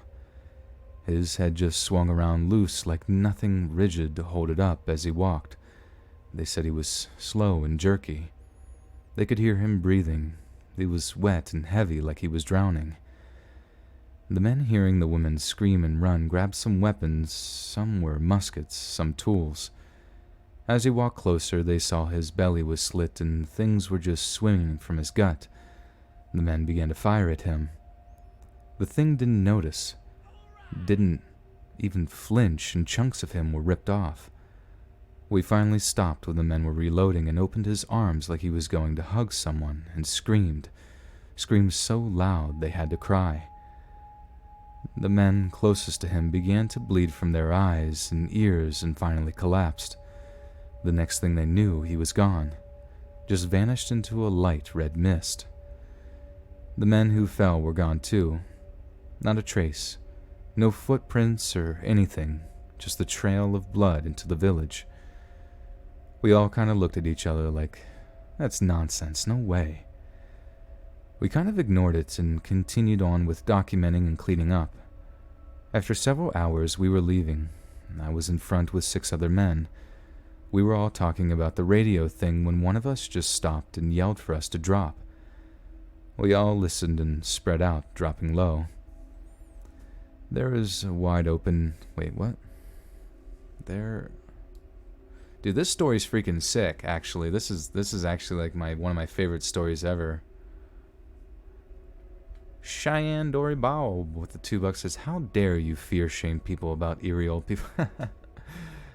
His head just swung around loose like nothing rigid to hold it up as he walked. They said he was slow and jerky. They could hear him breathing. He was wet and heavy like he was drowning. The men, hearing the women scream and run, grabbed some weapons. Some were muskets, some tools. As he walked closer, they saw his belly was slit and things were just swimming from his gut. The men began to fire at him. The thing didn't notice, didn't even flinch, and chunks of him were ripped off. We finally stopped when the men were reloading and opened his arms like he was going to hug someone, and screamed so loud they had to cry. The men closest to him began to bleed from their eyes and ears and finally collapsed. The next thing they knew, he was gone, just vanished into a light red mist. The men who fell were gone too. Not a trace. No footprints or anything, just the trail of blood into the village. We all kind of looked at each other like, that's nonsense, no way. We kind of ignored it and continued on with documenting and cleaning up. After several hours, we were leaving. I was in front with 6 other men. We were all talking about the radio thing when one of us just stopped and yelled for us to drop. We all listened and spread out, dropping low. There is a wide open... Wait, what? There... Dude, this story's freaking sick, actually. This is actually like one of my favorite stories ever. Cheyenne Dory Bob with the $2 says, how dare you fear-shame people about eerie old people?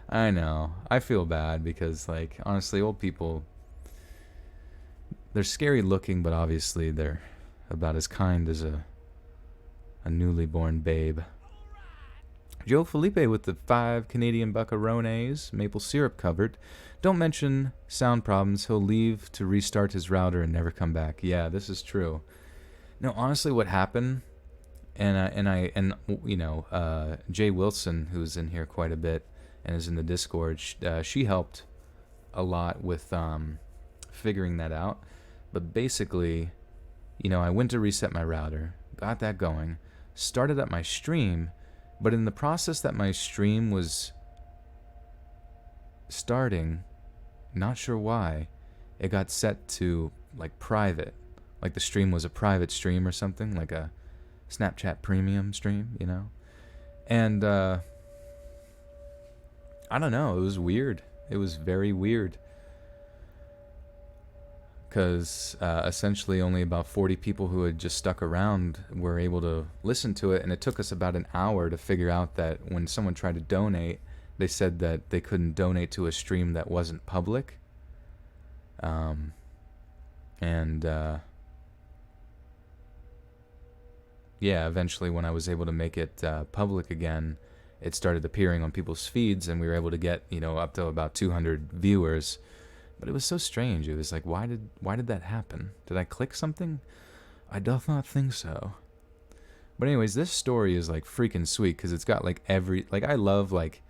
I know. I feel bad because, like, honestly, old people... They're scary looking, but obviously they're about as kind as a newly born babe. Joe Felipe with the 5 Canadian buckarones, maple syrup covered. Don't mention sound problems. He'll leave to restart his router and never come back. Yeah, this is true. No, honestly, what happened, and you know, Jay Wilson, who's in here quite a bit and is in the Discord, she helped a lot with figuring that out. But basically, you know, I went to reset my router, got that going, started up my stream, but in the process that my stream was starting, not sure why, it got set to, like, private. Like the stream was a private stream or something, like a Snapchat premium stream, you know? And, I don't know, it was weird. It was very weird. Because essentially only about 40 people who had just stuck around were able to listen to it, and it took us about an hour to figure out that when someone tried to donate, they said that they couldn't donate to a stream that wasn't public. Yeah, eventually when I was able to make it public again, it started appearing on people's feeds, and we were able to get, you know, up to about 200 viewers. But it was so strange. It was like, why did that happen? Did I click something? I doth not think so. But anyways, this story is like freaking sweet because it's got like I love like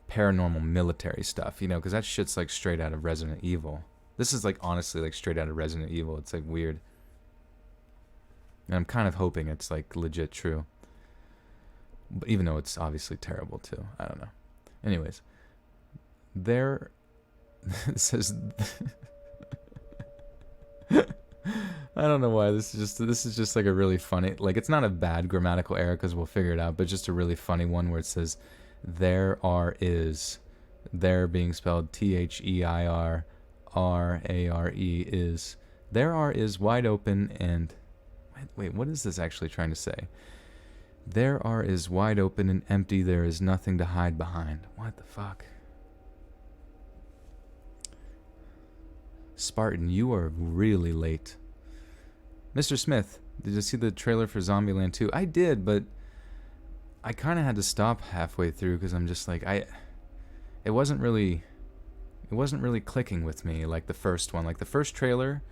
paranormal military stuff, you know, because that shit's like straight out of Resident Evil. This is like honestly like straight out of Resident Evil. It's like weird. And I'm kind of hoping it's like legit true. But even though it's obviously terrible too. I don't know. Anyways, there it says I don't know why this is just like a really funny, like it's not a bad grammatical error because we'll figure it out, but just a really funny one where it says there are is, there being spelled THEIR RARE is, there are is wide open and wait, what is this actually trying to say? There are is wide open and empty, there is nothing to hide behind. What the fuck? Spartan, you are really late. Mr. Smith, did you see the trailer for Zombieland 2? I did, but I kind of had to stop halfway through because I'm just like, it wasn't really clicking with me like the first one. Like the first trailer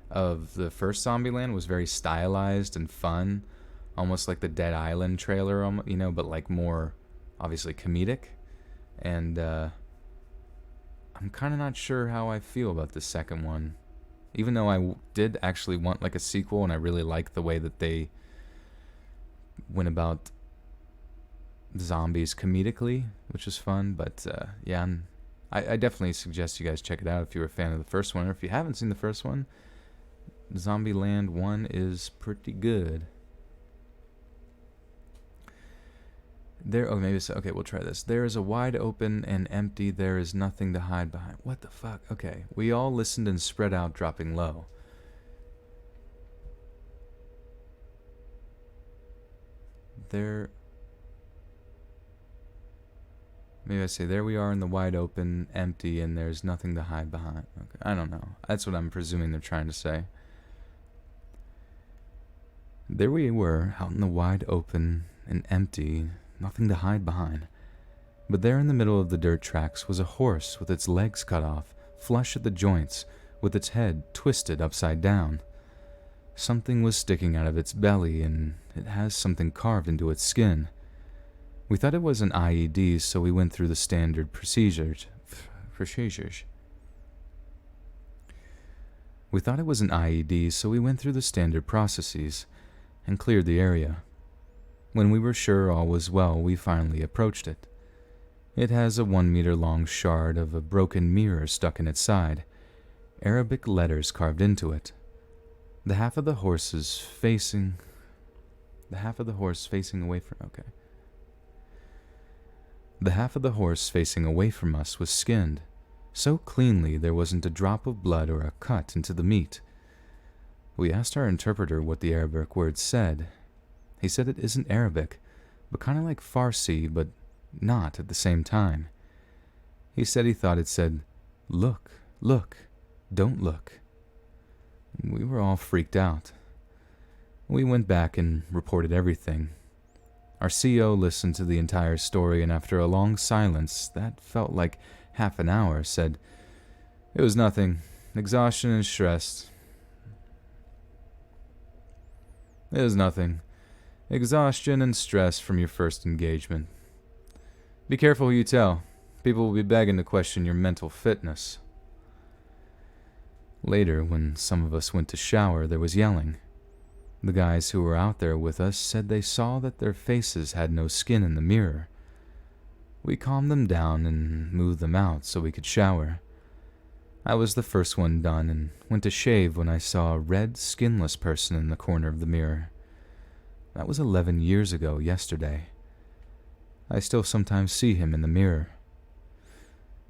of the first Zombieland was very stylized and fun, almost like the Dead Island trailer, you know, but like more obviously comedic. And I'm kind of not sure how I feel about the second one. Even though I did actually want like a sequel, and I really like the way that they went about zombies comedically, which is fun. But yeah, I definitely suggest you guys check it out if you're a fan of the first one. Or if you haven't seen the first one, Zombieland 1 is pretty good. Maybe it's, okay, we'll try this. There is a wide open and empty, there is nothing to hide behind. What the fuck? Okay, we all listened and spread out, dropping low. Maybe I say, there we are in the wide open, empty, and there's nothing to hide behind. Okay, I don't know. That's what I'm presuming they're trying to say. There we were, out in the wide open and empty, nothing to hide behind. But there in the middle of the dirt tracks was a horse with its legs cut off, flush at the joints, with its head twisted upside down. Something was sticking out of its belly, and it has something carved into its skin. We thought it was an IED, so we went through the standard procedures. We thought it was an IED, so we went through the standard processes and cleared the area. When we were sure all was well, we finally approached it. It has a 1 meter long shard of a broken mirror stuck in its side, Arabic letters carved into it. The half of the horse facing away from us was skinned, so cleanly there wasn't a drop of blood or a cut into the meat. We asked our interpreter what the Arabic word said. He said it isn't Arabic, but kind of like Farsi, but not at the same time. He said he thought it said, "Look, look, don't look." We were all freaked out. We went back and reported everything. Our CO listened to the entire story, and after a long silence that felt like half an hour, said, "It was nothing. Exhaustion and stress. It was nothing. Exhaustion and stress from your first engagement. Be careful who you tell. People will be begging to question your mental fitness." Later, when some of us went to shower, there was yelling. The guys who were out there with us said they saw that their faces had no skin in the mirror. We calmed them down and moved them out so we could shower. I was the first one done and went to shave when I saw a red, skinless person in the corner of the mirror. That was 11 years ago yesterday. I still sometimes see him in the mirror.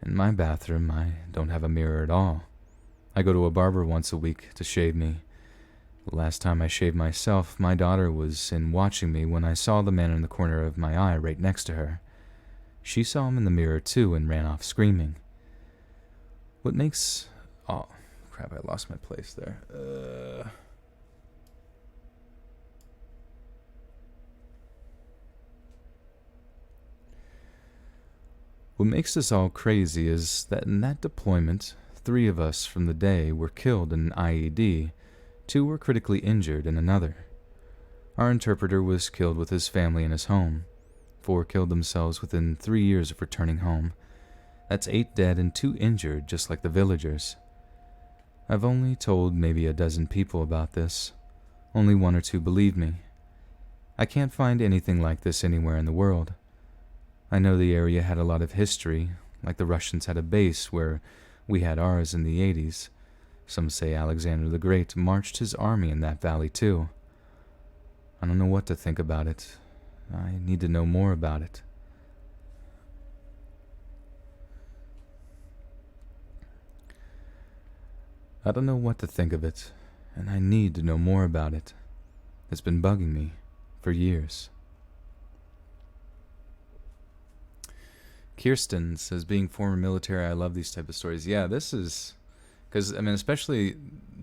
In my bathroom, I don't have a mirror at all. I go to a barber once a week to shave me. The last time I shaved myself, my daughter was in watching me when I saw the man in the corner of my eye right next to her. She saw him in the mirror too and ran off screaming. What makes... Oh, crap, I lost my place there. What makes this all crazy is that in that deployment, 3 of us from the day were killed in an IED, 2 were critically injured in another. Our interpreter was killed with his family in his home. 4 killed themselves within 3 years of returning home. That's 8 dead and 2 injured, just like the villagers. I've only told maybe a dozen people about this. Only one or two believed me. I can't find anything like this anywhere in the world. I know the area had a lot of history, like the Russians had a base where we had ours in the 80s. Some say Alexander the Great marched his army in that valley too. I don't know what to think about it. I need to know more about it. I don't know what to think of it, and I need to know more about it. It's been bugging me for years. Kirsten says, being former military, I love these type of stories. Yeah, this is... Because, I mean, especially,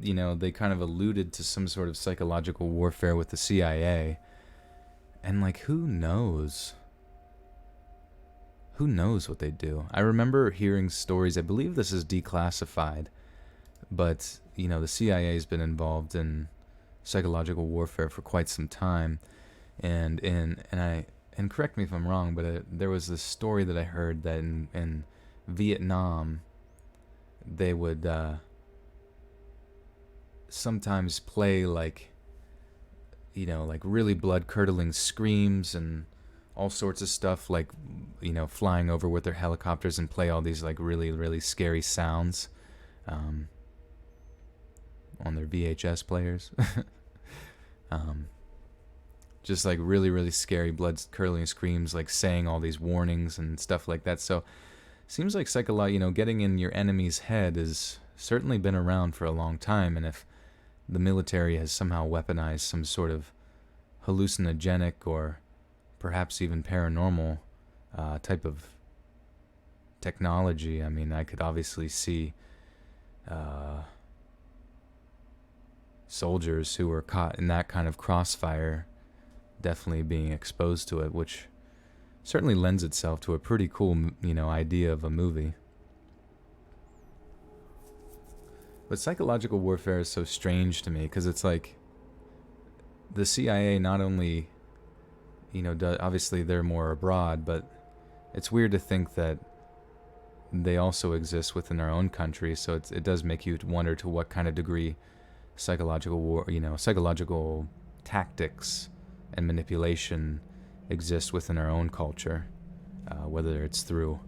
they kind of alluded to some sort of psychological warfare with the CIA. And, who knows? Who knows what they do? I remember hearing stories, I believe this is declassified, but, the CIA has been involved in psychological warfare for quite some time. And correct me if I'm wrong, but there was this story that I heard that in Vietnam, they would sometimes play really blood-curdling screams and all sorts of stuff, flying over with their helicopters and play all these really, really scary sounds on their VHS players. Just really, really scary blood-curdling screams, saying all these warnings and stuff like that. So seems like getting in your enemy's head has certainly been around for a long time, and if the military has somehow weaponized some sort of hallucinogenic or perhaps even paranormal type of technology, I mean, I could obviously see soldiers who were caught in that kind of crossfire definitely being exposed to it, which certainly lends itself to a pretty cool, idea of a movie. But psychological warfare is so strange to me because it's the CIA not only, obviously they're more abroad, but it's weird to think that they also exist within our own country. So it does make you wonder to what kind of degree psychological tactics and manipulation exist within our own culture, whether it's through,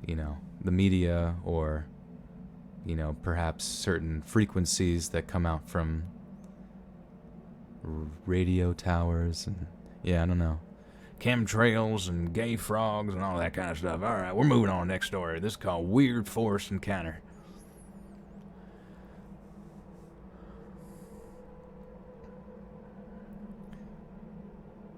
the media or, perhaps certain frequencies that come out from radio towers and, I don't know. Chemtrails and gay frogs and all that kind of stuff. All right, we're moving on to the next story. This is called Weird Forest Encounter.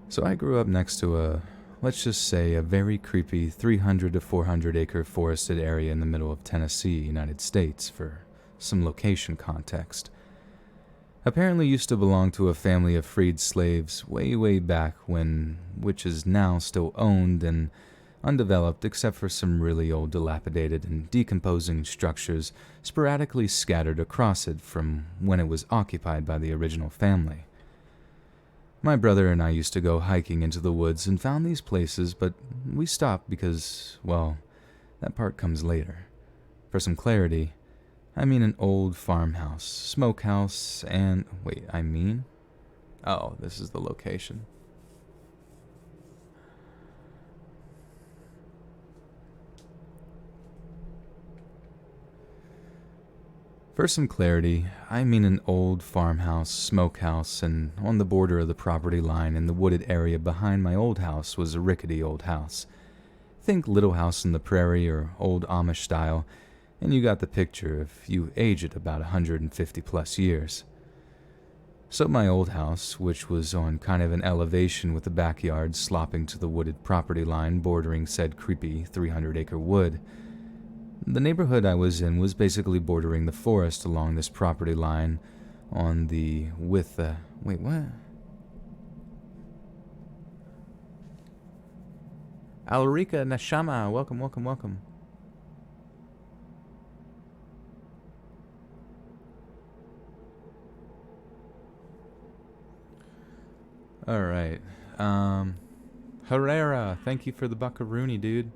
So I grew up next to let's just say, a very creepy 300 to 400 acre forested area in the middle of Tennessee, United States, for some location context. Apparently used to belong to a family of freed slaves way, way back when, which is now still owned and undeveloped except for some really old dilapidated and decomposing structures sporadically scattered across it from when it was occupied by the original family. My brother and I used to go hiking into the woods and found these places, but we stopped because, well, that part comes later. For some clarity, I mean an old farmhouse, smokehouse, and... Oh, this is the location. For some clarity, I mean an old farmhouse, smokehouse, and on the border of the property line in the wooded area behind my old house was a rickety old house. Think Little House on the Prairie or old Amish style, and you got the picture if you age it about 150 plus years. So my old house, which was on kind of an elevation with the backyard slopping to the wooded property line bordering said creepy 300-acre wood, the neighborhood I was in was basically bordering the forest along this property line on the... Wait, what? Alrika Nashama, welcome, welcome, welcome. Alright. Herrera, thank you for the buckaroony, dude.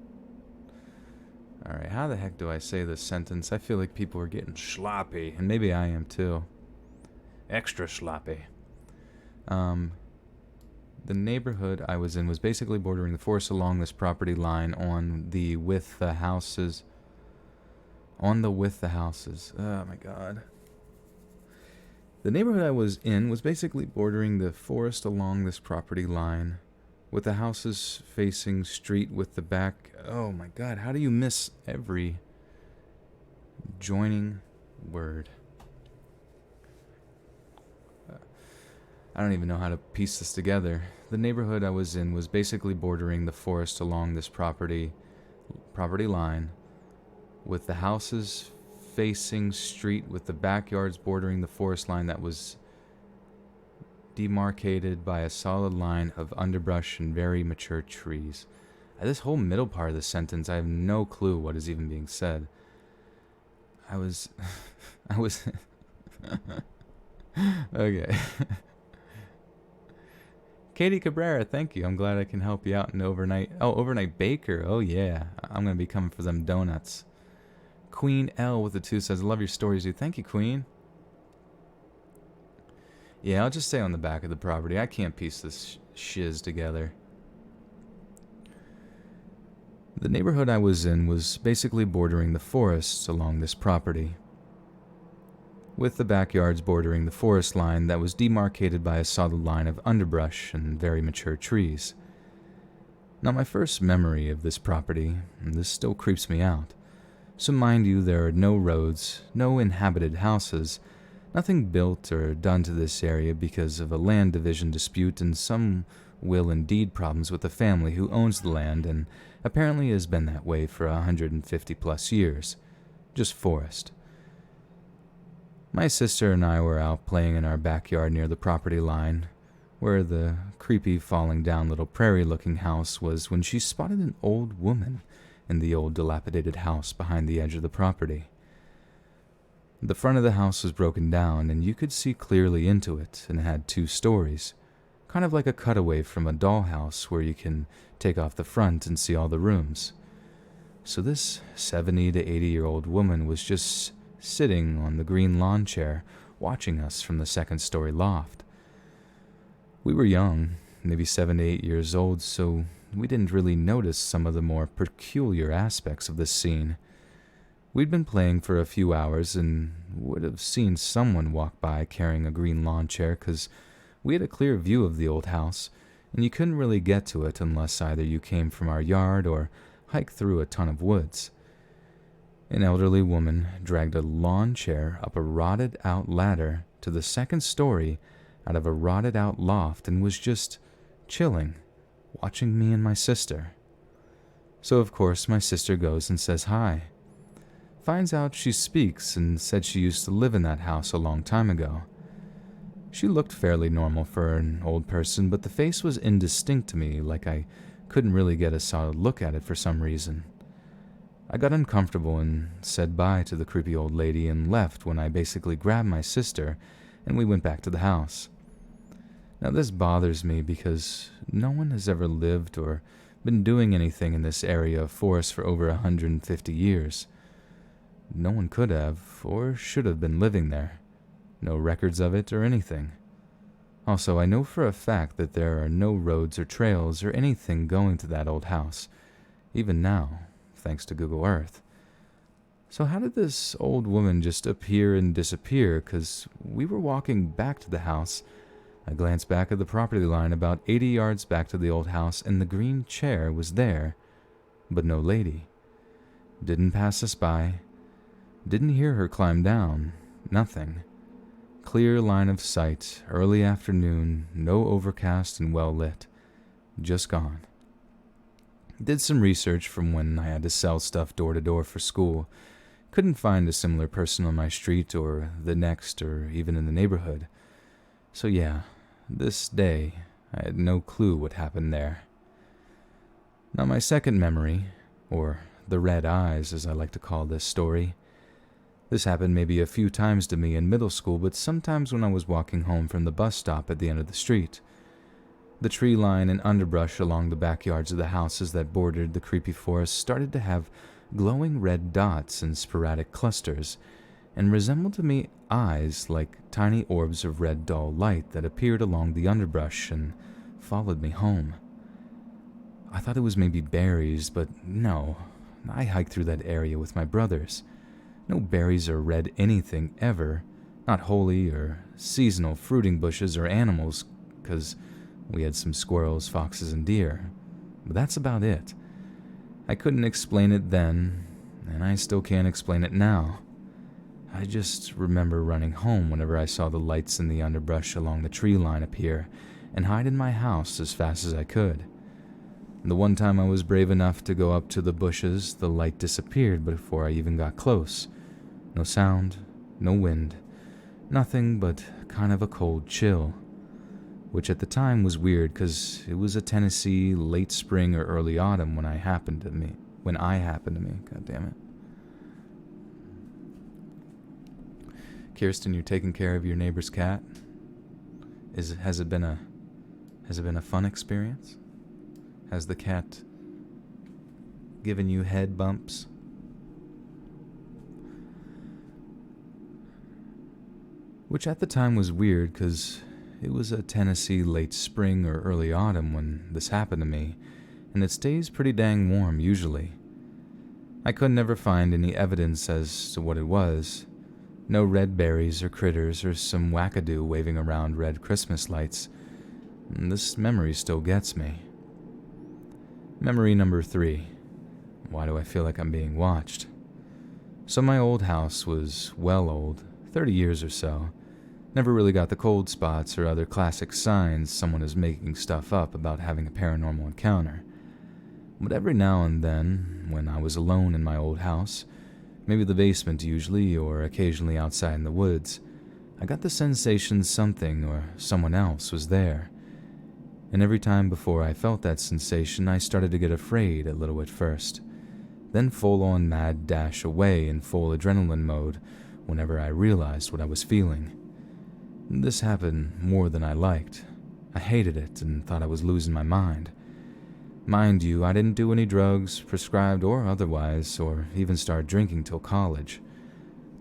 Alright, how the heck do I say this sentence? I feel like people are getting sloppy, and maybe I am too. Extra sloppy. Um, the neighborhood I was in was basically bordering the forest along this property line on the with the houses. On the with the houses. Oh my god. The neighborhood I was in was basically bordering the forest along this property line, with the houses facing street with the back. Oh my god, how do you miss every joining word? I don't even know how to piece this together. The neighborhood I was in was basically bordering the forest along this property line, with the houses facing street with the backyards bordering the forest line that was demarcated by a solid line of underbrush and very mature trees. This whole middle part of the sentence, I have no clue what is even being said. I was okay. Katie Cabrera, thank you. I'm glad I can help you out in overnight. Oh, overnight baker. Oh yeah, I'm gonna be coming for them donuts. Queen L with the 2 says, I love your stories, dude. Thank you, Queen. Yeah, I'll just stay on the back of the property. I can't piece this shiz together. The neighborhood I was in was basically bordering the forests along this property, with the backyards bordering the forest line that was demarcated by a solid line of underbrush and very mature trees. Now, my first memory of this property, and this still creeps me out. So mind you, there are no roads, no inhabited houses, nothing built or done to this area because of a land division dispute and some will and deed problems with the family who owns the land and apparently has been that way for 150 plus years. Just forest. My sister and I were out playing in our backyard near the property line, where the creepy falling down little prairie-looking house was, when she spotted an old woman in the old dilapidated house behind the edge of the property. The front of the house was broken down, and you could see clearly into it, and it had 2 stories, kind of like a cutaway from a dollhouse where you can take off the front and see all the rooms. So this 70 to 80-year-old woman was just sitting on the green lawn chair, watching us from the 2nd-story loft. We were young, maybe 7 to 8 years old, so we didn't really notice some of the more peculiar aspects of this scene. We'd been playing for a few hours and would have seen someone walk by carrying a green lawn chair because we had a clear view of the old house, and you couldn't really get to it unless either you came from our yard or hiked through a ton of woods. An elderly woman dragged a lawn chair up a rotted-out ladder to the 2nd story out of a rotted-out loft and was just chilling, watching me and my sister. So of course my sister goes and says hi. Finds out she speaks and said she used to live in that house a long time ago. She looked fairly normal for an old person, but the face was indistinct to me, like I couldn't really get a solid look at it for some reason. I got uncomfortable and said bye to the creepy old lady and left when I basically grabbed my sister and we went back to the house. Now this bothers me because no one has ever lived or been doing anything in this area of forest for over 150 years. No one could have or should have been living there. No records of it or anything. Also, I know for a fact that there are no roads or trails or anything going to that old house, even now, thanks to Google Earth. So how did this old woman just appear and disappear? 'Cause we were walking back to the house. I glanced back at the property line about 80 yards back to the old house, and the green chair was there, but no lady. Didn't pass us by. Didn't hear her climb down. Nothing. Clear line of sight, early afternoon, no overcast and well lit. Just gone. Did some research from when I had to sell stuff door to door for school. Couldn't find a similar person on my street or the next or even in the neighborhood. So yeah, this day, I had no clue what happened there. Now my second memory, or the red eyes as I like to call this story. This happened maybe a few times to me in middle school, but sometimes when I was walking home from the bus stop at the end of the street. The tree line and underbrush along the backyards of the houses that bordered the creepy forest started to have glowing red dots in sporadic clusters, and resembled to me eyes like tiny orbs of red dull light that appeared along the underbrush and followed me home. I thought it was maybe berries, but no. I hiked through that area with my brothers. No berries or red anything ever, not holy or seasonal fruiting bushes or animals, 'cause we had some squirrels, foxes, and deer. But that's about it. I couldn't explain it then, and I still can't explain it now. I just remember running home whenever I saw the lights in the underbrush along the tree line appear and hide in my house as fast as I could. The one time I was brave enough to go up to the bushes, the light disappeared before I even got close. No sound, no wind, nothing but kind of a cold chill. Which at the time was weird because it was a Tennessee late spring or early autumn when I happened to me. God damn it. Kirsten, you're taking care of your neighbor's cat? Has it been a fun experience? Has the cat given you head bumps? Which at the time was weird because it was a Tennessee late spring or early autumn when this happened to me, and it stays pretty dang warm usually. I could never find any evidence as to what it was. No red berries or critters or some wackadoo waving around red Christmas lights. This memory still gets me. Memory number 3. Why do I feel like I'm being watched? So my old house was well old, 30 years or so. Never really got the cold spots or other classic signs someone is making stuff up about having a paranormal encounter. But every now and then, when I was alone in my old house, maybe the basement usually, or occasionally outside in the woods, I got the sensation something or someone else was there. And every time before I felt that sensation, I started to get afraid a little at first. Then full-on mad dash away in full adrenaline mode whenever I realized what I was feeling. This happened more than I liked. I hated it and thought I was losing my mind. Mind you, I didn't do any drugs, prescribed or otherwise, or even start drinking till college.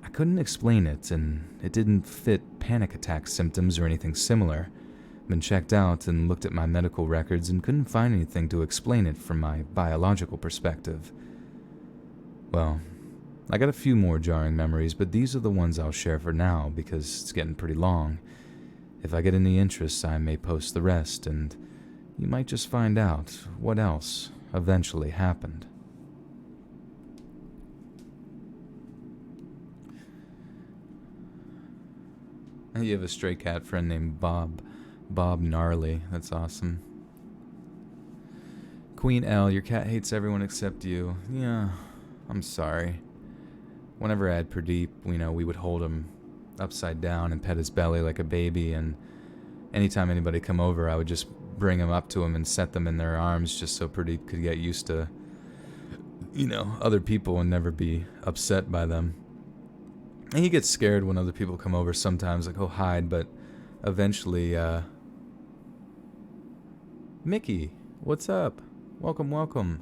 I couldn't explain it, and it didn't fit panic attack symptoms or anything similar. Been checked out and looked at my medical records and couldn't find anything to explain it from my biological perspective. Well, I got a few more jarring memories, but these are the ones I'll share for now because it's getting pretty long. If I get any interest, I may post the rest, and you might just find out what else eventually happened. You have a stray cat friend named Bob Gnarly. That's awesome. Queen L, your cat hates everyone except you. Yeah, I'm sorry. Whenever I had Pradeep, we would hold him upside down and pet his belly like a baby, and anytime anybody come over, I would just bring him up to him and set them in their arms just so Pradeep could get used to, other people and never be upset by them. And he gets scared when other people come over sometimes, like he'll hide, but eventually, Mickey, what's up? Welcome.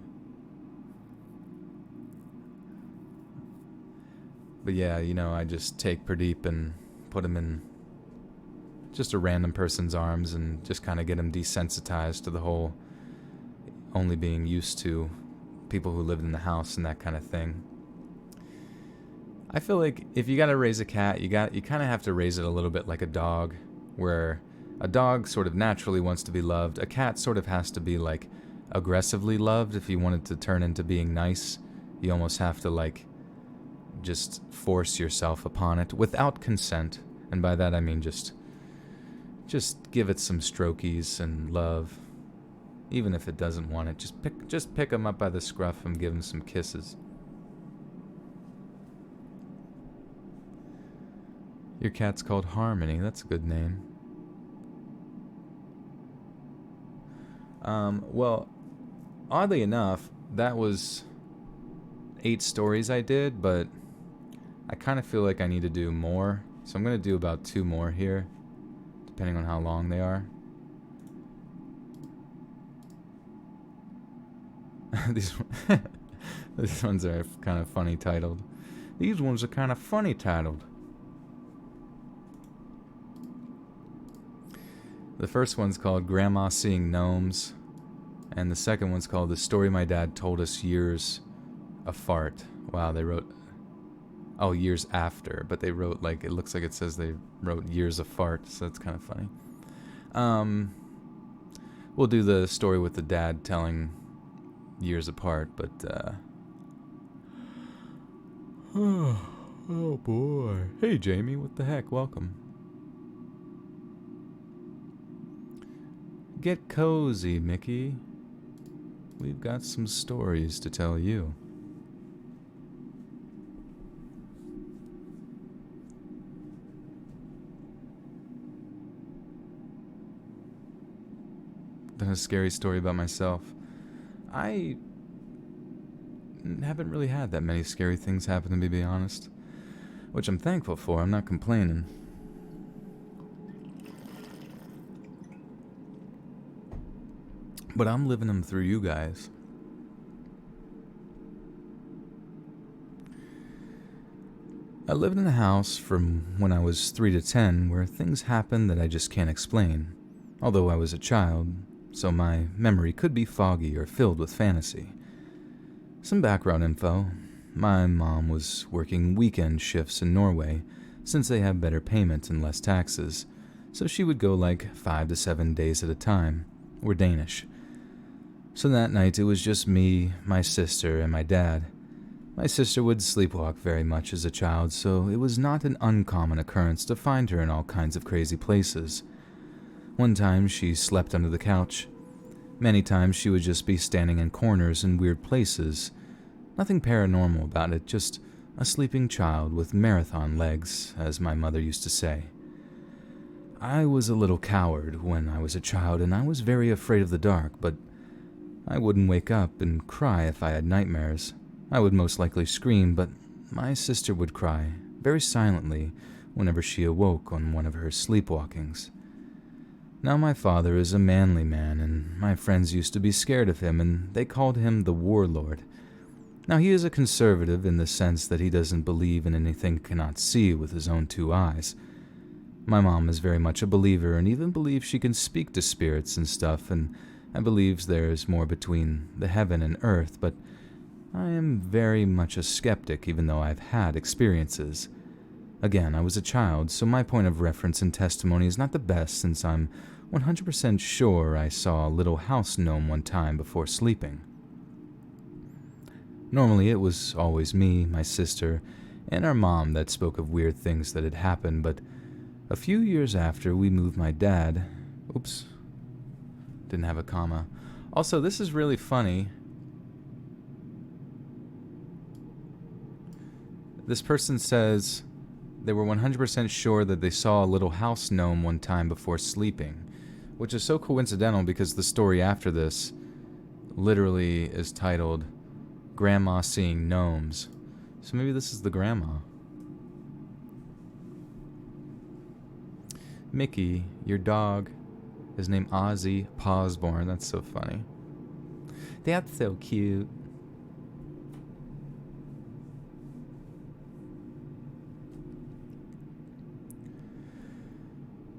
But yeah, I just take Pradeep and put him in just a random person's arms and just kind of get him desensitized to the whole only being used to people who lived in the house and that kind of thing. I feel like if you gotta raise a cat, you kind of have to raise it a little bit like a dog, where a dog sort of naturally wants to be loved. A cat sort of has to be like aggressively loved. If you want it to turn into being nice, you almost have to just force yourself upon it without consent. And by that I mean just give it some strokies and love. Even if it doesn't want it, just pick him up by the scruff and give him some kisses. Your cat's called Harmony. That's a good name. Well, oddly enough, that was 8 stories I did, but I kind of feel like I need to do more. So I'm going to do about 2 more here, depending on how long they are. These ones are kind of funny titled. These ones are kind of funny titled. The first one's called Grandma Seeing Gnomes, and the second one's called The Story My Dad Told Us Years Apart. Wow, they wrote... Oh, years after, but they wrote, like, it looks like it says they wrote years apart, so that's kind of funny. We'll do the story with the dad telling years apart, but, oh boy. Hey, Jamie, what the heck? Welcome. Get cozy, Mickey. We've got some stories to tell you. Then a scary story about myself. I haven't really had that many scary things happen to me, to be honest. Which I'm thankful for, I'm not complaining. But I'm living them through you guys. I lived in a house from when I was 3 to 10 where things happened that I just can't explain. Although I was a child, so my memory could be foggy or filled with fantasy. Some background info. My mom was working weekend shifts in Norway since they have better payment and less taxes, so she would go like 5 to 7 days at a time. We're Danish. So that night it was just me, my sister, and my dad. My sister would sleepwalk very much as a child, so it was not an uncommon occurrence to find her in all kinds of crazy places. One time she slept under the couch. Many times she would just be standing in corners in weird places. Nothing paranormal about it, just a sleeping child with marathon legs, as my mother used to say. I was a little coward when I was a child, and I was very afraid of the dark, but I wouldn't wake up and cry if I had nightmares. I would most likely scream, but my sister would cry, very silently, whenever she awoke on one of her sleepwalkings. Now my father is a manly man, and my friends used to be scared of him, and they called him the warlord. Now he is a conservative in the sense that he doesn't believe in anything he cannot see with his own 2 eyes. My mom is very much a believer and even believes she can speak to spirits and stuff, and believes there is more between the heaven and earth, but I am very much a skeptic even though I've had experiences. Again, I was a child, so my point of reference and testimony is not the best since I'm 100% sure I saw a little house gnome one time before sleeping. Normally it was always me, my sister, and our mom that spoke of weird things that had happened, but a few years after we moved my dad... Oops. Didn't have a comma. Also, this is really funny. This person says they were 100% sure that they saw a little house gnome one time before sleeping, which is so coincidental because the story after this literally is titled Grandma Seeing Gnomes. So maybe this is the grandma. Mickey, your dog, is named Ozzy Pawsborn. That's so funny. That's so cute.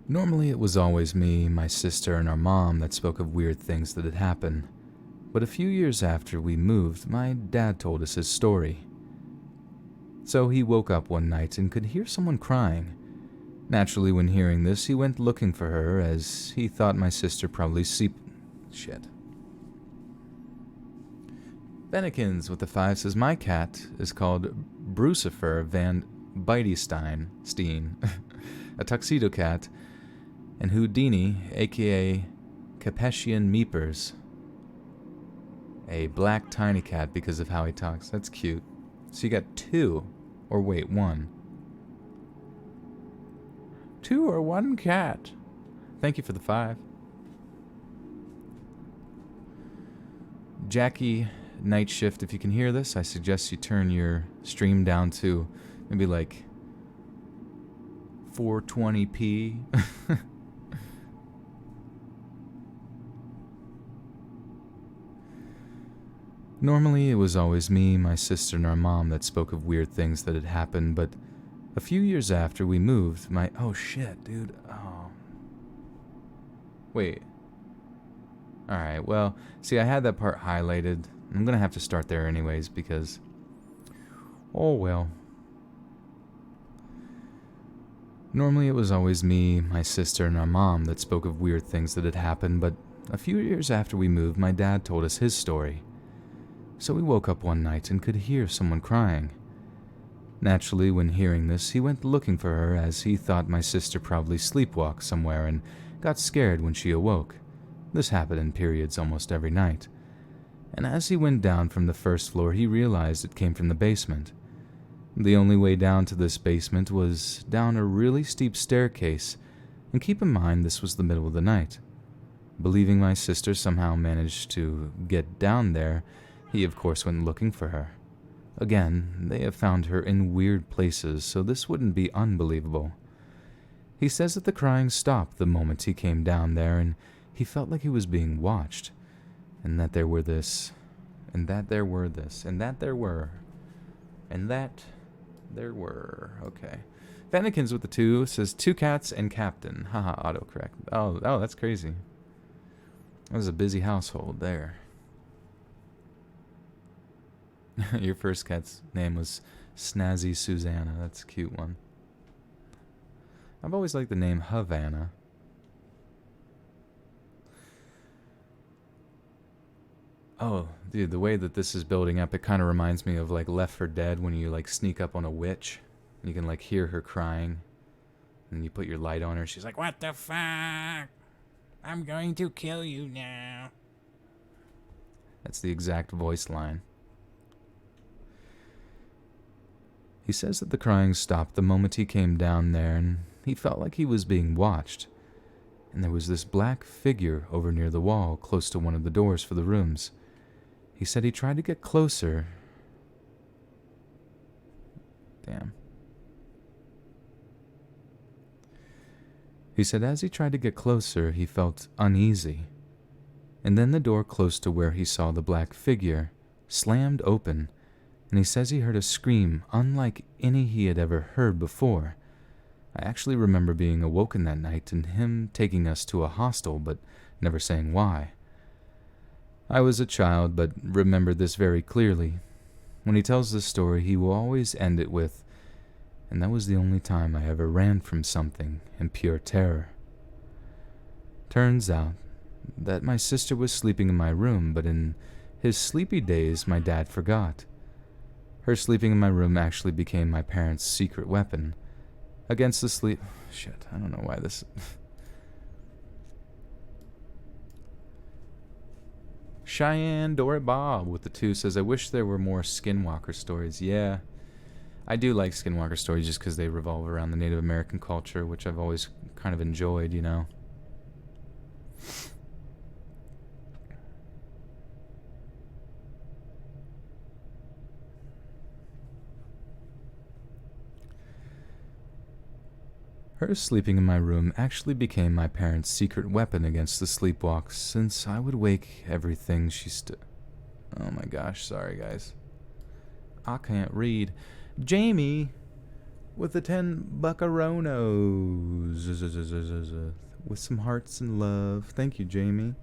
Normally it was always me, my sister, and our mom that spoke of weird things that had happened. But a few years after we moved, my dad told us his story. So he woke up one night and could hear someone crying. Naturally, when hearing this, he went looking for her, as he thought my sister probably Shit. Bennikins with the 5 says, my cat is called Brucifer Van Bitestein, a tuxedo cat, and Houdini, aka Capetian Meepers, a black tiny cat because of how he talks. That's cute. So you got 2, or wait, 1. 2 or 1 cat. Thank you for the 5. Jackie Night Shift, if you can hear this, I suggest you turn your stream down to maybe like 420p. Normally, it was always me, my sister, and our mom that spoke of weird things that had happened, but a few years after we moved, my... Oh, shit, dude. Oh. Wait. Alright, well, see, I had that part highlighted. I'm gonna have to start there anyways, because... Oh, well. Normally, it was always me, my sister, and our mom that spoke of weird things that had happened, but a few years after we moved, my dad told us his story. So we woke up one night and could hear someone crying. Naturally, when hearing this, he went looking for her as he thought my sister probably sleepwalked somewhere and got scared when she awoke. This happened in periods almost every night. And as he went down from the first floor, he realized it came from the basement. The only way down to this basement was down a really steep staircase, and keep in mind this was the middle of the night. Believing my sister somehow managed to get down there, he of course went looking for her. Again, they have found her in weird places, so this wouldn't be unbelievable. He says that the crying stopped the moment he came down there, and he felt like he was being watched, and that there were this, and that there were this, and that there were, and that there were. Okay. Fannikins with the 2 says 2 cats and captain. Haha, autocorrect. Oh, that's crazy. That was a busy household there. Your first cat's name was Snazzy Susanna. That's a cute one. I've always liked the name Havana. Oh, dude, the way that this is building up, it kind of reminds me of like Left 4 Dead when you like sneak up on a witch. And you can like hear her crying. And you put your light on her. She's like, "What the fuck? I'm going to kill you now." That's the exact voice line. He says that the crying stopped the moment he came down there, and he felt like he was being watched. And there was this black figure over near the wall, close to one of the doors for the rooms. He said he tried to get closer. Damn. He said as he tried to get closer, he felt uneasy. And then the door close to where he saw the black figure slammed open, and he says he heard a scream unlike any he had ever heard before. I actually remember being awoken that night and him taking us to a hostel, but never saying why. I was a child, but remember this very clearly. When he tells this story, he will always end it with, "And that was the only time I ever ran from something in pure terror." Turns out that my sister was sleeping in my room, but in his sleepy days, my dad forgot. Her sleeping in my room actually became my parents' secret weapon. Against the sleep... Shit, I don't know why this... Cheyenne Dory Bob with the 2 says, "I wish there were more Skinwalker stories." Yeah, I do like Skinwalker stories just because they revolve around the Native American culture, which I've always kind of enjoyed, you know. Her sleeping in my room actually became my parents' secret weapon against the sleepwalks, since I would wake everything she Oh my gosh, sorry guys. I can't read. Jamie with the 10 buckaronos. With some hearts and love. Thank you, Jamie.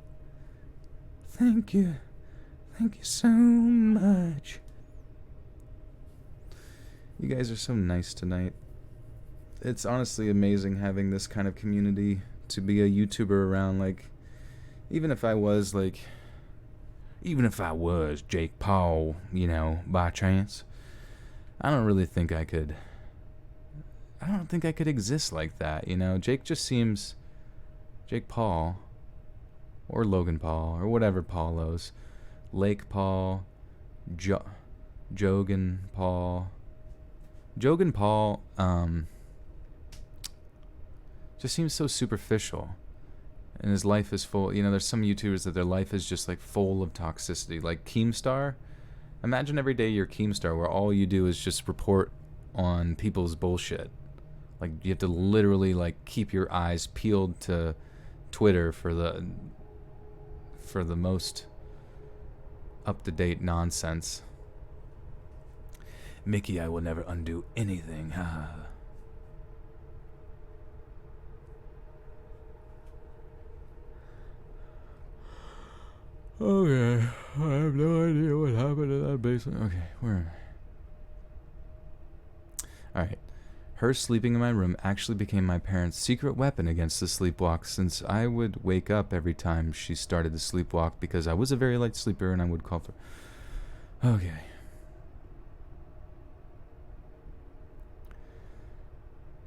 Thank you. Thank you so much. You guys are so nice tonight. It's honestly amazing having this kind of community to be a YouTuber around. Like, even if I was Jake Paul, you know, by chance, I don't think I could exist like that, you know. Jake Paul, or Logan Paul, or whatever Paulos, Lake Paul, Jogan Paul, just seems so superficial, and his life is full. You know, there's some YouTubers that their life is just like full of toxicity, like Keemstar. Imagine every day you're Keemstar, where all you do is just report on people's bullshit. Like, you have to literally like keep your eyes peeled to Twitter for the most up-to-date nonsense. Mickey, I will never undo anything. Ha. Okay, I have no idea what happened in that basement. Okay, where am I? Alright. Her sleeping in my room actually became my parents' secret weapon against the sleepwalk, since I would wake up every time she started to sleepwalk because I was a very light sleeper and I would call for... Okay.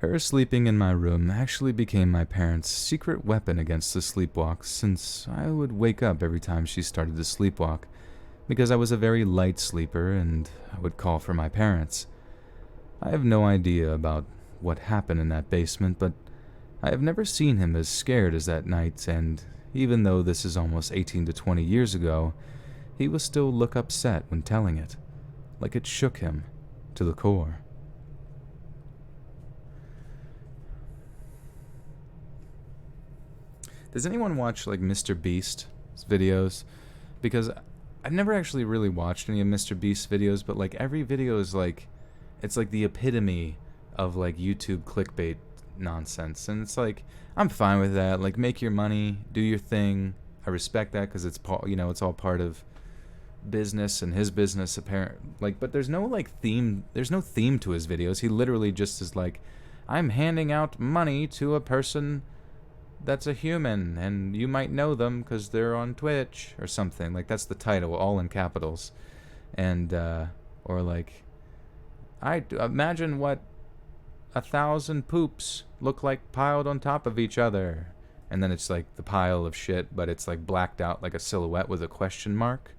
Her sleeping in my room actually became my parents' secret weapon against the sleepwalk, since I would wake up every time she started to sleepwalk because I was a very light sleeper and I would call for my parents. I have no idea about what happened in that basement, but I have never seen him as scared as that night, and even though this is almost 18 to 20 years ago, he will still look upset when telling it, like it shook him to the core. Does anyone watch like Mr. Beast's videos? Because I've never actually really watched any of Mr. Beast's videos, but like every video is like, it's like the epitome of like YouTube clickbait nonsense, and it's like, I'm fine with that. Like, make your money, do your thing. I respect that because it's it's all part of business and his business apparent. Like, but there's no like theme. There's no theme to his videos. He literally just is like, I'm handing out money to a person that's a human, and you might know them because they're on Twitch or something. Like, that's the title, all in capitals, and or like, I imagine what 1,000 poops look like piled on top of each other. And then it's like the pile of shit, but it's like blacked out like a silhouette with a question mark.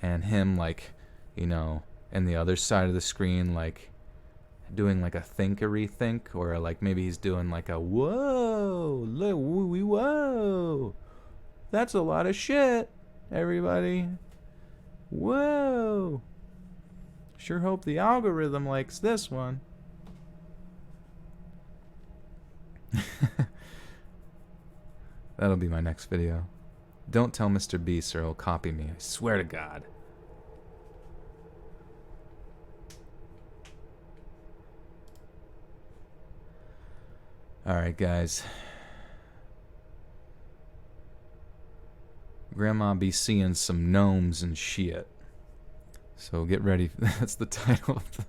And him like, in the other side of the screen, like doing like a thinkery think, or like maybe he's doing like a whoa, look, whoa, that's a lot of shit, everybody. Whoa. Sure hope the algorithm likes this one. That'll be my next video. Don't tell Mr. Beast or he'll copy me. I swear to God. Alright, guys. Grandma be seeing some gnomes and shit. So get ready. That's the title of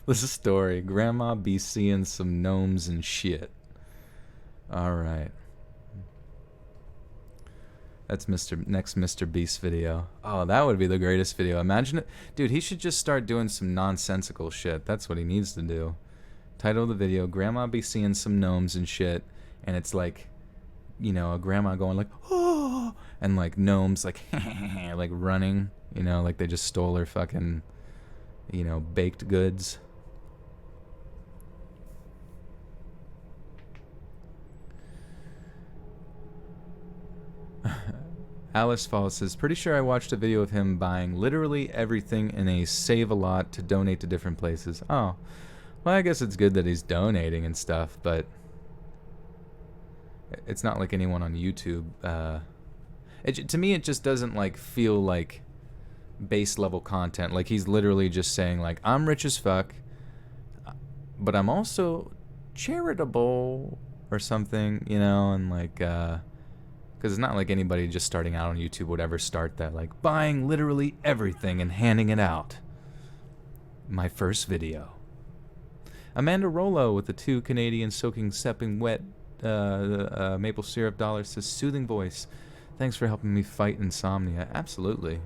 the story. Grandma be seeing some gnomes and shit. Alright. That's next Mr. Beast video. Oh, that would be the greatest video. Imagine it. Dude, he should just start doing some nonsensical shit. That's what he needs to do. Title of the video, Grandma be seeing some gnomes and shit. And it's like, a grandma going like, oh, and like gnomes like, like running, like they just stole her fucking, baked goods. Alice Falls says, pretty sure I watched a video of him buying literally everything in a Save-A-Lot to donate to different places. Oh, well, I guess it's good that he's donating and stuff, but it's not like anyone on YouTube. To me, it just doesn't like feel like base level content. Like, he's literally just saying like, I'm rich as fuck, but I'm also charitable or something, and like, because it's not like anybody just starting out on YouTube would ever start that, like, buying literally everything and handing it out. My first video. Amanda Rollo with the 2 Canadian soaking stepping wet maple syrup dollars says, soothing voice. Thanks for helping me fight insomnia. Absolutely.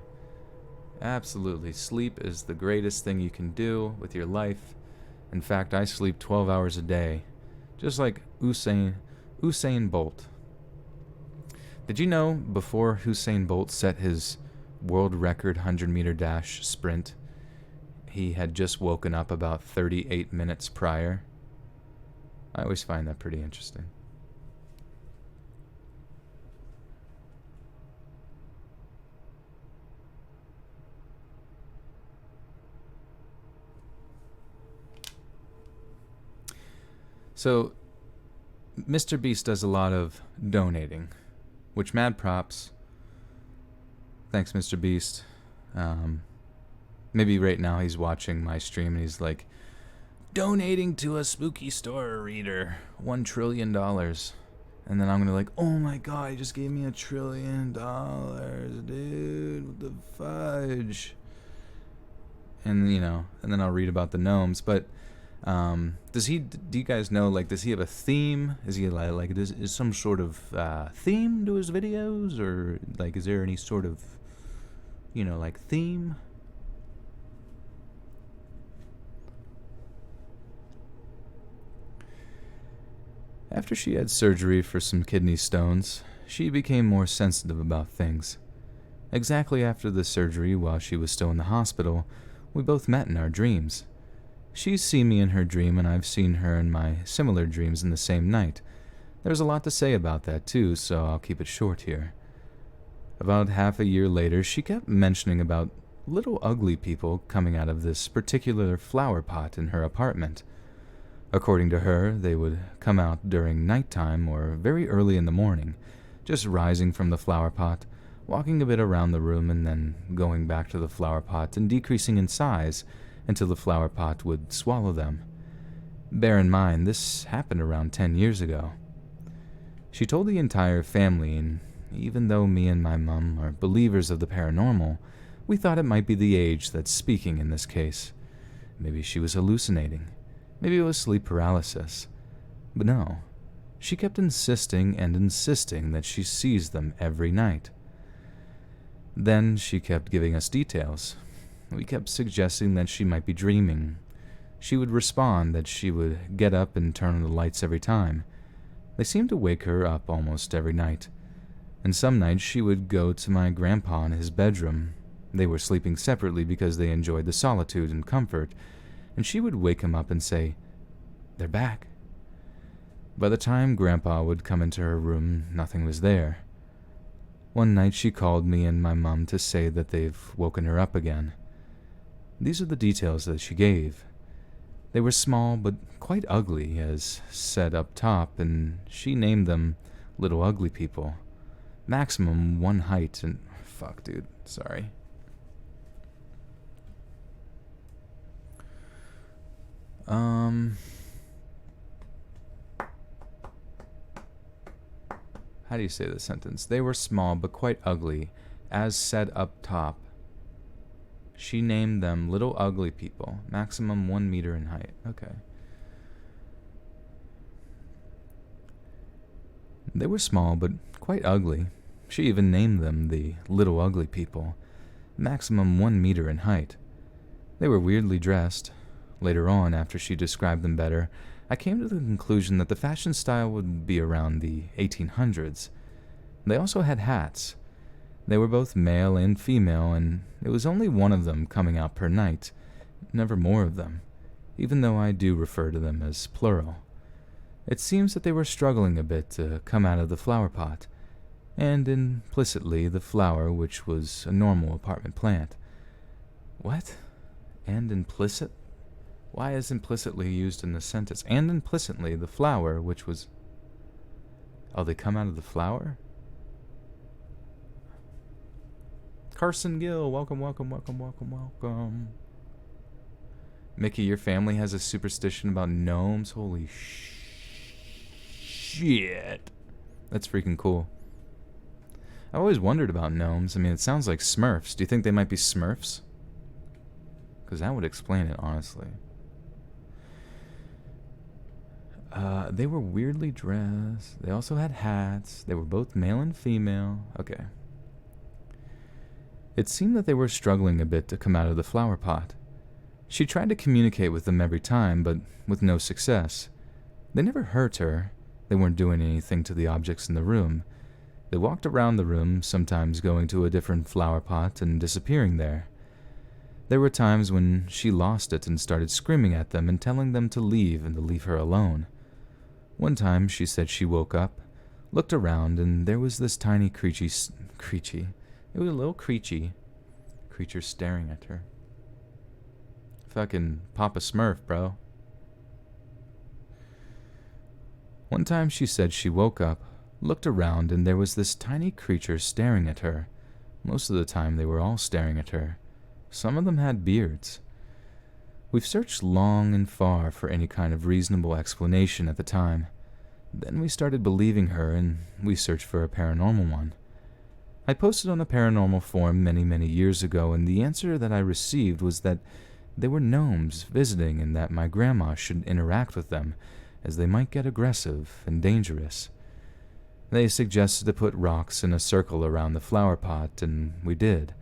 Absolutely. Sleep is the greatest thing you can do with your life. In fact, I sleep 12 hours a day. Just like Usain Bolt. Did you know before Usain Bolt set his world record 100-meter dash sprint, he had just woken up about 38 minutes prior? I always find that pretty interesting. So, Mr. Beast does a lot of donating, which mad props. Thanks, Mr. Beast. Maybe right now he's watching my stream and he's like, donating to a spooky story reader, $1 trillion. And then I'm gonna like, oh my god, he just gave me $1 trillion, dude, what the fudge? And and then I'll read about the gnomes. But do you guys know, like, does he have a theme? Is he is some sort of theme to his videos, or like, is there any sort of like theme? After she had surgery for some kidney stones, she became more sensitive about things. Exactly after the surgery, while she was still in the hospital, we both met in our dreams. She's seen me in her dream, and I've seen her in my similar dreams in the same night. There's a lot to say about that too, so I'll keep it short here. About half a year later, she kept mentioning about little ugly people coming out of this particular flower pot in her apartment. According to her, they would come out during nighttime or very early in the morning, just rising from the flower pot, walking a bit around the room, and then going back to the flower pot and decreasing in size until the flower pot would swallow them. Bear in mind, this happened around 10 years ago. She told the entire family, and even though me and my mum are believers of the paranormal, we thought it might be the age that's speaking in this case. Maybe she was hallucinating. Maybe it was sleep paralysis. But no, she kept insisting and insisting that she sees them every night. Then she kept giving us details. We kept suggesting that she might be dreaming. She would respond that she would get up and turn on the lights every time. They seemed to wake her up almost every night. And some nights she would go to my grandpa in his bedroom. They were sleeping separately because they enjoyed the solitude and comfort, and she would wake him up and say, "They're back." By the time Grandpa would come into her room, nothing was there. One night she called me and my mum to say that they've woken her up again. These are the details that she gave. They were small but quite ugly, as said up top, and she named them little ugly people. Maximum one height and... Fuck, dude. Sorry. How do you say the sentence? They were small but quite ugly, as said up top. She named them little ugly people, maximum 1 meter in height. Okay. They were small but quite ugly. She even named them the little ugly people, maximum 1 meter in height. They were weirdly dressed. Later on, after she described them better, I came to the conclusion that the fashion style would be around the 1800s. They also had hats. They were both male and female, and it was only one of them coming out per night, never more of them, even though I do refer to them as plural. It seems that they were struggling a bit to come out of the flower pot, and implicitly the flower, which was a normal apartment plant. What? And implicit? Why is implicitly used in the sentence? And implicitly, the flower, which was... Oh, they come out of the flower? Carson Gill, welcome, welcome, welcome, welcome, welcome. Mickey, your family has a superstition about gnomes? Holy shit. That's freaking cool. I've always wondered about gnomes. I mean, it sounds like Smurfs. Do you think they might be Smurfs? Because that would explain it, honestly. They were weirdly dressed. They also had hats. They were both male and female. Okay. It seemed that they were struggling a bit to come out of the flower pot. She tried to communicate with them every time, but with no success. They never hurt her. They weren't doing anything to the objects in the room. They walked around the room, sometimes going to a different flower pot and disappearing there. There were times when she lost it and started screaming at them and telling them to leave and to leave her alone. One time she said she woke up, looked around, and there was this tiny creature staring at her. Fucking Papa Smurf, bro. One time she said she woke up, looked around, and there was this tiny creature staring at her, Most of the time they were all staring at her. Some of them had beards. We've searched long and far for any kind of reasonable explanation at the time. Then we started believing her, and we searched for a paranormal one. I posted on a paranormal forum many years ago, and the answer that I received was that they were gnomes visiting and that my grandma should interact with them, as they might get aggressive and dangerous. They suggested to put rocks in a circle around the flower pot, and we did.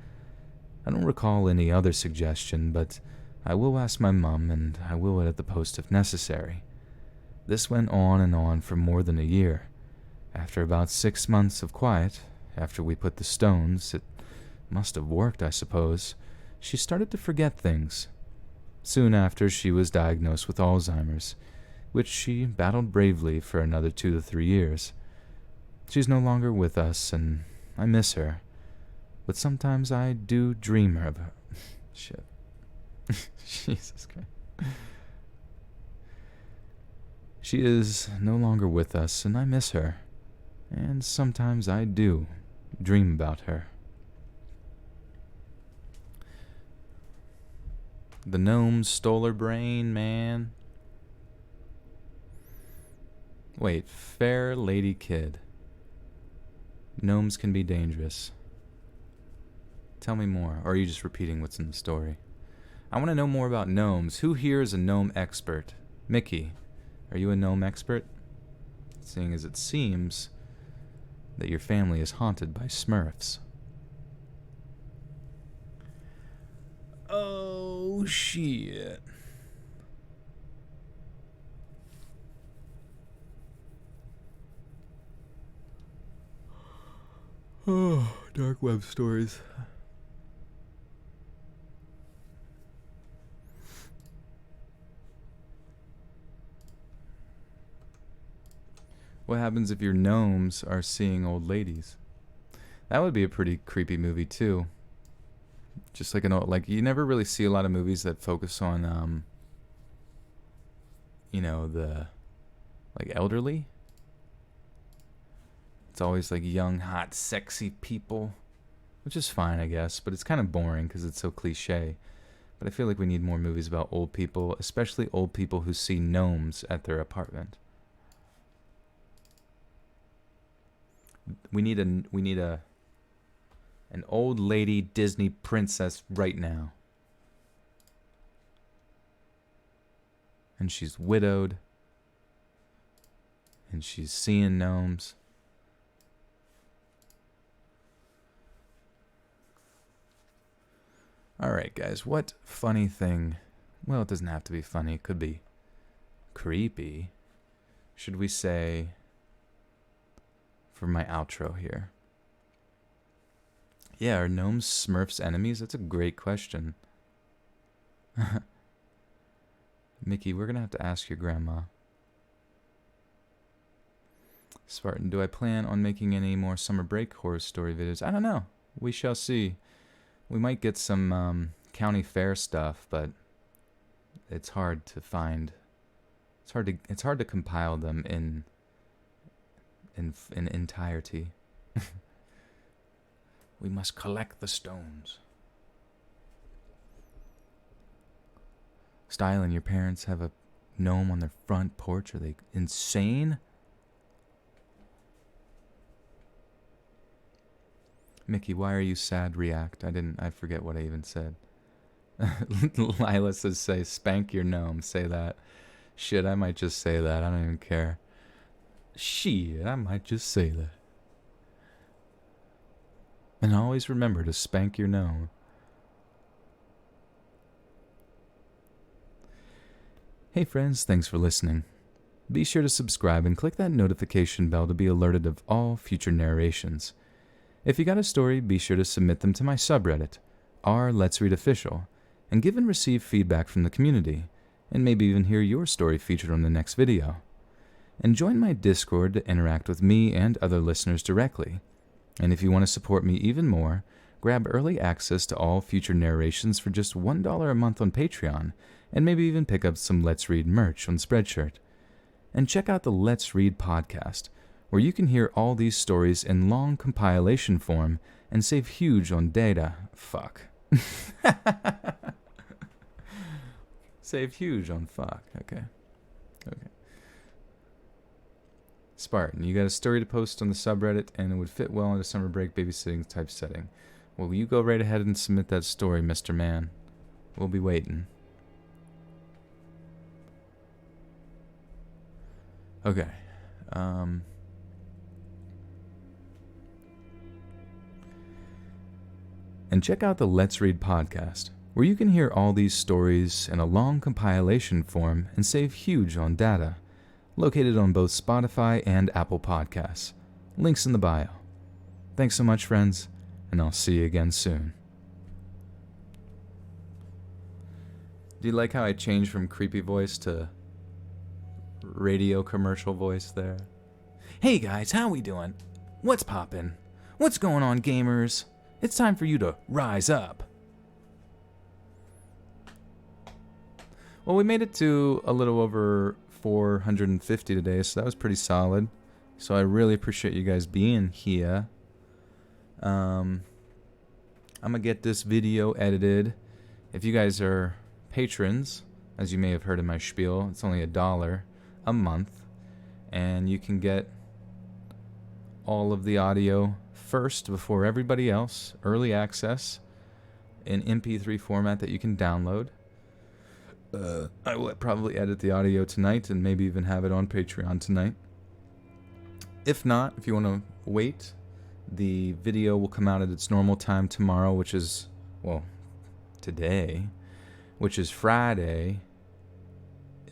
I don't recall any other suggestion, but I will ask my mum, and I will edit the post if necessary. This went on and on for more than a year. After about 6 months of quiet, after we put the stones, it must have worked, I suppose, she started to forget things. Soon after, she was diagnosed with Alzheimer's, which she battled bravely for another 2 to 3 years. She's no longer with us, and I miss her. But sometimes I do dream of her. Shit. Jesus Christ. She is no longer with us, and I miss her. And sometimes I do dream about her. The gnomes stole her brain, man. Wait, Fair Lady Kid. Gnomes can be dangerous. Tell me more, or are you just repeating what's in the story? I want to know more about gnomes. Who here is a gnome expert? Mickey, are you a gnome expert? Seeing as it seems that your family is haunted by Smurfs. Oh, shit. Oh, dark web stories. What happens if your gnomes are seeing old ladies? That would be a pretty creepy movie too. Just like you never really see a lot of movies that focus on the elderly. It's always like young, hot, sexy people, which is fine, I guess, but it's kind of boring because it's so cliche. But I feel like we need more movies about old people, especially old people who see gnomes at their apartment. We need an old lady Disney princess right now. And she's widowed. And she's seeing gnomes. Alright, guys, what funny thing... Well, it doesn't have to be funny. It could be creepy. Should we say... for my outro here? Yeah, are gnomes Smurfs enemies? That's a great question. Mickey, we're gonna have to ask your grandma. Spartan, do I plan on making any more summer break horror story videos? I don't know. We shall see. We might get some county fair stuff, but it's hard to find. It's hard to compile them in entirety. We must collect the stones. Styling, your parents have a gnome on their front porch. Are they insane? Mickey, why are you sad? React. I forget what I even said. Lila says, say, spank your gnome. Say that. Shit, I might just say that. I don't even care. Shit, I might just say that. And always remember to spank your gnome. Hey friends, thanks for listening. Be sure to subscribe and click that notification bell to be alerted of all future narrations. If you got a story, be sure to submit them to my subreddit, r/Let's Read Official, and give and receive feedback from the community, and maybe even hear your story featured on the next video. And join my Discord to interact with me and other listeners directly. And if you want to support me even more, grab early access to all future narrations for just $1 a month on Patreon, and maybe even pick up some Let's Read merch on Spreadshirt. And check out the Let's Read podcast, where you can hear all these stories in long compilation form and save huge on data. Fuck. Save huge on fuck. Okay. Spartan, you got a story to post on the subreddit, and it would fit well into summer break babysitting type setting. Well, you go right ahead and submit that story, Mr. Man. We'll be waiting. Okay. And check out the Let's Read podcast, where you can hear all these stories in a long compilation form and save huge on data. Located on both Spotify and Apple Podcasts. Links in the bio. Thanks so much, friends, and I'll see you again soon. Do you like how I changed from creepy voice to radio commercial voice there? Hey guys, how we doing? What's poppin'? What's going on, gamers? It's time for you to rise up. Well, we made it to a little over 450 today, so that was pretty solid. So I really appreciate you guys being here. I'm gonna get this video edited. If you guys are patrons, as you may have heard in my spiel, it's only $1 a month, and you can get all of the audio first before everybody else, early access in MP3 format that you can download. I will probably edit the audio tonight and maybe even have it on Patreon tonight. If not, if you want to wait, the video will come out at its normal time tomorrow, which is, well, today, which is Friday,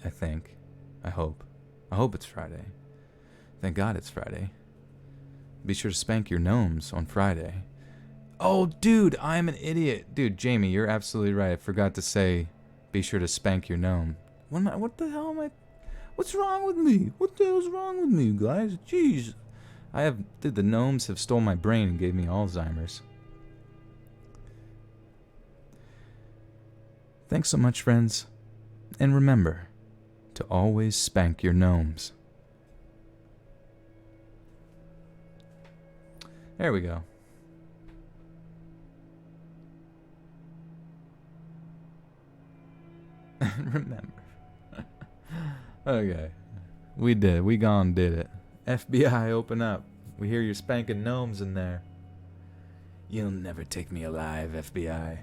I think. I hope it's Friday. Thank God it's Friday. Be sure to spank your gnomes on Friday. Oh, dude, I'm an idiot. Dude, Jamie, you're absolutely right. I forgot to say, be sure to spank your gnome. What the hell am I? What's wrong with me? What the hell's wrong with me, guys? Jeez. The gnomes have stole my brain and gave me Alzheimer's. Thanks so much, friends. And remember to always spank your gnomes. There we go. Remember. Okay. We did it. We gone did it. FBI, open up. We hear you're spanking gnomes in there. You'll never take me alive, FBI.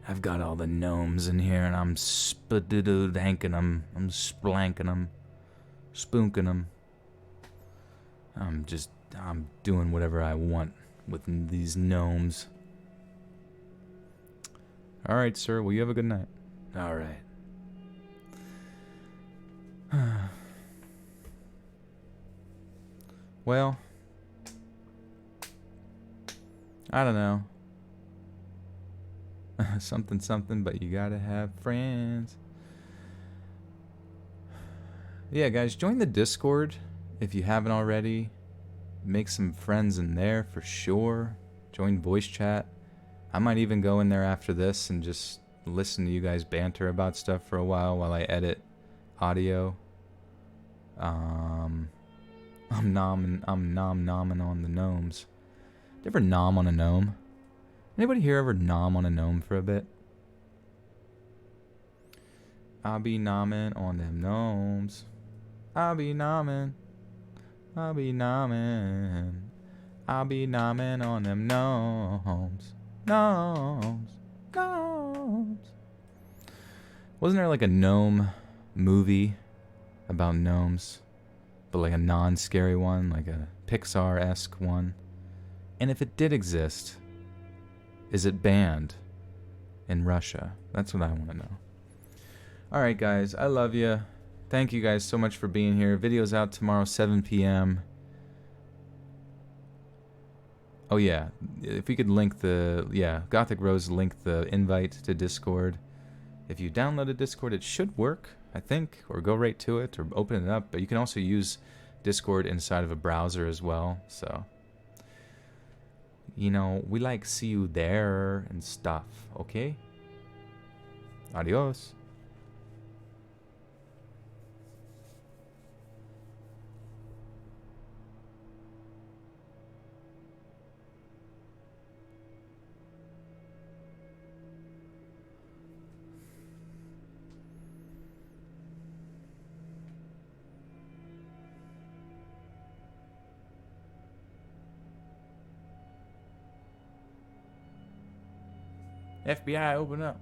I've got all the gnomes in here, and I'm spadiddle-danking them. I'm splanking them. Spoonking them. I'm doing whatever I want with these gnomes. Alright, sir. Well, you have a good night. Alright. Well, I don't know. something, but you gotta have friends. Yeah, guys, join the Discord if you haven't already. Make some friends in there for sure. Join voice chat. I might even go in there after this and just listen to you guys banter about stuff for a while I edit audio. I'm nomming on the gnomes. Did you ever nom on a gnome? Anybody here ever nom on a gnome for a bit? I'll be nomming on them gnomes. I'll be nomming on them gnomes. Gnomes. Wasn't there like a gnome movie about gnomes? But like a non-scary one, like a Pixar-esque one? And if it did exist, is it banned in Russia? That's what I want to know. Alright guys, I love you. Thank you guys so much for being here. Video's out tomorrow, 7 p.m. Oh yeah, if we could link Gothic Rose linked the invite to Discord. If you downloaded Discord, it should work, I think, or go right to it, or open it up. But you can also use Discord inside of a browser as well, so... You know, we like see you there and stuff, okay? Adios. FBI, open up.